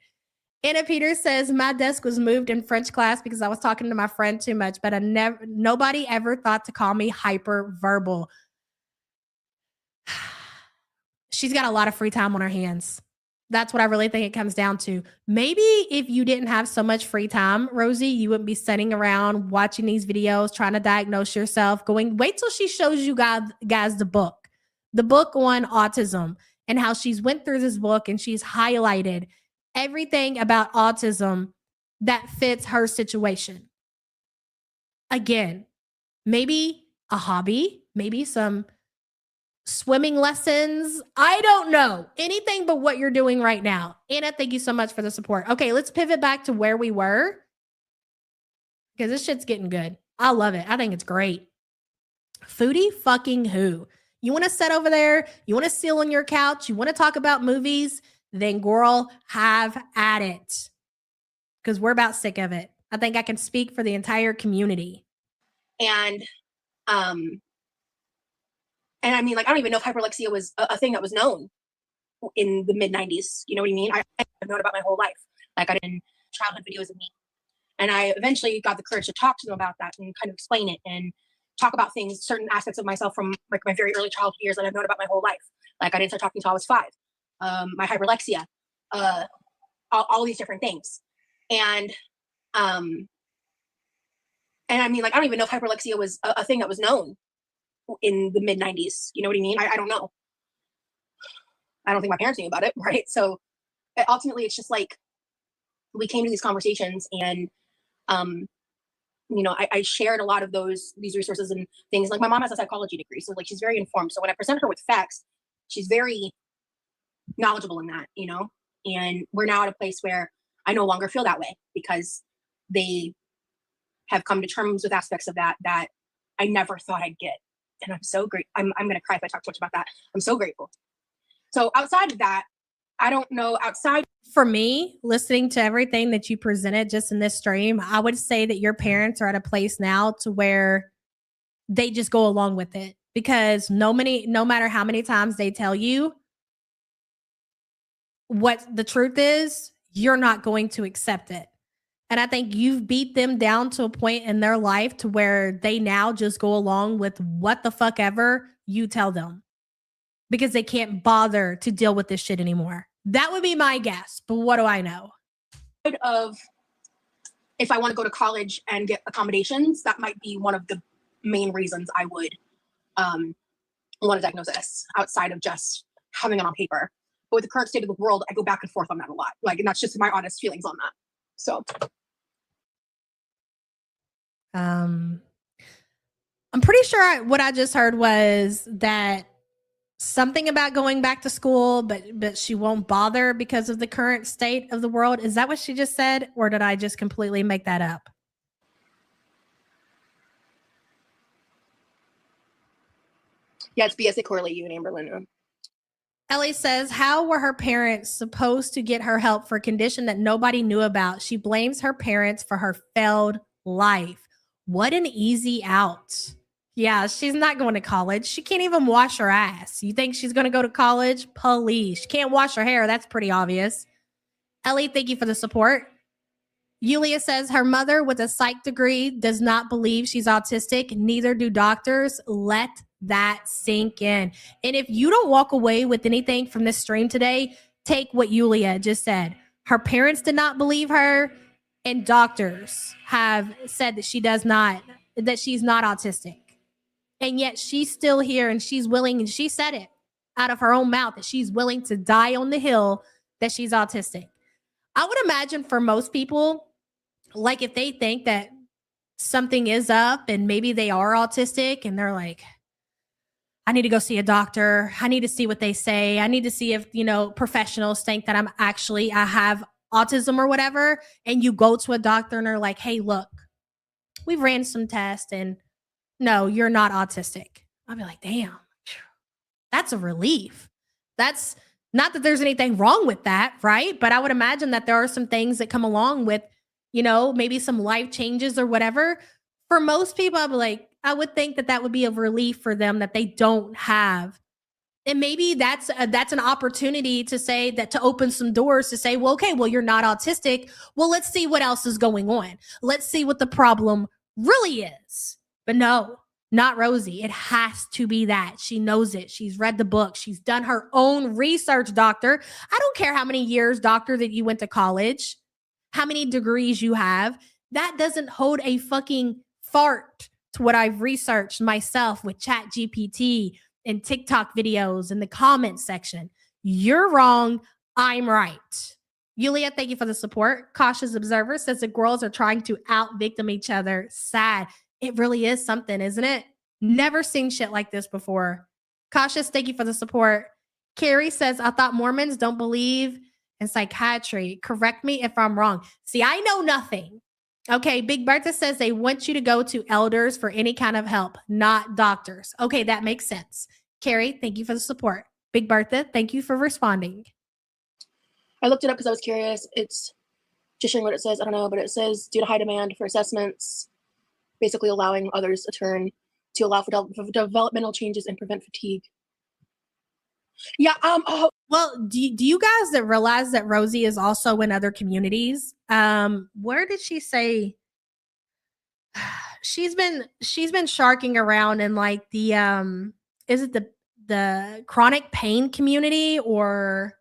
Anna Peters says, my desk was moved in French class because I was talking to my friend too much, but nobody ever thought to call me hyper-verbal. She's got a lot of free time on her hands. That's what I really think it comes down to. Maybe if you didn't have so much free time, Rosie, you wouldn't be sitting around watching these videos, trying to diagnose yourself, wait till she shows you guys the book on autism and how she's went through this book and she's highlighted everything about autism that fits her situation. Again, maybe a hobby, maybe some swimming lessons. I don't know. Anything but what you're doing right now. Anna, thank you so much for the support. Okay, let's pivot back to where we were because this shit's getting good. I love it. I think it's great. Foodie fucking who? You want to sit over there? You want to sit on your couch? You want to talk about movies? Then girl, have at it. Because we're about sick of it. I think I can speak for the entire community. And I mean, like, I don't even know if hyperlexia was a thing that was known in the mid 90s. You know what I mean? I've known about my whole life. Like, I did childhood videos of me. And I eventually got the courage to talk to them about that and kind of explain it and talk about things, certain aspects of myself from like my very early childhood years that I've known about my whole life. Like, I didn't start talking until I was 5. My hyperlexia, all these different things. And I mean, like, I don't even know if hyperlexia was a thing that was known in the mid 90s. You know what I mean? I don't know. I don't think my parents knew about it, right? So ultimately it's just like we came to these conversations and you know, I shared a lot of these resources and things. Like, my mom has a psychology degree, so like she's very informed. So when I present her with facts, she's very knowledgeable in that, you know. And we're now at a place where I no longer feel that way because they have come to terms with aspects of that I never thought I'd get. And I'm so great. I'm gonna cry if I talk too much about that. I'm so grateful. So outside of that, I don't know. Outside for me, listening to everything that you presented just in this stream, I would say that your parents are at a place now to where they just go along with it because no matter how many times they tell you what the truth is, you're not going to accept it. And I think you've beat them down to a point in their life to where they now just go along with what the fuck ever you tell them because they can't bother to deal with this shit anymore. That would be my guess, but what do I know? of if I want to go to college and get accommodations, that might be one of the main reasons I would want to diagnose this outside of just having it on paper. But with the current state of the world, I go back and forth on that a lot. Like, and that's just my honest feelings on that. So I'm pretty sure what I just heard was that something about going back to school, but she won't bother because of the current state of the world. Is that what she just said? Or did I just completely make that up? yeah, it's BS. They correlate you and Amberlyn. Ellie says, how were her parents supposed to get her help for a condition that nobody knew about? She blames her parents for her failed life. What an easy out. Yeah, she's not going to college. She can't even wash her ass. You think she's going to go to college? Please. She can't wash her hair. That's pretty obvious. Ellie, thank you for the support. Yulia says her mother with a psych degree does not believe she's autistic. Neither do doctors. Let that sink in. And if you don't walk away with anything from this stream today, take what Yulia just said. Her parents did not believe her, and doctors have said that she's not autistic. And yet she's still here, and she's willing, and she said it out of her own mouth, that she's willing to die on the hill that she's autistic. I would imagine for most people, like if they think that something is up and maybe they are autistic and they're like, I need to go see a doctor. I need to see what they say. I need to see if, professionals think that I have autism or whatever. And you go to a doctor and they're like, hey, look, we ran some tests and no, you're not autistic. I'll be like, damn, that's a relief. That's not that there's anything wrong with that, right? But I would imagine that there are some things that come along with, maybe some life changes or whatever. For most people, I'd be like, I would think that would be a relief for them that they don't have. And maybe that's an opportunity to say that, to open some doors to say, well, okay, well, you're not autistic. Well, let's see what else is going on. Let's see what the problem really is. But no, not Rosie. It has to be that. She knows it. She's read the book. She's done her own research, doctor. I don't care how many years, doctor, that you went to college, how many degrees you have. That doesn't hold a fucking fart to what I've researched myself with Chat GPT and TikTok videos in the comments section. You're wrong. I'm right. Yulia, thank you for the support. Cautious Observer says the girls are trying to out-victim each other. Sad. It really is something, isn't it? Never seen shit like this before. Cautious, thank you for the support. Carrie says, I thought Mormons don't believe in psychiatry. Correct me if I'm wrong. See, I know nothing. Okay, Big Bertha says they want you to go to elders for any kind of help, not doctors. Okay, that makes sense. Carrie, thank you for the support. Big Bertha, thank you for responding. I looked it up because I was curious. It's just showing what it says. I don't know, but it says due to high demand for assessments, basically allowing others a turn to allow for developmental changes and prevent fatigue. Yeah. Well, do you guys that realize that Rosie is also in other communities? Where did she say she's been sharking around in like the is it the chronic pain community, or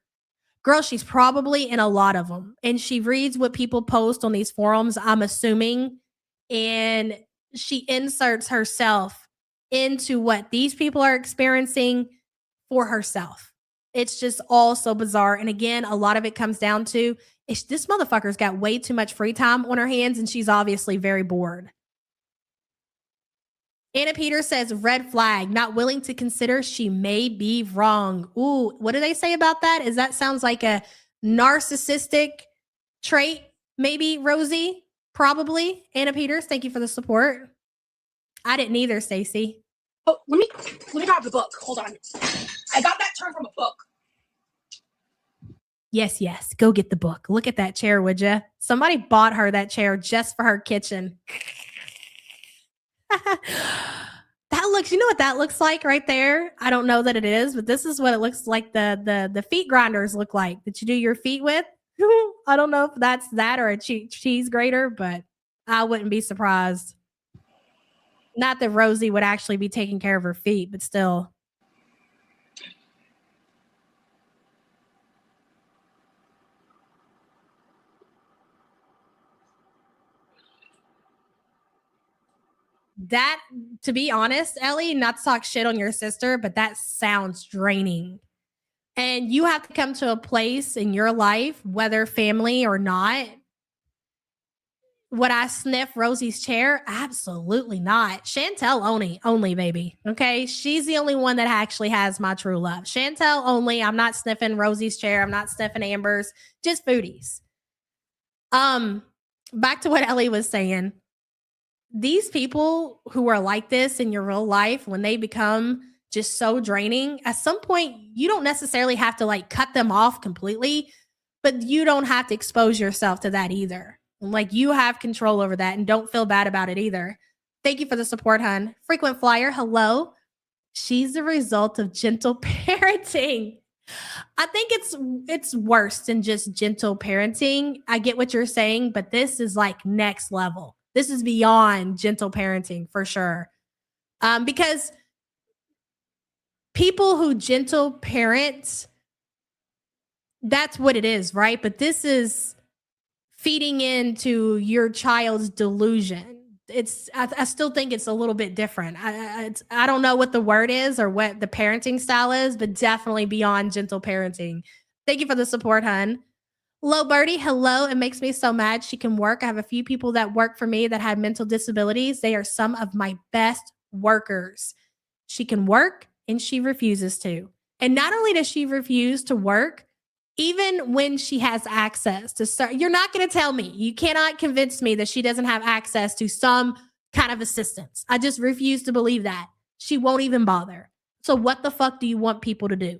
girl, she's probably in a lot of them, and she reads what people post on these forums, I'm assuming, and she inserts herself into what these people are experiencing for herself. It's just all so bizarre. And again, a lot of it comes down to this motherfucker's got way too much free time on her hands, and she's obviously very bored. Anna Peters says, red flag, not willing to consider she may be wrong. Ooh, what do they say about that? That sounds like a narcissistic trait, maybe, Rosie? Probably. Anna Peters, thank you for the support. I didn't either, Stacey. Oh, let me grab the book. Hold on. I got that term from a book. Yes. Go get the book. Look at that chair, would you? Somebody bought her that chair just for her kitchen. You know what that looks like right there? I don't know that it is, but this is what it looks like the feet grinders look like that you do your feet with. I don't know if that's that or a cheese grater, but I wouldn't be surprised. Not that Rosie would actually be taking care of her feet, but still. That, to be honest, Ellie, not to talk shit on your sister, but that sounds draining. And you have to come to a place in your life, whether family or not. Would I sniff Rosie's chair? Absolutely not. Chantel only, baby. Okay. She's the only one that actually has my true love. Chantel only. I'm not sniffing Rosie's chair. I'm not sniffing Amber's. Just foodies. Back to what Ellie was saying. These people who are like this in your real life, when they become just so draining, at some point, you don't necessarily have to like cut them off completely, but you don't have to expose yourself to that either. Like, you have control over that, and don't feel bad about it either. Thank you for the support, hun. Frequent flyer, hello. She's the result of gentle parenting. I think it's worse than just gentle parenting. I get what you're saying, but this is like next level. This is beyond gentle parenting for sure. Because people who gentle parent, that's what it is, right? But this is feeding into your child's delusion. I still think it's a little bit different. I don't know what the word is or what the parenting style is, but definitely beyond gentle parenting. Thank you for the support, hun. Low Birdie, hello. It makes me so mad she can work. I have a few people that work for me that have mental disabilities. They are some of my best workers. She can work and she refuses to. And not only does she refuse to work, even when she has access to start, you're not going to tell me, you cannot convince me that she doesn't have access to some kind of assistance. I just refuse to believe that. She won't even bother. So what the fuck do you want people to do?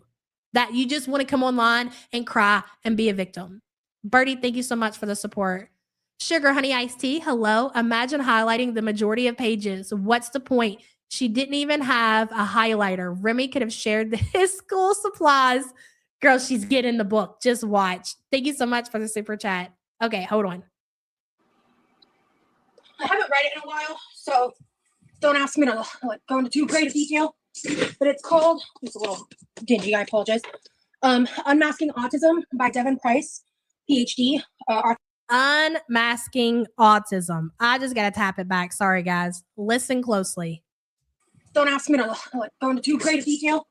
That you just want to come online and cry and be a victim. Birdie, thank you so much for the support. Sugar Honey Iced Tea, hello. Imagine highlighting the majority of pages. What's the point? She didn't even have a highlighter. Remy could have shared his school supplies. Girl, she's getting the book. Just watch. Thank you so much for the super chat. Okay, hold on. I haven't read it in a while, so don't ask me to go into too great a detail. But it's called, it's a little dingy, I apologize. Unmasking Autism by Devin Price, PhD. Unmasking Autism. I just got to tap it back. Sorry, guys. Listen closely. Don't ask me to go into too great a detail.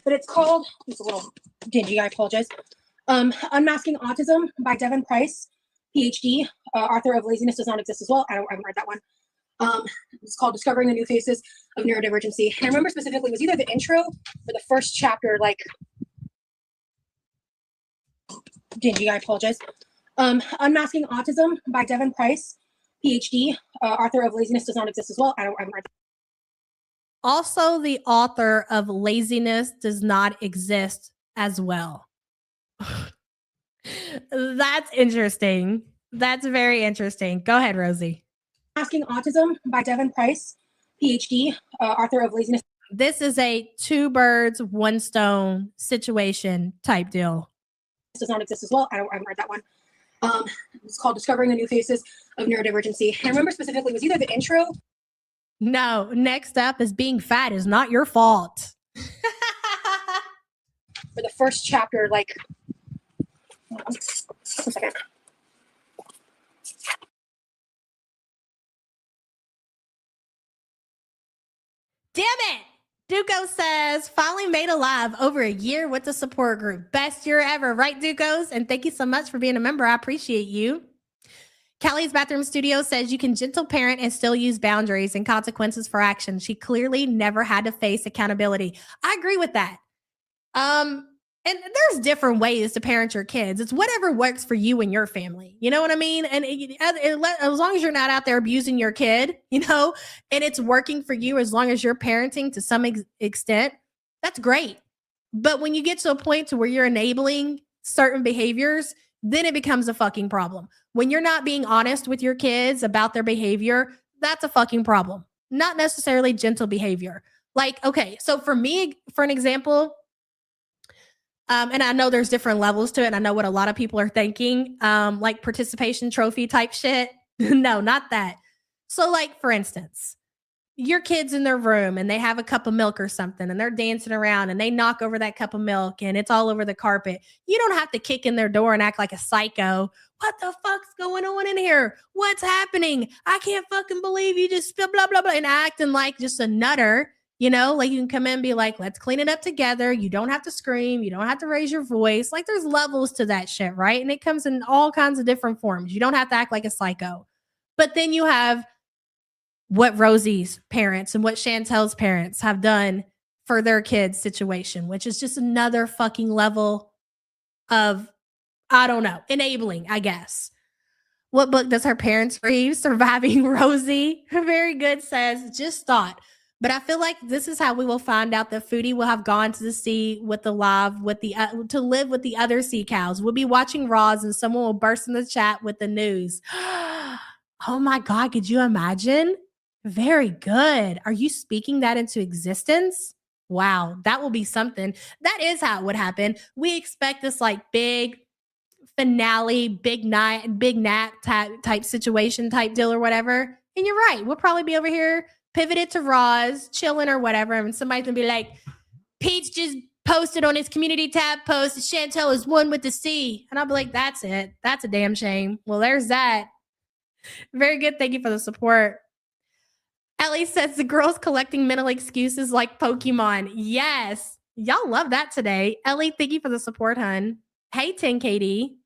But it's called, it's a little dingy, I apologize. Unmasking Autism by Devin Price, PhD, author of Laziness Does Not Exist as well. I haven't read that one. It's called Discovering the New Faces of Neurodivergency. And I remember specifically, it was either the intro or the first chapter, like, dingy, I apologize. Unmasking Autism by Devin Price, PhD, author of Laziness Does Not Exist as well. I haven't read that. Also, the author of Laziness Does Not Exist as well. That's interesting. That's very interesting. Go ahead, Rosie. Masking Autism by Devin Price, PhD, author of Laziness. This is a two birds, one stone situation type deal. Does Not Exist as well. I haven't read that one. It's called Discovering the New Faces of Neurodivergency. And I remember specifically, it was either the intro. No, next up is being fat is not your fault. For the first chapter, like, a second. Damn it! Duco says, finally made alive over a year with the support group. Best year ever, right, Ducos? And thank you so much for being a member. I appreciate you. Callie's Bathroom Studio says you can gentle parent and still use boundaries and consequences for action. She clearly never had to face accountability. I agree with that. And there's different ways to parent your kids. It's whatever works for you and your family. You know what I mean? And as long as you're not out there abusing your kid, you know, and it's working for you, as long as you're parenting to some extent, that's great. But when you get to a point to where you're enabling certain behaviors, then it becomes a fucking problem. When you're not being honest with your kids about their behavior, that's a fucking problem. Not necessarily gentle behavior. Like, okay, so for me, for an example, and I know there's different levels to it, and I know what a lot of people are thinking, like participation trophy type shit. No, not that. So like, for instance, your kid's in their room and they have a cup of milk or something and they're dancing around and they knock over that cup of milk and it's all over the carpet. You don't have to kick in their door and act like a psycho. What the fuck's going on in here? What's happening? I can't fucking believe you just blah, blah, blah, and acting like just a nutter. You know, like you can come in and be like, let's clean it up together. You don't have to scream. You don't have to raise your voice. Like there's levels to that shit, right? And it comes in all kinds of different forms. You don't have to act like a psycho. But then you have what Rosie's parents and what Chantel's parents have done for their kids' situation, which is just another fucking level of, I don't know, enabling, I guess. What book does her parents read? Surviving Rosie. Very good, says, just thought. But I feel like this is how we will find out that Foodie will have gone to the sea with the live, with the to live with the other sea cows. We'll be watching Raws and someone will burst in the chat with the news. Oh my God, could you imagine? Very good. Are you speaking that into existence? Wow, that will be something. That is how it would happen. We expect this like big finale, big night, big nap type situation, type deal or whatever. And you're right. We'll probably be over here pivoted to Roz, chilling or whatever. And somebody's gonna be like, Pete's just posted on his community tab post, Chantel is one with the C. And I'll be like, that's it. That's a damn shame. Well, there's that. Very good. Thank you for the support. Ellie says the girls collecting mental excuses like Pokemon. Yes. Y'all love that today. Ellie, thank you for the support, hun. Hey, 10KD.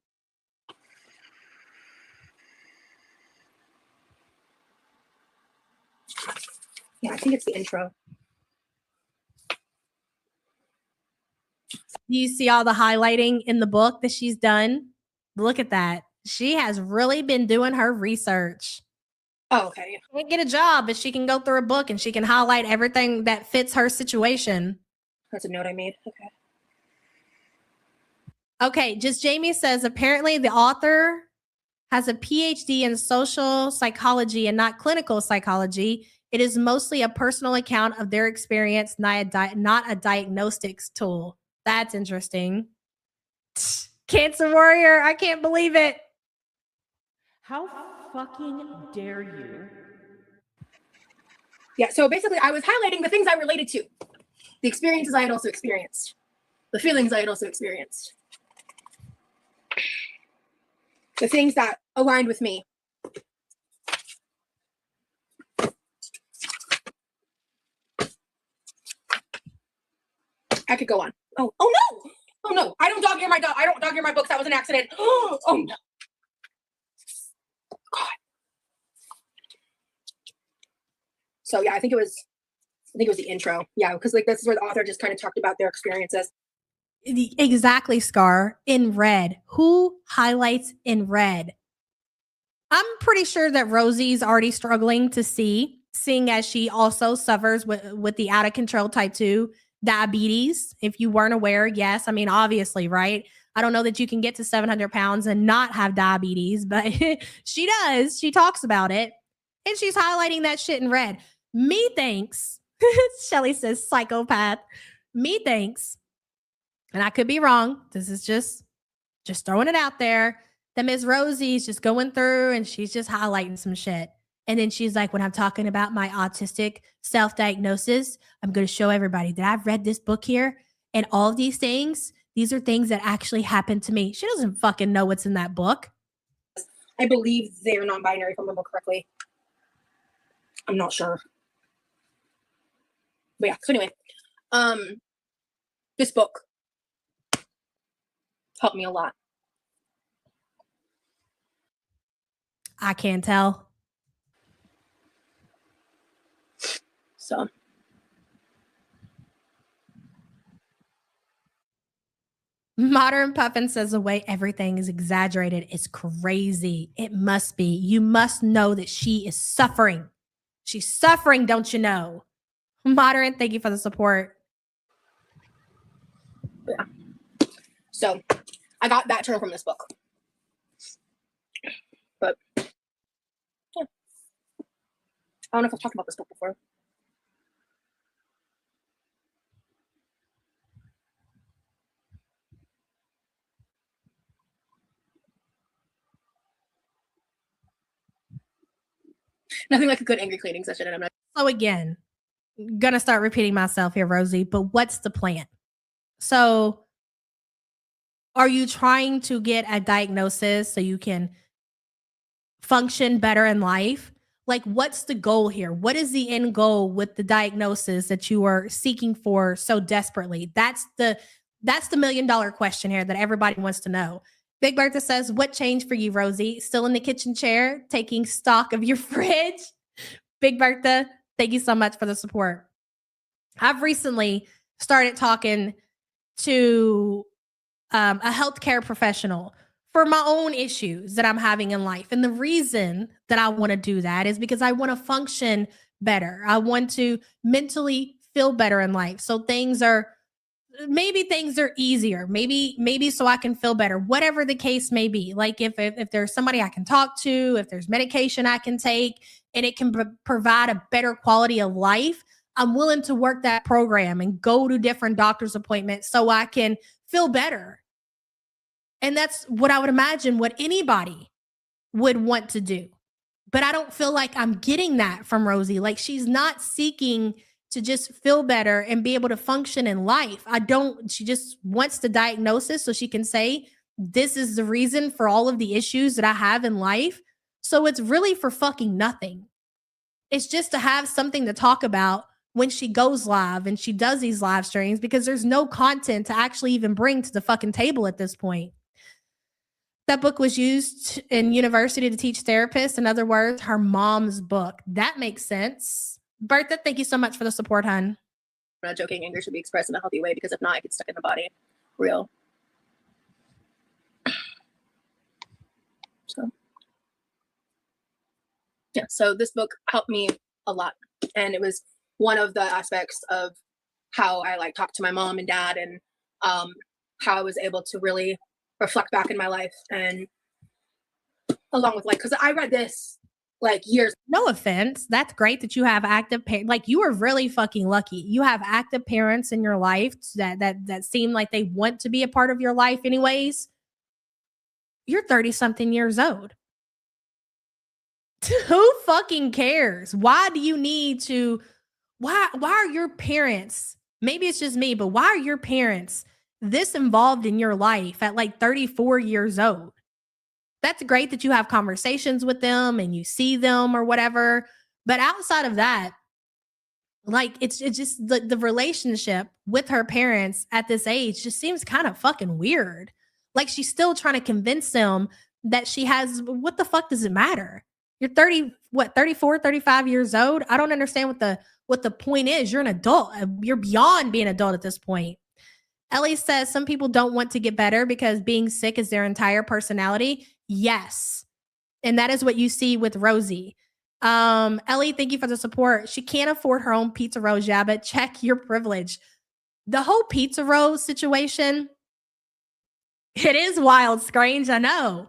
Yeah, I think it's the intro. Do you see all the highlighting in the book that she's done? Look at that. She has really been doing her research. Oh, okay. Can't get a job, but she can go through a book and she can highlight everything that fits her situation. That's a note I made. Okay. Okay, just Jamie says apparently the author has a PhD in social psychology and not clinical psychology. It is mostly a personal account of their experience, not a diagnostics tool. That's interesting. Cancer warrior, I can't believe it. How fucking dare you? Yeah, so basically I was highlighting the things I related to. The experiences I had also experienced. The feelings I had also experienced. The things that aligned with me. I could go on. Oh no! Oh no! I don't dog ear my dog. I don't dog ear my books. That was an accident. Oh no! God. So yeah, I think it was the intro. Yeah, because like this is where the author just kind of talked about their experiences. Exactly, Scar. In red. Who highlights in red? I'm pretty sure that Rosie's already struggling to see, seeing as she also suffers with the out of control type 2 diabetes. If you weren't aware, yes. I mean, obviously, right? I don't know that you can get to 700 pounds and not have diabetes, but she does. She talks about it. And she's highlighting that shit in red. Methinks, Shelly says psychopath. Methinks, and I could be wrong. This is just throwing it out there. That Miss Rosie's just going through and she's just highlighting some shit. And then she's like, when I'm talking about my autistic self-diagnosis, I'm going to show everybody that I've read this book here and all of these things. These are things that actually happened to me. She doesn't fucking know what's in that book. I believe they're non-binary, if I remember correctly. I'm not sure. But yeah, so anyway, this book helped me a lot. I can't tell. So Modern Puffin says the way everything is exaggerated is crazy. It must be. You must know that she is suffering. She's suffering, don't you know? Modern, thank you for the support. yeah. So I got that turn from this book. But yeah. I don't know if I've talked about this book before. Nothing like a good angry cleaning session, and I'm not. So again, gonna start repeating myself here, Rosie, but what's the plan? So are you trying to get a diagnosis so you can function better in life? Like, what's the goal here? What is the end goal with the diagnosis that you are seeking for so desperately? That's the $1 million question here that everybody wants to know. Big Bertha says, what changed for you, Rosie? Still in the kitchen chair, taking stock of your fridge? Big Bertha, thank you so much for the support. I've recently started talking to a healthcare professional for my own issues that I'm having in life. And the reason that I want to do that is because I want to function better. I want to mentally feel better in life. So things are easier. Maybe so I can feel better, whatever the case may be. Like if there's somebody I can talk to, if there's medication I can take and it can provide a better quality of life, I'm willing to work that program and go to different doctor's appointments so I can feel better. And that's what I would imagine what anybody would want to do. But I don't feel like I'm getting that from Rosie. Like, she's not seeking to just feel better and be able to function in life. She just wants the diagnosis so she can say, this is the reason for all of the issues that I have in life. So it's really for fucking nothing. It's just to have something to talk about when she goes live and she does these live streams, because there's no content to actually even bring to the fucking table at this point. That book was used in university to teach therapists. In other words, her mom's book. That makes sense. Bertha, thank you so much for the support, hun. I'm not joking. Anger should be expressed in a healthy way, because if not, it gets stuck in the body. Real. So, yeah. So this book helped me a lot, and it was one of the aspects of how I like talked to my mom and dad, and how I was able to really reflect back in my life, and along with, like, because I read this like years. No offense. That's great that you have active parents. Like, you are really fucking lucky. You have active parents in your life that seem like they want to be a part of your life anyways. You're 30 something years old. Who fucking cares? Why do you need to, why are your parents, maybe it's just me, but why are your parents this involved in your life at like 34 years old? That's great that you have conversations with them and you see them or whatever. But outside of that, like, it's just the relationship with her parents at this age just seems kind of fucking weird. Like, she's still trying to convince them that she has, what the fuck does it matter? You're 34, 35 years old. I don't understand what the point is. You're an adult. You're beyond being an adult at this point. Ellie says some people don't want to get better because being sick is their entire personality. Yes. And that is what you see with Rosie. Ellie, thank you for the support. She can't afford her own pizza rolls, yeah, but check your privilege. The whole pizza roll situation, it is wild, Strange, I know.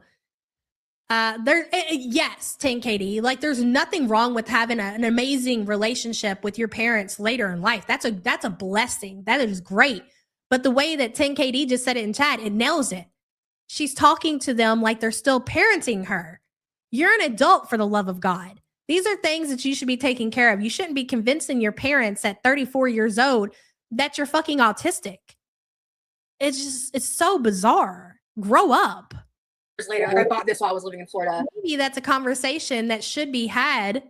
Yes, 10KD. Like, there's nothing wrong with having an amazing relationship with your parents later in life. That's a blessing. That is great. But the way that 10KD just said it in chat, it nails it. She's talking to them like they're still parenting her. You're an adult, for the love of God. These are things that you should be taking care of. You shouldn't be convincing your parents at 34 years old that you're fucking autistic. It's so bizarre. Grow up. Later, like, I bought this while I was living in Florida. Maybe that's a conversation that should be had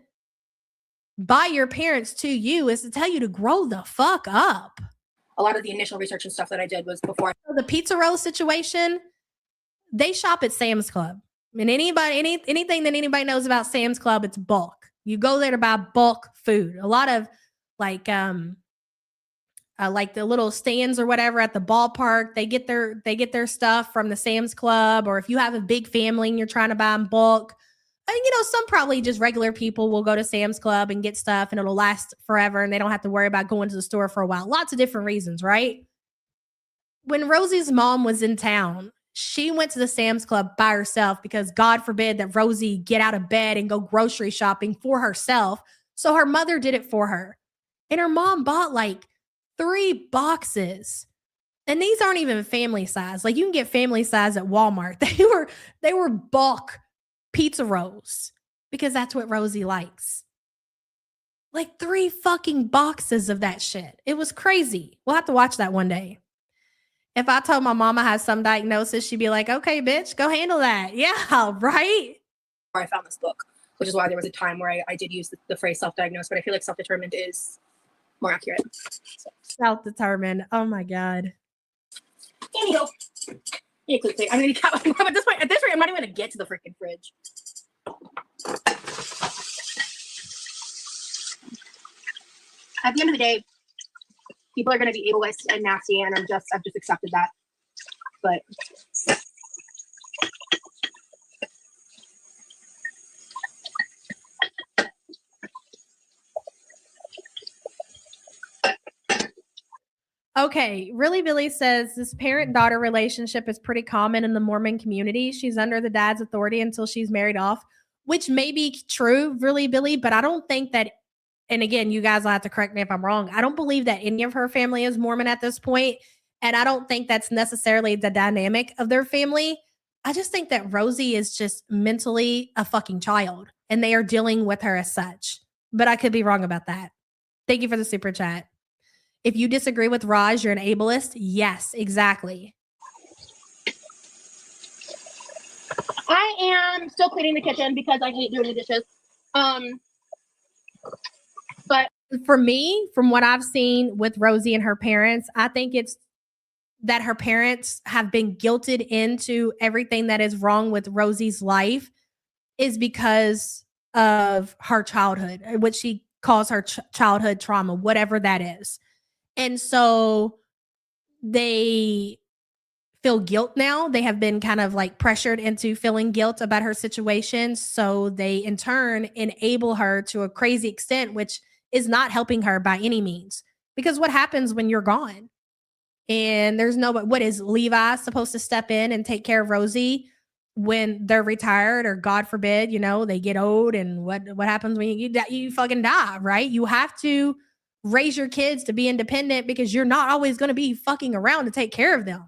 by your parents to you, is to tell you to grow the fuck up. A lot of the initial research and stuff that I did was before. The pizza roll situation, they shop at Sam's Club. And anything that anybody knows about Sam's Club, it's bulk. You go there to buy bulk food. A lot of like the little stands or whatever at the ballpark, they get their stuff from the Sam's Club. Or if you have a big family and you're trying to buy in bulk, and some probably just regular people will go to Sam's Club and get stuff and it'll last forever and they don't have to worry about going to the store for a while. Lots of different reasons, right? When Rosie's mom was in town, she went to the Sam's Club by herself because God forbid that Rosie get out of bed and go grocery shopping for herself. So her mother did it for her. And her mom bought like 3 boxes. And these aren't even family size. Like, you can get family size at Walmart. They were bulk pizza rolls because that's what Rosie likes. Like 3 fucking boxes of that shit. It was crazy. We'll have to watch that one day. If I told my mama has some diagnosis, she'd be like, okay, bitch, go handle that. Yeah, right? I found this book, which is why there was a time where I did use the phrase self-diagnosed, but I feel like self-determined is more accurate. So. Self-determined. Oh my God. Here we go. Yeah, quickly. I'm gonna at this point, I'm not even gonna get to the freaking fridge. At the end of the day, people are gonna be ableist and nasty, and I've just accepted that. But okay, Really Billy says this parent-daughter relationship is pretty common in the Mormon community. She's under the dad's authority until she's married off, which may be true, Really Billy, but I don't think that and again, you guys will have to correct me if I'm wrong. I don't believe that any of her family is Mormon at this point, and I don't think that's necessarily the dynamic of their family. I just think that Rosie is just mentally a fucking child, and they are dealing with her as such. But I could be wrong about that. Thank you for the super chat. If you disagree with Raj, you're an ableist. Yes, exactly. I am still cleaning the kitchen because I hate doing the dishes. But for me, from what I've seen with Rosie and her parents, I think it's that her parents have been guilted into everything that is wrong with Rosie's life is because of her childhood, what she calls her childhood trauma, whatever that is. And so they feel guilt now. They have been kind of like pressured into feeling guilt about her situation. So they in turn enable her to a crazy extent, which is not helping her by any means. Because what happens when you're gone? And there's no, what is Levi supposed to step in and take care of Rosie when they're retired, or God forbid, you know, they get old, and what happens when you fucking die, right? You have to raise your kids to be independent because you're not always going to be fucking around to take care of them.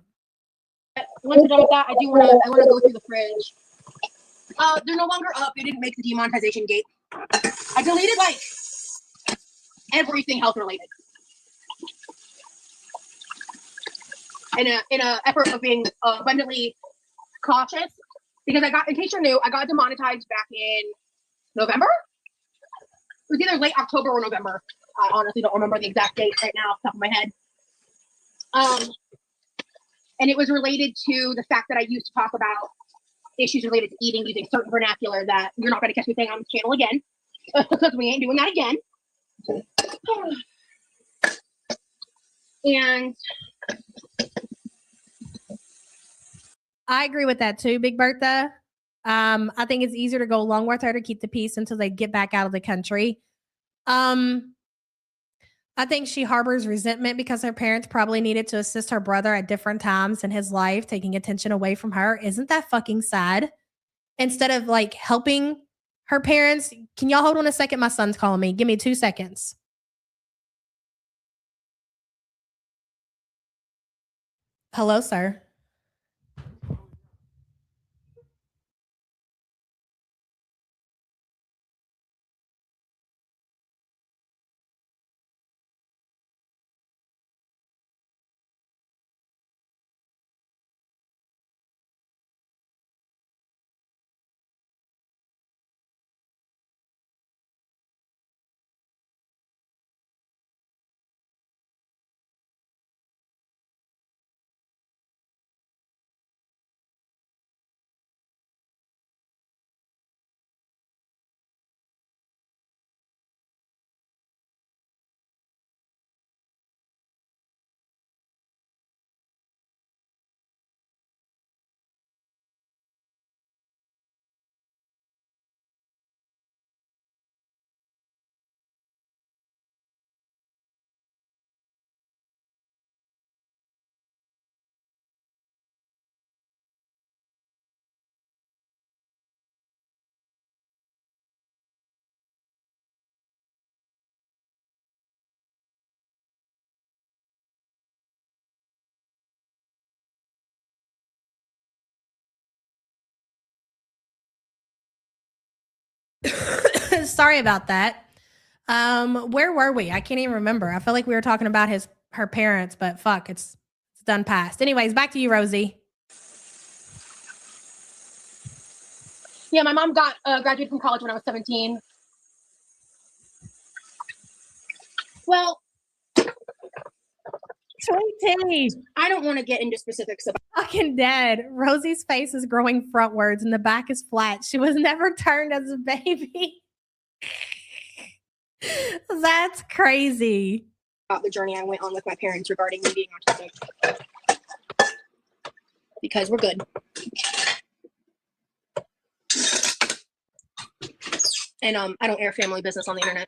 once we're done with that, I want to go through the fridge. They're no longer up. They didn't make the demonetization gate. I deleted like everything health related. In a effort of being abundantly cautious, because in case you're new, I got demonetized back in November. It was either late October or November. I honestly don't remember the exact date right now off the top of my head. And it was related to the fact that I used to talk about issues related to eating using certain vernacular that you're not going to catch me saying on this channel again, because we ain't doing that again. And I agree with that too, Big Bertha. I think it's easier to go along with her to keep the peace until they get back out of the country. I think she harbors resentment because her parents probably needed to assist her brother at different times in his life, taking attention away from her. Isn't that fucking sad? Instead of like helping her parents, can y'all hold on a second? My son's calling me. Give me 2 seconds. Hello, sir. Sorry about that. Where were we? I can't even remember. I feel like we were talking about her parents, but fuck, it's done past. Anyways, back to you, Rosie. yeah, my mom graduated from college when I was 17. Well, Sweet titties. I don't want to get into specifics about Fucking dead. Rosie's face is growing frontwards and the back is flat. She was never turned as a baby. That's crazy. the journey I went on with my parents regarding me being autistic. Because we're good. And I don't air family business on the internet.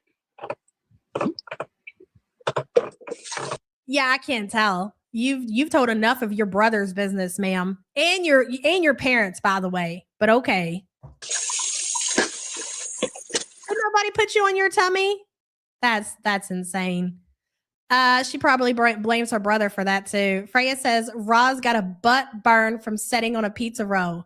Yeah, I can't tell. You've told enough of your brother's business, ma'am, and your parents, by the way. But okay. Did nobody put you on your tummy? That's insane. She probably blames her brother for that too. Freya says Roz got a butt burn from setting on a pizza roll.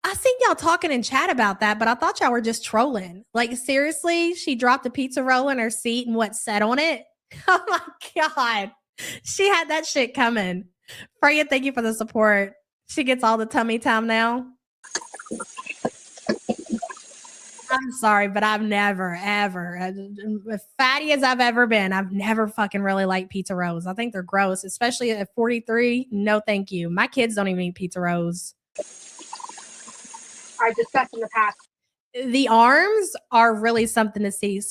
I seen y'all talking in chat about that, but I thought y'all were just trolling. Like, seriously, she dropped a pizza roll in her seat and what sat on it? Oh my God. She had that shit coming. Freya, thank you for the support. She gets all the tummy time now. I'm sorry, but I've never, ever, as fatty as I've ever been, I've never fucking really liked pizza rolls. I think they're gross, especially at 43. No, thank you. My kids don't even eat pizza rolls. I've discussed in the past. The arms are really something to see,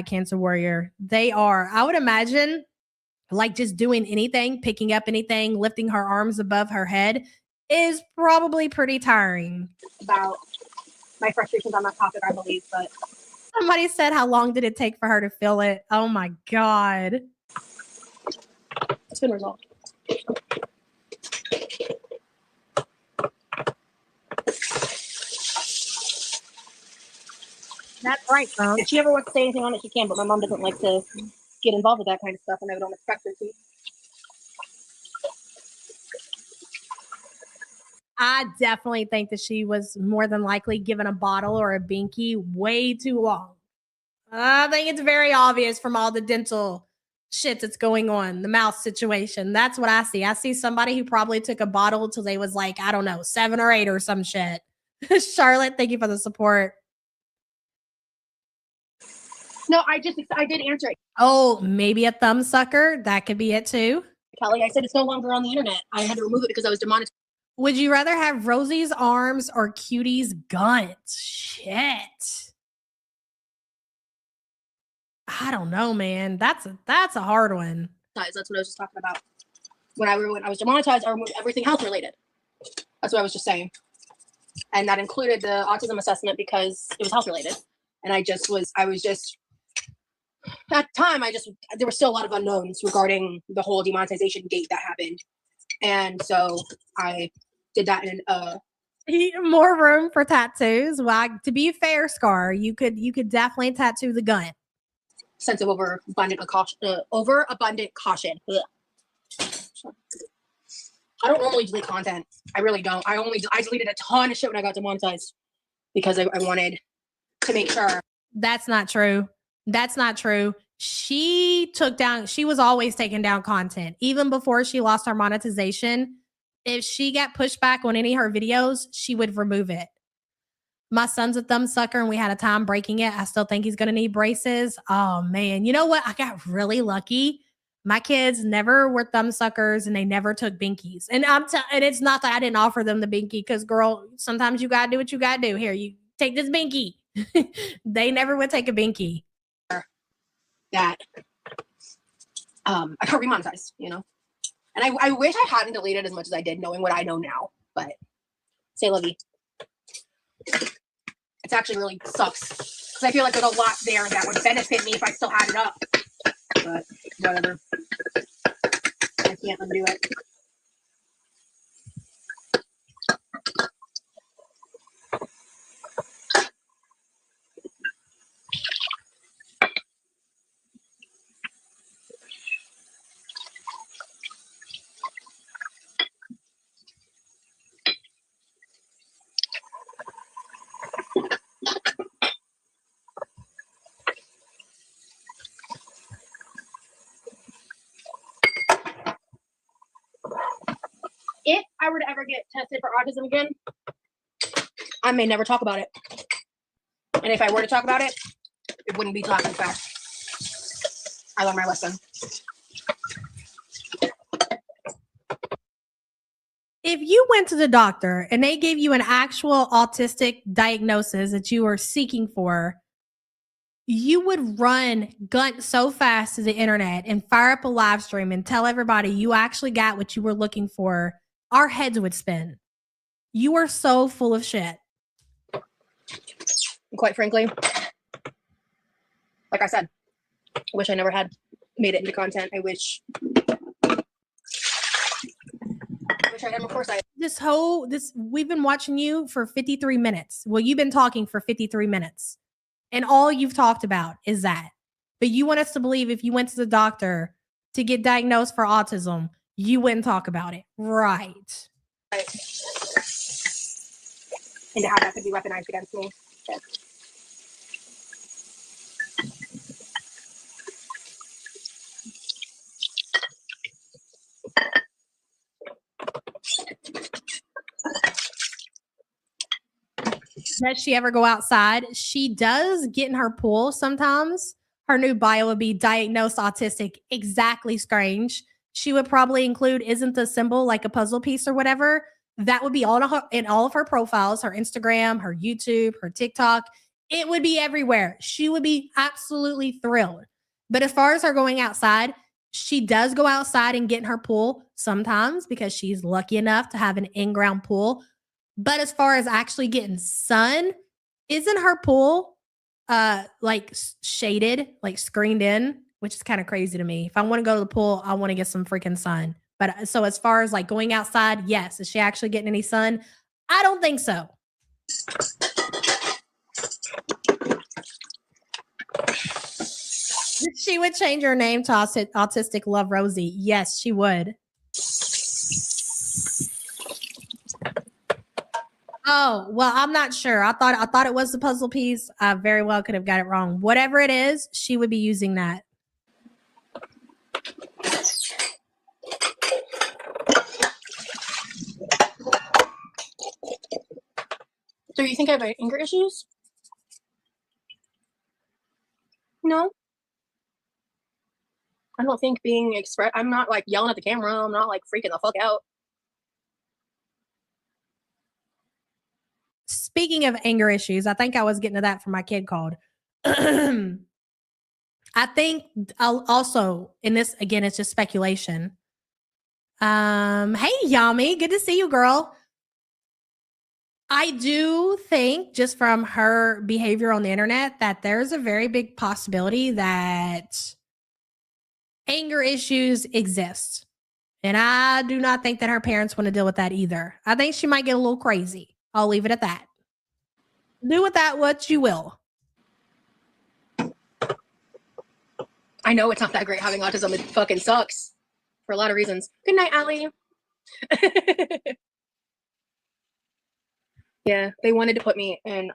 Cancer Warrior. They are. I would imagine like just doing anything, picking up anything, lifting her arms above her head is probably pretty tiring. About my frustrations on that topic, I believe, but somebody said, how long did it take for her to feel it? Oh my God. It's been resolved. That's right, bro. If she ever wants to say anything on it, she can, but my mom doesn't like to get involved with that kind of stuff, and I don't expect her to. I definitely think that she was more than likely given a bottle or a binky way too long. I think it's very obvious from all the dental shit that's going on, the mouth situation. That's what I see. I see somebody who probably took a bottle till they was like, I don't know, 7 or 8 or some shit. Charlotte, thank you for the support. No, I did answer it. Oh, maybe a thumb sucker. That could be it too. Kelly, I said it's no longer on the internet. I had to remove it because I was demonetized. Would you rather have Rosie's arms or Cutie's guns? Shit. I don't know, man. That's a hard one. That's what I was just talking about. When I was demonetized, I removed everything health related. That's what I was just saying. And that included the autism assessment because it was health related. And at the time, there were still a lot of unknowns regarding the whole demonetization gate that happened. And so I did that in more room for tattoos. Well, to be fair, Scar, you could definitely tattoo the gun. Sense of overabundant caution. Ugh. I don't normally delete content. I really don't. I deleted a ton of shit when I got demonetized because I wanted to make sure. That's not true. That's not true. She was always taking down content. Even before she lost her monetization, if she got pushed back on any of her videos, she would remove it. My son's a thumb sucker and we had a time breaking it. I still think he's going to need braces. Oh man. You know what? I got really lucky. My kids never were thumb suckers and they never took binkies. And and it's not that I didn't offer them the binky because girl, sometimes you got to do what you got to do. Here, you take this binky. They never would take a binky. That I got remonetized, you know? And I wish I hadn't deleted as much as I did knowing what I know now, but say lovey. It's actually really sucks because I feel like there's a lot there that would benefit me if I still had it up. But whatever. I can't undo it. If I were to ever get tested for autism again, I may never talk about it. And if I were to talk about it, it wouldn't be talking fact. I learned my lesson. If you went to the doctor and they gave you an actual autistic diagnosis that you were seeking for, you would run gunt so fast to the internet and fire up a live stream and tell everybody you actually got what you were looking for. Our heads would spin. You are so full of shit. Quite frankly, like I said, I wish I never had made it into content. I wish I had more foresight. We've been watching you for 53 minutes. Well, you've been talking for 53 minutes. And all you've talked about is that. But you want us to believe if you went to the doctor to get diagnosed for autism, you wouldn't talk about it. Right. And to how that could be weaponized against me. Does she ever go outside? She does get in her pool sometimes. Her new bio would be diagnosed autistic. Exactly, Strange. She would probably include isn't the symbol like a puzzle piece or whatever. That would be all in all of her profiles, her Instagram, her YouTube, her TikTok. It would be everywhere. She would be absolutely thrilled. But as far as her going outside, she does go outside and get in her pool sometimes because she's lucky enough to have an in-ground pool. But as far as actually getting sun, isn't her pool like shaded, like screened in, which is kind of crazy to me. If I want to go to the pool, I want to get some freaking sun. But so as far as like going outside, yes. Is she actually getting any sun? I don't think so. She would change her name to Autistic Love Rosie. Yes, she would. Oh, well, I'm not sure. I thought it was the puzzle piece. I very well could have got it wrong. Whatever it is, she would be using that. So you think I have anger issues? No. I don't think being expressed, I'm not like yelling at the camera. I'm not like freaking the fuck out. Speaking of anger issues, I think I was getting to that for my kid called. I think I'll also, in this, again, it's just speculation. Hey, Yami, good to see you, girl. I do think, just from her behavior on the internet, that there's a very big possibility that anger issues exist. And I do not think that her parents want to deal with that either. I think she might get a little crazy. I'll leave it at that. Do with that what you will. I know it's not that great having autism. It fucking sucks for a lot of reasons. Good night, Allie. Yeah, they wanted to put me in.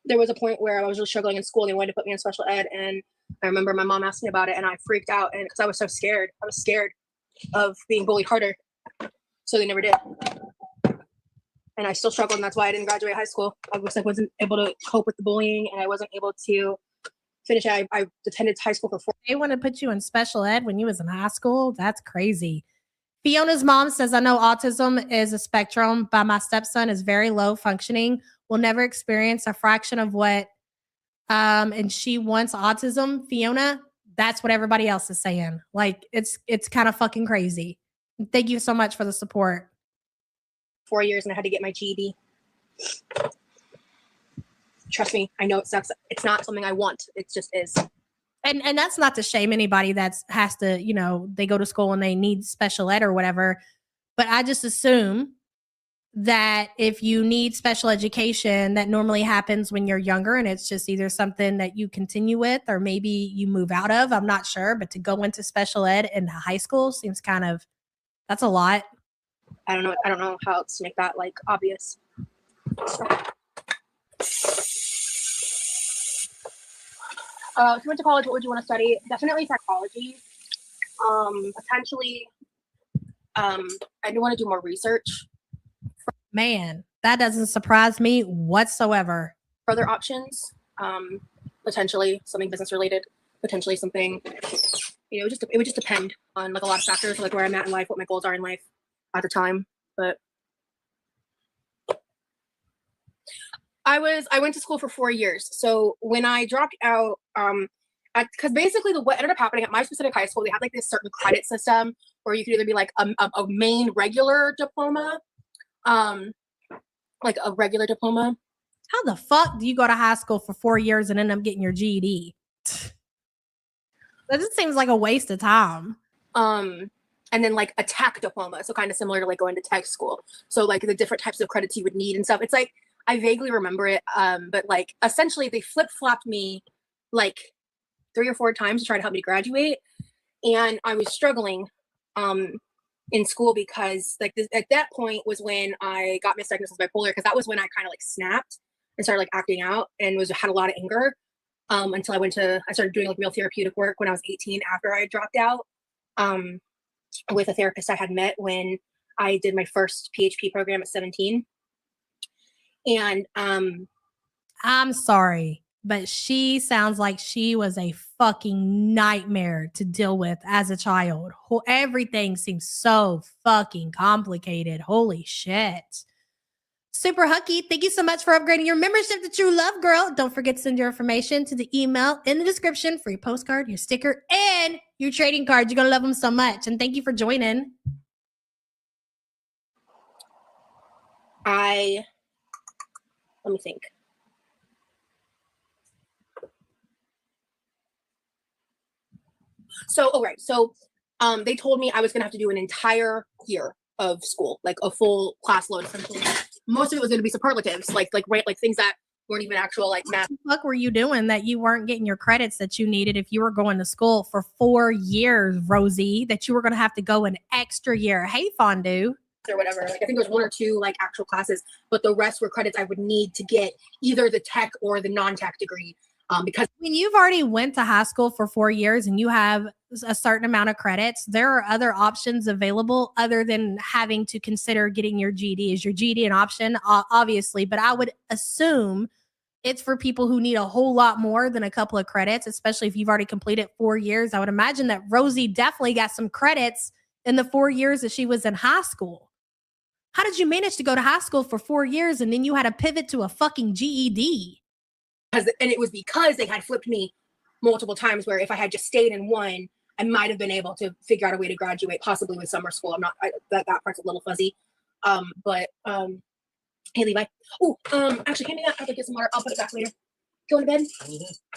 There was a point where I was really struggling in school and they wanted to put me in special ed. And I remember my mom asked me about it and I freaked out. And because I was so scared, I was scared of being bullied harder. So they never did. And I still struggled. And that's why I didn't graduate high school. I wasn't able to cope with the bullying and I wasn't able to finish it. I attended high school for 4 They want to put you in special ed when you was in high school? That's crazy. Fiona's mom says, I know autism is a spectrum, but my stepson is very low functioning, will never experience a fraction of what, and she wants autism. Fiona, that's what everybody else is saying. Like, it's kind of fucking crazy. Thank you so much for the support. 4 years and I had to get my GED. Trust me, I know it sucks. It's not something I want. It just is. And that's not to shame anybody that's has to, you know, they go to school and they need special ed or whatever. But I just assume that if you need special education, that normally happens when you're younger and it's just either something that you continue with or maybe you move out of. I'm not sure. But to go into special ed in high school seems kind of, that's a lot. I don't know how else to make that like obvious. If you went to college, what would you want to study? Definitely psychology. Potentially, I do want to do more research. Man, that doesn't surprise me whatsoever. Further options, potentially something business related, potentially something, you know, it would just depend on like a lot of factors, like where I'm at in life, what my goals are in life at the time. But I went to school for 4 years. So when I dropped out, because basically what ended up happening at my specific high school, they had like this certain credit system where you could either be like a main regular diploma, like a regular diploma. How the fuck do you go to high school for 4 years and end up getting your GED? That just seems like a waste of time. And then like a tech diploma. So kind of similar to like going to tech school. So like the different types of credits you would need and stuff. It's like, I vaguely remember it. But like essentially they flip-flopped me like 3 or 4 times to try to help me graduate. And I was struggling in school because like at that point was when I got misdiagnosed as bipolar, because that was when I kind of like snapped and started like acting out and had a lot of anger until I started doing like real therapeutic work when I was 18 after I had dropped out with a therapist I had met when I did my first PHP program at 17. And I'm sorry, but she sounds like she was a fucking nightmare to deal with as a child. Everything seems so fucking complicated. Holy shit. Super Hucky, thank you so much for upgrading your membership to True Love Girl. Don't forget to send your information to the email in the description for your postcard, your sticker, and your trading card. You're going to love them so much. And thank you for joining. Let me think. So, they told me I was going to have to do an entire year of school, like a full class load essentially. Most of it was going to be superlatives, like things that weren't even actual like math. What the fuck were you doing that you weren't getting your credits that you needed if you were going to school for 4 years, Rosie, that you were going to have to go an extra year? Hey, Fondue. Or whatever. Like I think there was 1 or 2 like actual classes, but the rest were credits I would need to get either the tech or the non-tech degree. Because when you've already went to high school for 4 years and you have a certain amount of credits, there are other options available other than having to consider getting your GED. Is your GED an option? Obviously, but I would assume it's for people who need a whole lot more than a couple of credits, especially if you've already completed 4 years. I would imagine that Rosie definitely got some credits in the 4 years that she was in high school. How did you manage to go to high school for 4 years and then you had to pivot to a fucking GED? And it was because they had flipped me multiple times where if I had just stayed in one, I might have been able to figure out a way to graduate, possibly with summer school. That part's a little fuzzy. Hey, Levi. Oh, actually, hand me that. I'll get some water. I'll put it back later. Going to bed?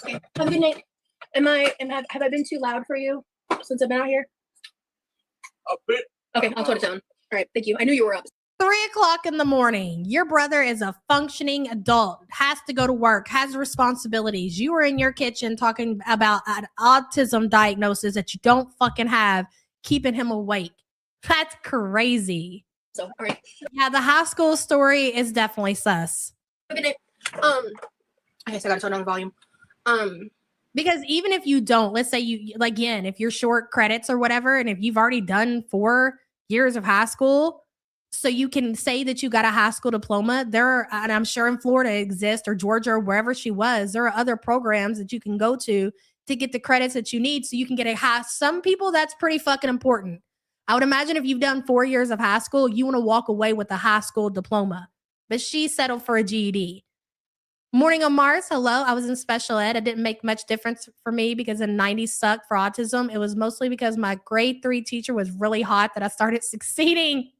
Okay. Have a good night. Have I been too loud for you since I've been out here? A bit. Okay, I'll tone it down. All right, thank you. I knew you were up. 3 o'clock in the morning. Your brother is a functioning adult, has to go to work, has responsibilities. You are in your kitchen talking about an autism diagnosis that you don't fucking have, keeping him awake. That's crazy. So, all right. Yeah, the high school story is definitely sus. Good night. I guess I gotta turn on the volume. Because even if you don't, let's say you, again, if you're short credits or whatever, and if you've already done 4 years of high school, so you can say that you got a high school diploma, and I'm sure in Florida exists, or Georgia, or wherever she was, there are other programs that you can go to get the credits that you need so you can get a high. Some people, that's pretty fucking important. I would imagine if you've done 4 years of high school, you want to walk away with a high school diploma. But she settled for a GED. Morning on Mars. Hello. I was in special ed. It didn't make much difference for me because the 90s sucked for autism. It was mostly because my grade 3 teacher was really hot that I started succeeding.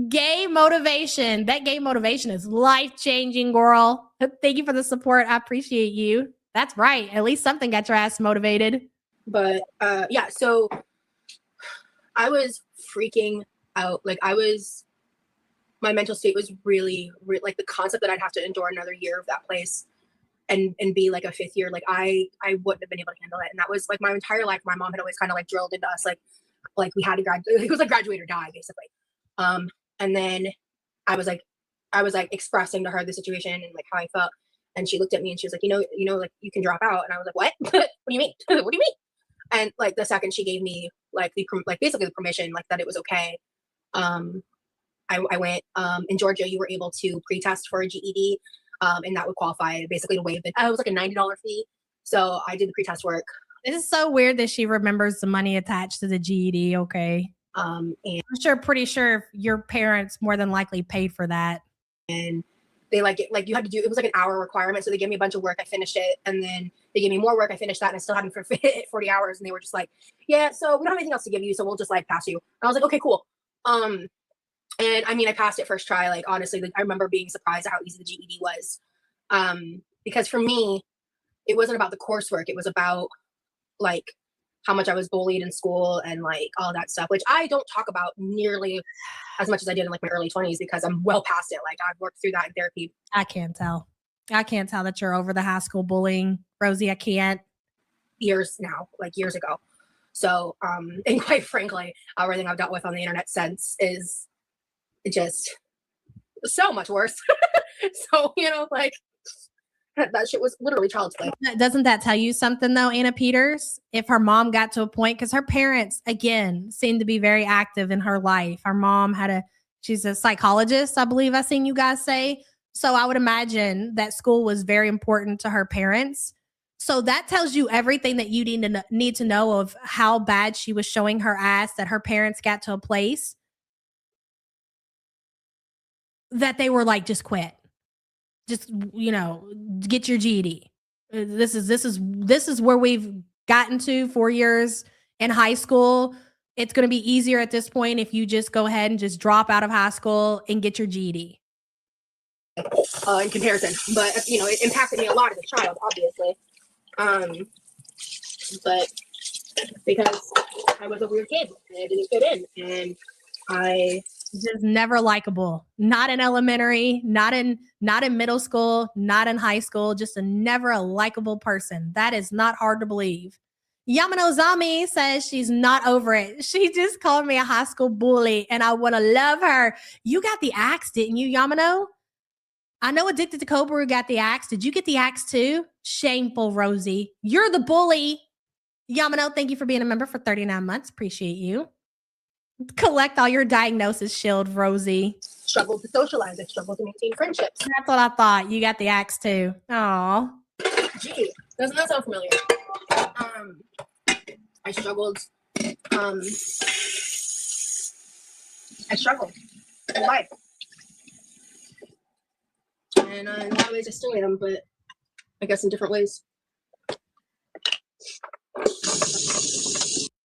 Gay motivation. That gay motivation is life-changing, girl. Thank you for the support. I appreciate you. That's right. At least something got your ass motivated. But yeah, so I was freaking out. Like my mental state was really like the concept that I'd have to endure another year of that place and be like a 5th year. Like I wouldn't have been able to handle it. And that was like my entire life. My mom had always kind of like drilled into us, like we had to graduate. It was like graduate or die, basically. And then I was like expressing to her the situation and like how I felt. And she looked at me and she was like, you know, like you can drop out. And I was like, what? What do you mean? What do you mean? And like the second she gave me like basically the permission, like that it was okay. I went, in Georgia, you were able to pre-test for a GED. And that would qualify basically to waive it. It was like a $90 fee. So I did the pre-test work. This is so weird that she remembers the money attached to the GED. Okay. And I'm pretty sure your parents more than likely paid for that. And they like you had to do, it was like an hour requirement. So they gave me a bunch of work. I finished it. And then they gave me more work. I finished that and I still hadn't fit 40 hours. And they were just like, yeah, so we don't have anything else to give you. So we'll just like pass you. And I was like, okay, cool. And I mean, I passed it first try. Like, honestly, like, I remember being surprised at how easy the GED was. Because for me, it wasn't about the coursework. It was about like how much I was bullied in school and like all that stuff, which I don't talk about nearly as much as I did in like my early 20s because I'm well past it. Like I've worked through that in therapy. I can't tell. I can't tell that you're over the high school bullying, Rosie. I can't. Years now, like years ago. So, and quite frankly, everything I've dealt with on the internet since is just so much worse. So, you know, like that shit was literally child's play. Doesn't that tell you something though, Anna Peters? If her mom got to a point, because her parents, again, seemed to be very active in her life. Her mom she's a psychologist, I believe I seen you guys say. So I would imagine that school was very important to her parents. So that tells you everything that you need to know of how bad she was showing her ass, that her parents got to a place that they were like, just quit. Just, you know, get your GED. This is where we've gotten to 4 years in high school. It's going to be easier at this point if you just go ahead and just drop out of high school and get your GED. In comparison, but you know, it impacted me a lot as a child, obviously. But because I was a weird kid and I didn't fit in, and I just never likable. Not in elementary, not in middle school, not in high school, just never a likable person. That is not hard to believe. Yamano Zami says she's not over it. She just called me a high school bully and I want to love her. You got the axe, didn't you, Yamano? I know Addicted to Cobra got the axe. Did you get the axe too? Shameful, Rosie. You're the bully. Yamano, thank you for being a member for 39 months. Appreciate you. Collect all your diagnosis shield, Rosie. Struggled to socialize. I struggled to maintain friendships. That's what I thought. You got the axe too. Aw. Gee, doesn't that sound familiar? I struggled. I struggled in life. And in a lot of ways I still am, but I guess in different ways.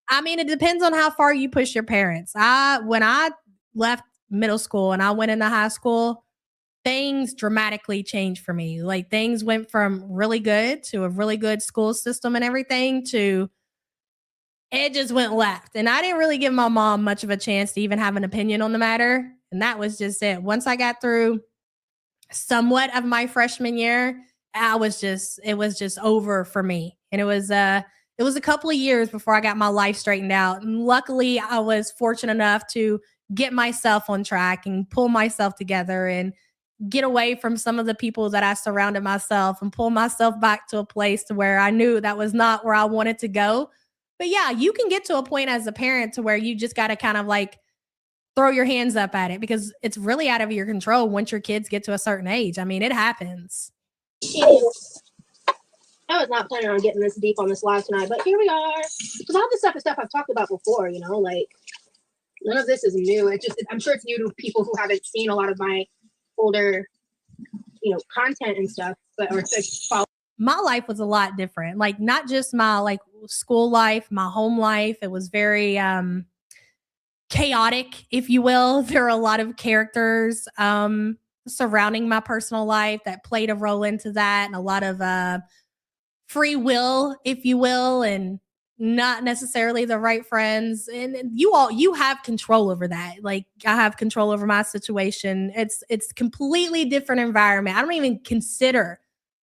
I mean, it depends on how far you push your parents. When I left middle school and I went into high school, things dramatically changed for me. Like things went from really good to a really good school system and everything to it just went left. And I didn't really give my mom much of a chance to even have an opinion on the matter. And that was just it. Once I got through somewhat of my freshman year, it was just over for me. And it was a couple of years before I got my life straightened out. And luckily, I was fortunate enough to get myself on track and pull myself together and get away from some of the people that I surrounded myself and pull myself back to a place to where I knew that was not where I wanted to go. But yeah, you can get to a point as a parent to where you just got to kind of like throw your hands up at it because it's really out of your control once your kids get to a certain age. I mean, it happens. I was not planning on getting this deep on this live tonight, but here we are. Because all this stuff is stuff I've talked about before, you know, like none of this is new. I'm sure it's new to people who haven't seen a lot of my older, you know, content and stuff, but or follow. My life was a lot different. Like not just my like school life, my home life. It was very chaotic, if you will. There are a lot of characters surrounding my personal life that played a role into that, and a lot of free will, if you will, and not necessarily the right friends. And you have control over that. Like I have control over my situation. It's completely different environment. I don't even consider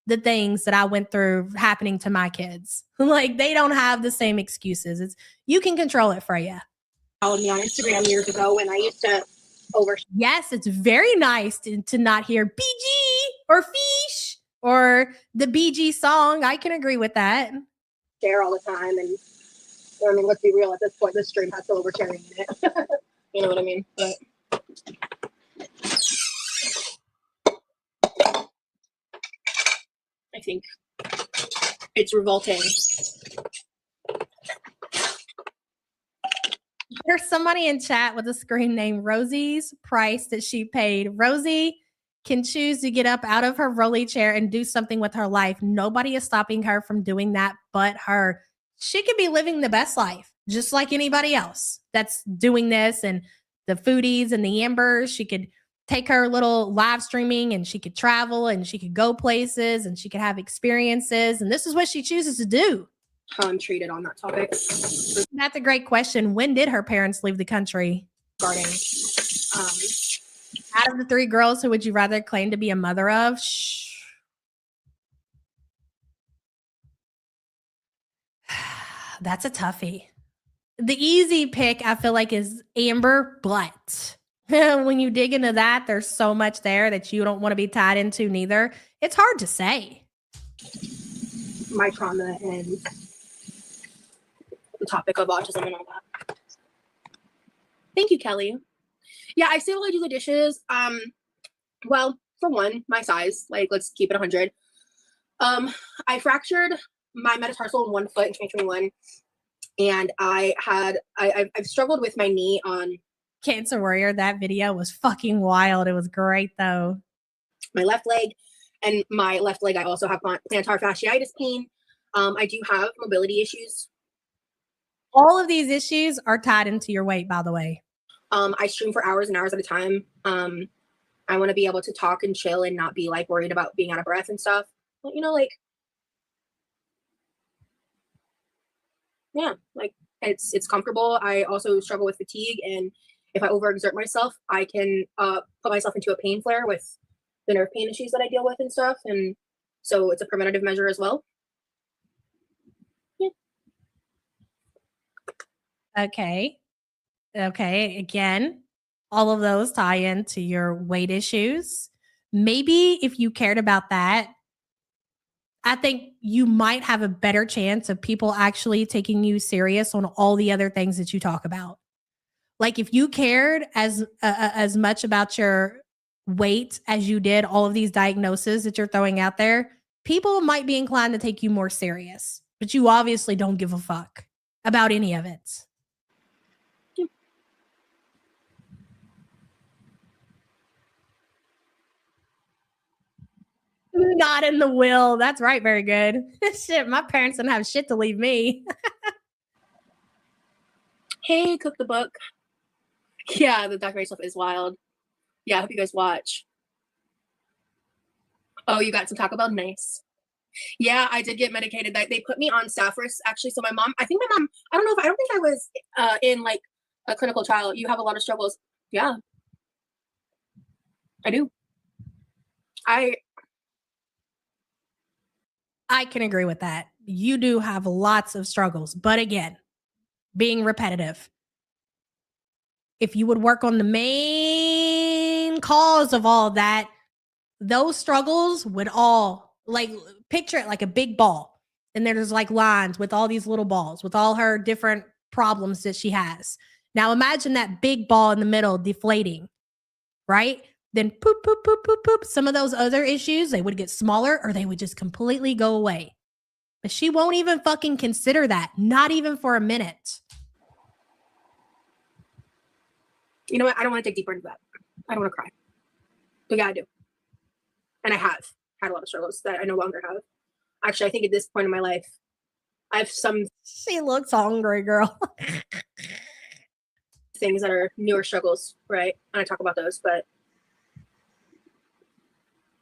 the things that I went through happening to my kids. Like they don't have the same excuses. You can control it, Freya. Followed me on Instagram years ago when I used to Yes, it's very nice to not hear BG or Fish or the BG song. I can agree with that. Share all the time. And I mean, let's be real, at this point, this stream has silver sharing in it. You know what I mean? But I think it's revolting. There's somebody in chat with a screen name Rosie's price that she paid. Rosie can choose to get up out of her rolly chair and do something with her life. Nobody is stopping her from doing that but her. She could be living the best life, just like anybody else that's doing this. And the foodies and the Ambers, she could take her little live streaming and she could travel and she could go places and she could have experiences. And this is what she chooses to do. How I'm treated on that topic. That's a great question. When did her parents leave the country? Regarding out of the three girls, who would you rather claim to be a mother of? That's a toughie. The easy pick, I feel like, is Amber, but when you dig into that, there's so much there that you don't want to be tied into neither. It's hard to say. My trauma and the topic of autism and all that. Thank you, Kelly. Yeah, I say while I do the dishes. Well, for one, my size, like, let's keep it 100. I fractured my metatarsal in one foot in 2021, and I've struggled with my knee on Cancer Warrior. That video was fucking wild. It was great though. my left leg, and my left leg I also have plantar fasciitis pain. I do have mobility issues. All of these issues are tied into your weight, by the way. I stream for hours and hours at a time. I want to be able to talk and chill and not be like worried about being out of breath and stuff. But, you know, like, yeah, like it's comfortable. I also struggle with fatigue, and if I overexert myself, I can put myself into a pain flare with the nerve pain issues that I deal with and stuff. And so it's a preventative measure as well. Yeah. Okay. Again, all of those tie into your weight issues. Maybe if you cared about that, I think you might have a better chance of people actually taking you serious on all the other things that you talk about. Like if you cared as much about your weight as you did all of these diagnoses that you're throwing out there, people might be inclined to take you more serious. But you obviously don't give a fuck about any of it. Not in the will. That's right. Very good. Shit, my parents didn't have shit to leave me. Hey, Cook the Book. Yeah, the documentary stuff is wild. Yeah, I hope you guys watch. Oh, you got some Taco Bell? Nice. Yeah, I did get medicated. They put me on Stafrus, actually. So my mom, I don't think I was in like a clinical trial. You have a lot of struggles. Yeah, I do. I can agree with that. You do have lots of struggles, but again, being repetitive. If you would work on the main cause of all that, those struggles would all, like, picture it like a big ball. And there's like lines with all these little balls with all her different problems that she has. Now imagine that big ball in the middle deflating, right? Then poop, poop, poop, poop, poop. Some of those other issues, they would get smaller or they would just completely go away. But she won't even fucking consider that. Not even for a minute. You know what? I don't want to dig deeper into that. I don't want to cry. But yeah, I do. And I have had a lot of struggles that I no longer have. Actually, I think at this point in my life, I have some She looks hungry, girl. things that are newer struggles, right? And I talk about those, but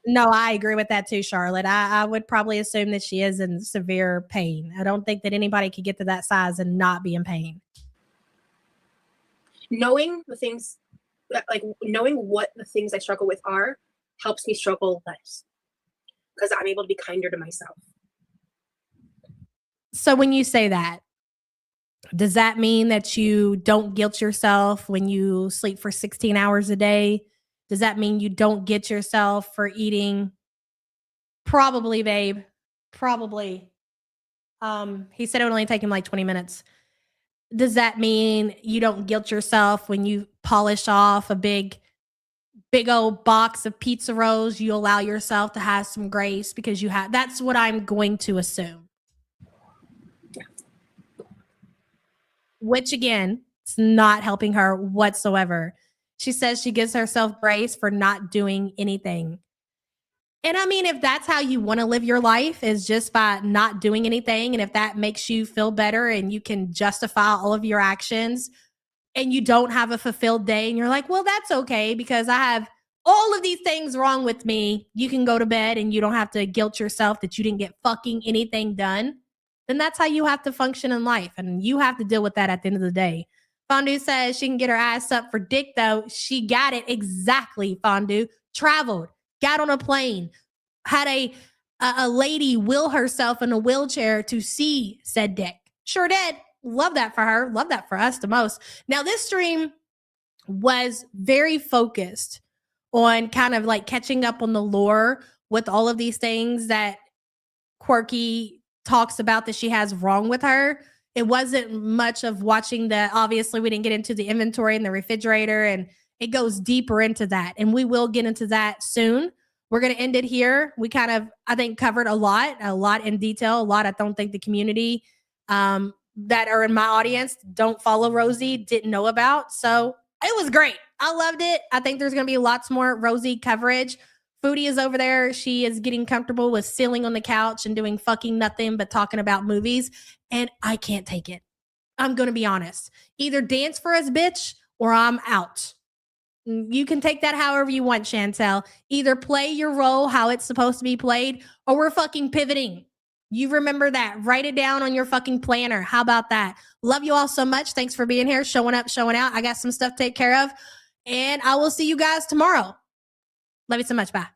No, I agree with that too, Charlotte. I would probably assume that she is in severe pain. I don't think that anybody could get to that size and not be in pain. knowing the things, like knowing what the things I struggle with are, helps me struggle less because I'm able to be kinder to myself. So when you say that, does that mean that you don't guilt yourself when you sleep for 16 hours a day? Does that mean you don't get yourself for eating? Probably, babe. Probably. He said it would only take him like 20 minutes. Does that mean you don't guilt yourself when you polish off a big old box of pizza rolls? You allow yourself to have some grace because you have. That's what I'm going to assume. Which again, it's not helping her whatsoever. She says she gives herself grace for not doing anything. And I mean, if that's how you want to live your life, is just by not doing anything, and if that makes you feel better and you can justify all of your actions and you don't have a fulfilled day and you're like, well, that's okay because I have all of these things wrong with me. You can go to bed and you don't have to guilt yourself that you didn't get fucking anything done. Then that's how you have to function in life. And you have to deal with that at the end of the day. Fondue says she can get her ass up for dick, though. She got it exactly, Fondue. Traveled, got on a plane, had a lady will herself in a wheelchair to see said dick. Sure did. Love that for her. Love that for us the most. Now, this stream was very focused on kind of like catching up on the lore with all of these things that Quirky talks about that she has wrong with her. It wasn't much of watching the, obviously, we didn't get into the inventory and the refrigerator, and it goes deeper into that. And we will get into that soon. We're going to end it here. We kind of, I think, covered a lot in detail, a lot I don't think the community that are in my audience don't follow Rosie didn't know about. So it was great. I loved it. I think there's going to be lots more Rosie coverage. Foodie is over there. She is getting comfortable with sitting on the couch and doing fucking nothing but talking about movies. And I can't take it. I'm going to be honest. Either dance for us, bitch, or I'm out. You can take that however you want, Chantel. Either play your role how it's supposed to be played, or we're fucking pivoting. You remember that. Write it down on your fucking planner. How about that? Love you all so much. Thanks for being here, showing up, showing out. I got some stuff to take care of. And I will see you guys tomorrow. Love you so much. Bye.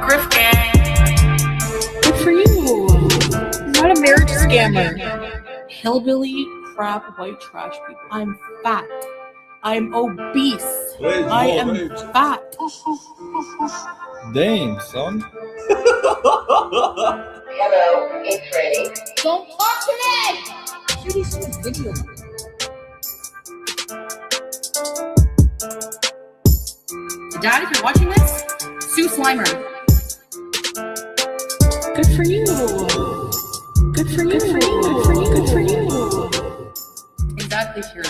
Griff gang. Good for you. Not a marriage scammer. Hillbilly, crap, white trash people. I'm fat. I'm obese. Wait, I am wait. fat. Damn, son. Hello, it's ready. Don't talk to me! Cuties in the video. Dad, if you're watching this, sue Slimer. Good for you. Good for you. Good for you. Good for you. Good for you. Exactly, hero.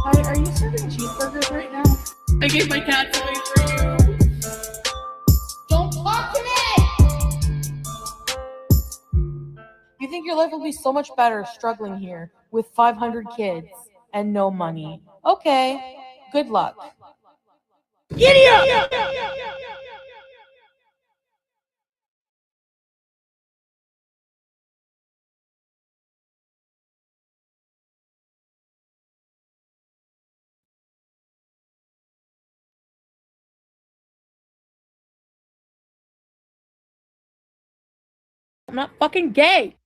Hi, are you serving cheeseburgers right now? I gave my cat away for you. Don't talk to me! You think your life will be so much better struggling here with 500 kids and no money. Okay, good luck. Giddy up! I'm not fucking gay.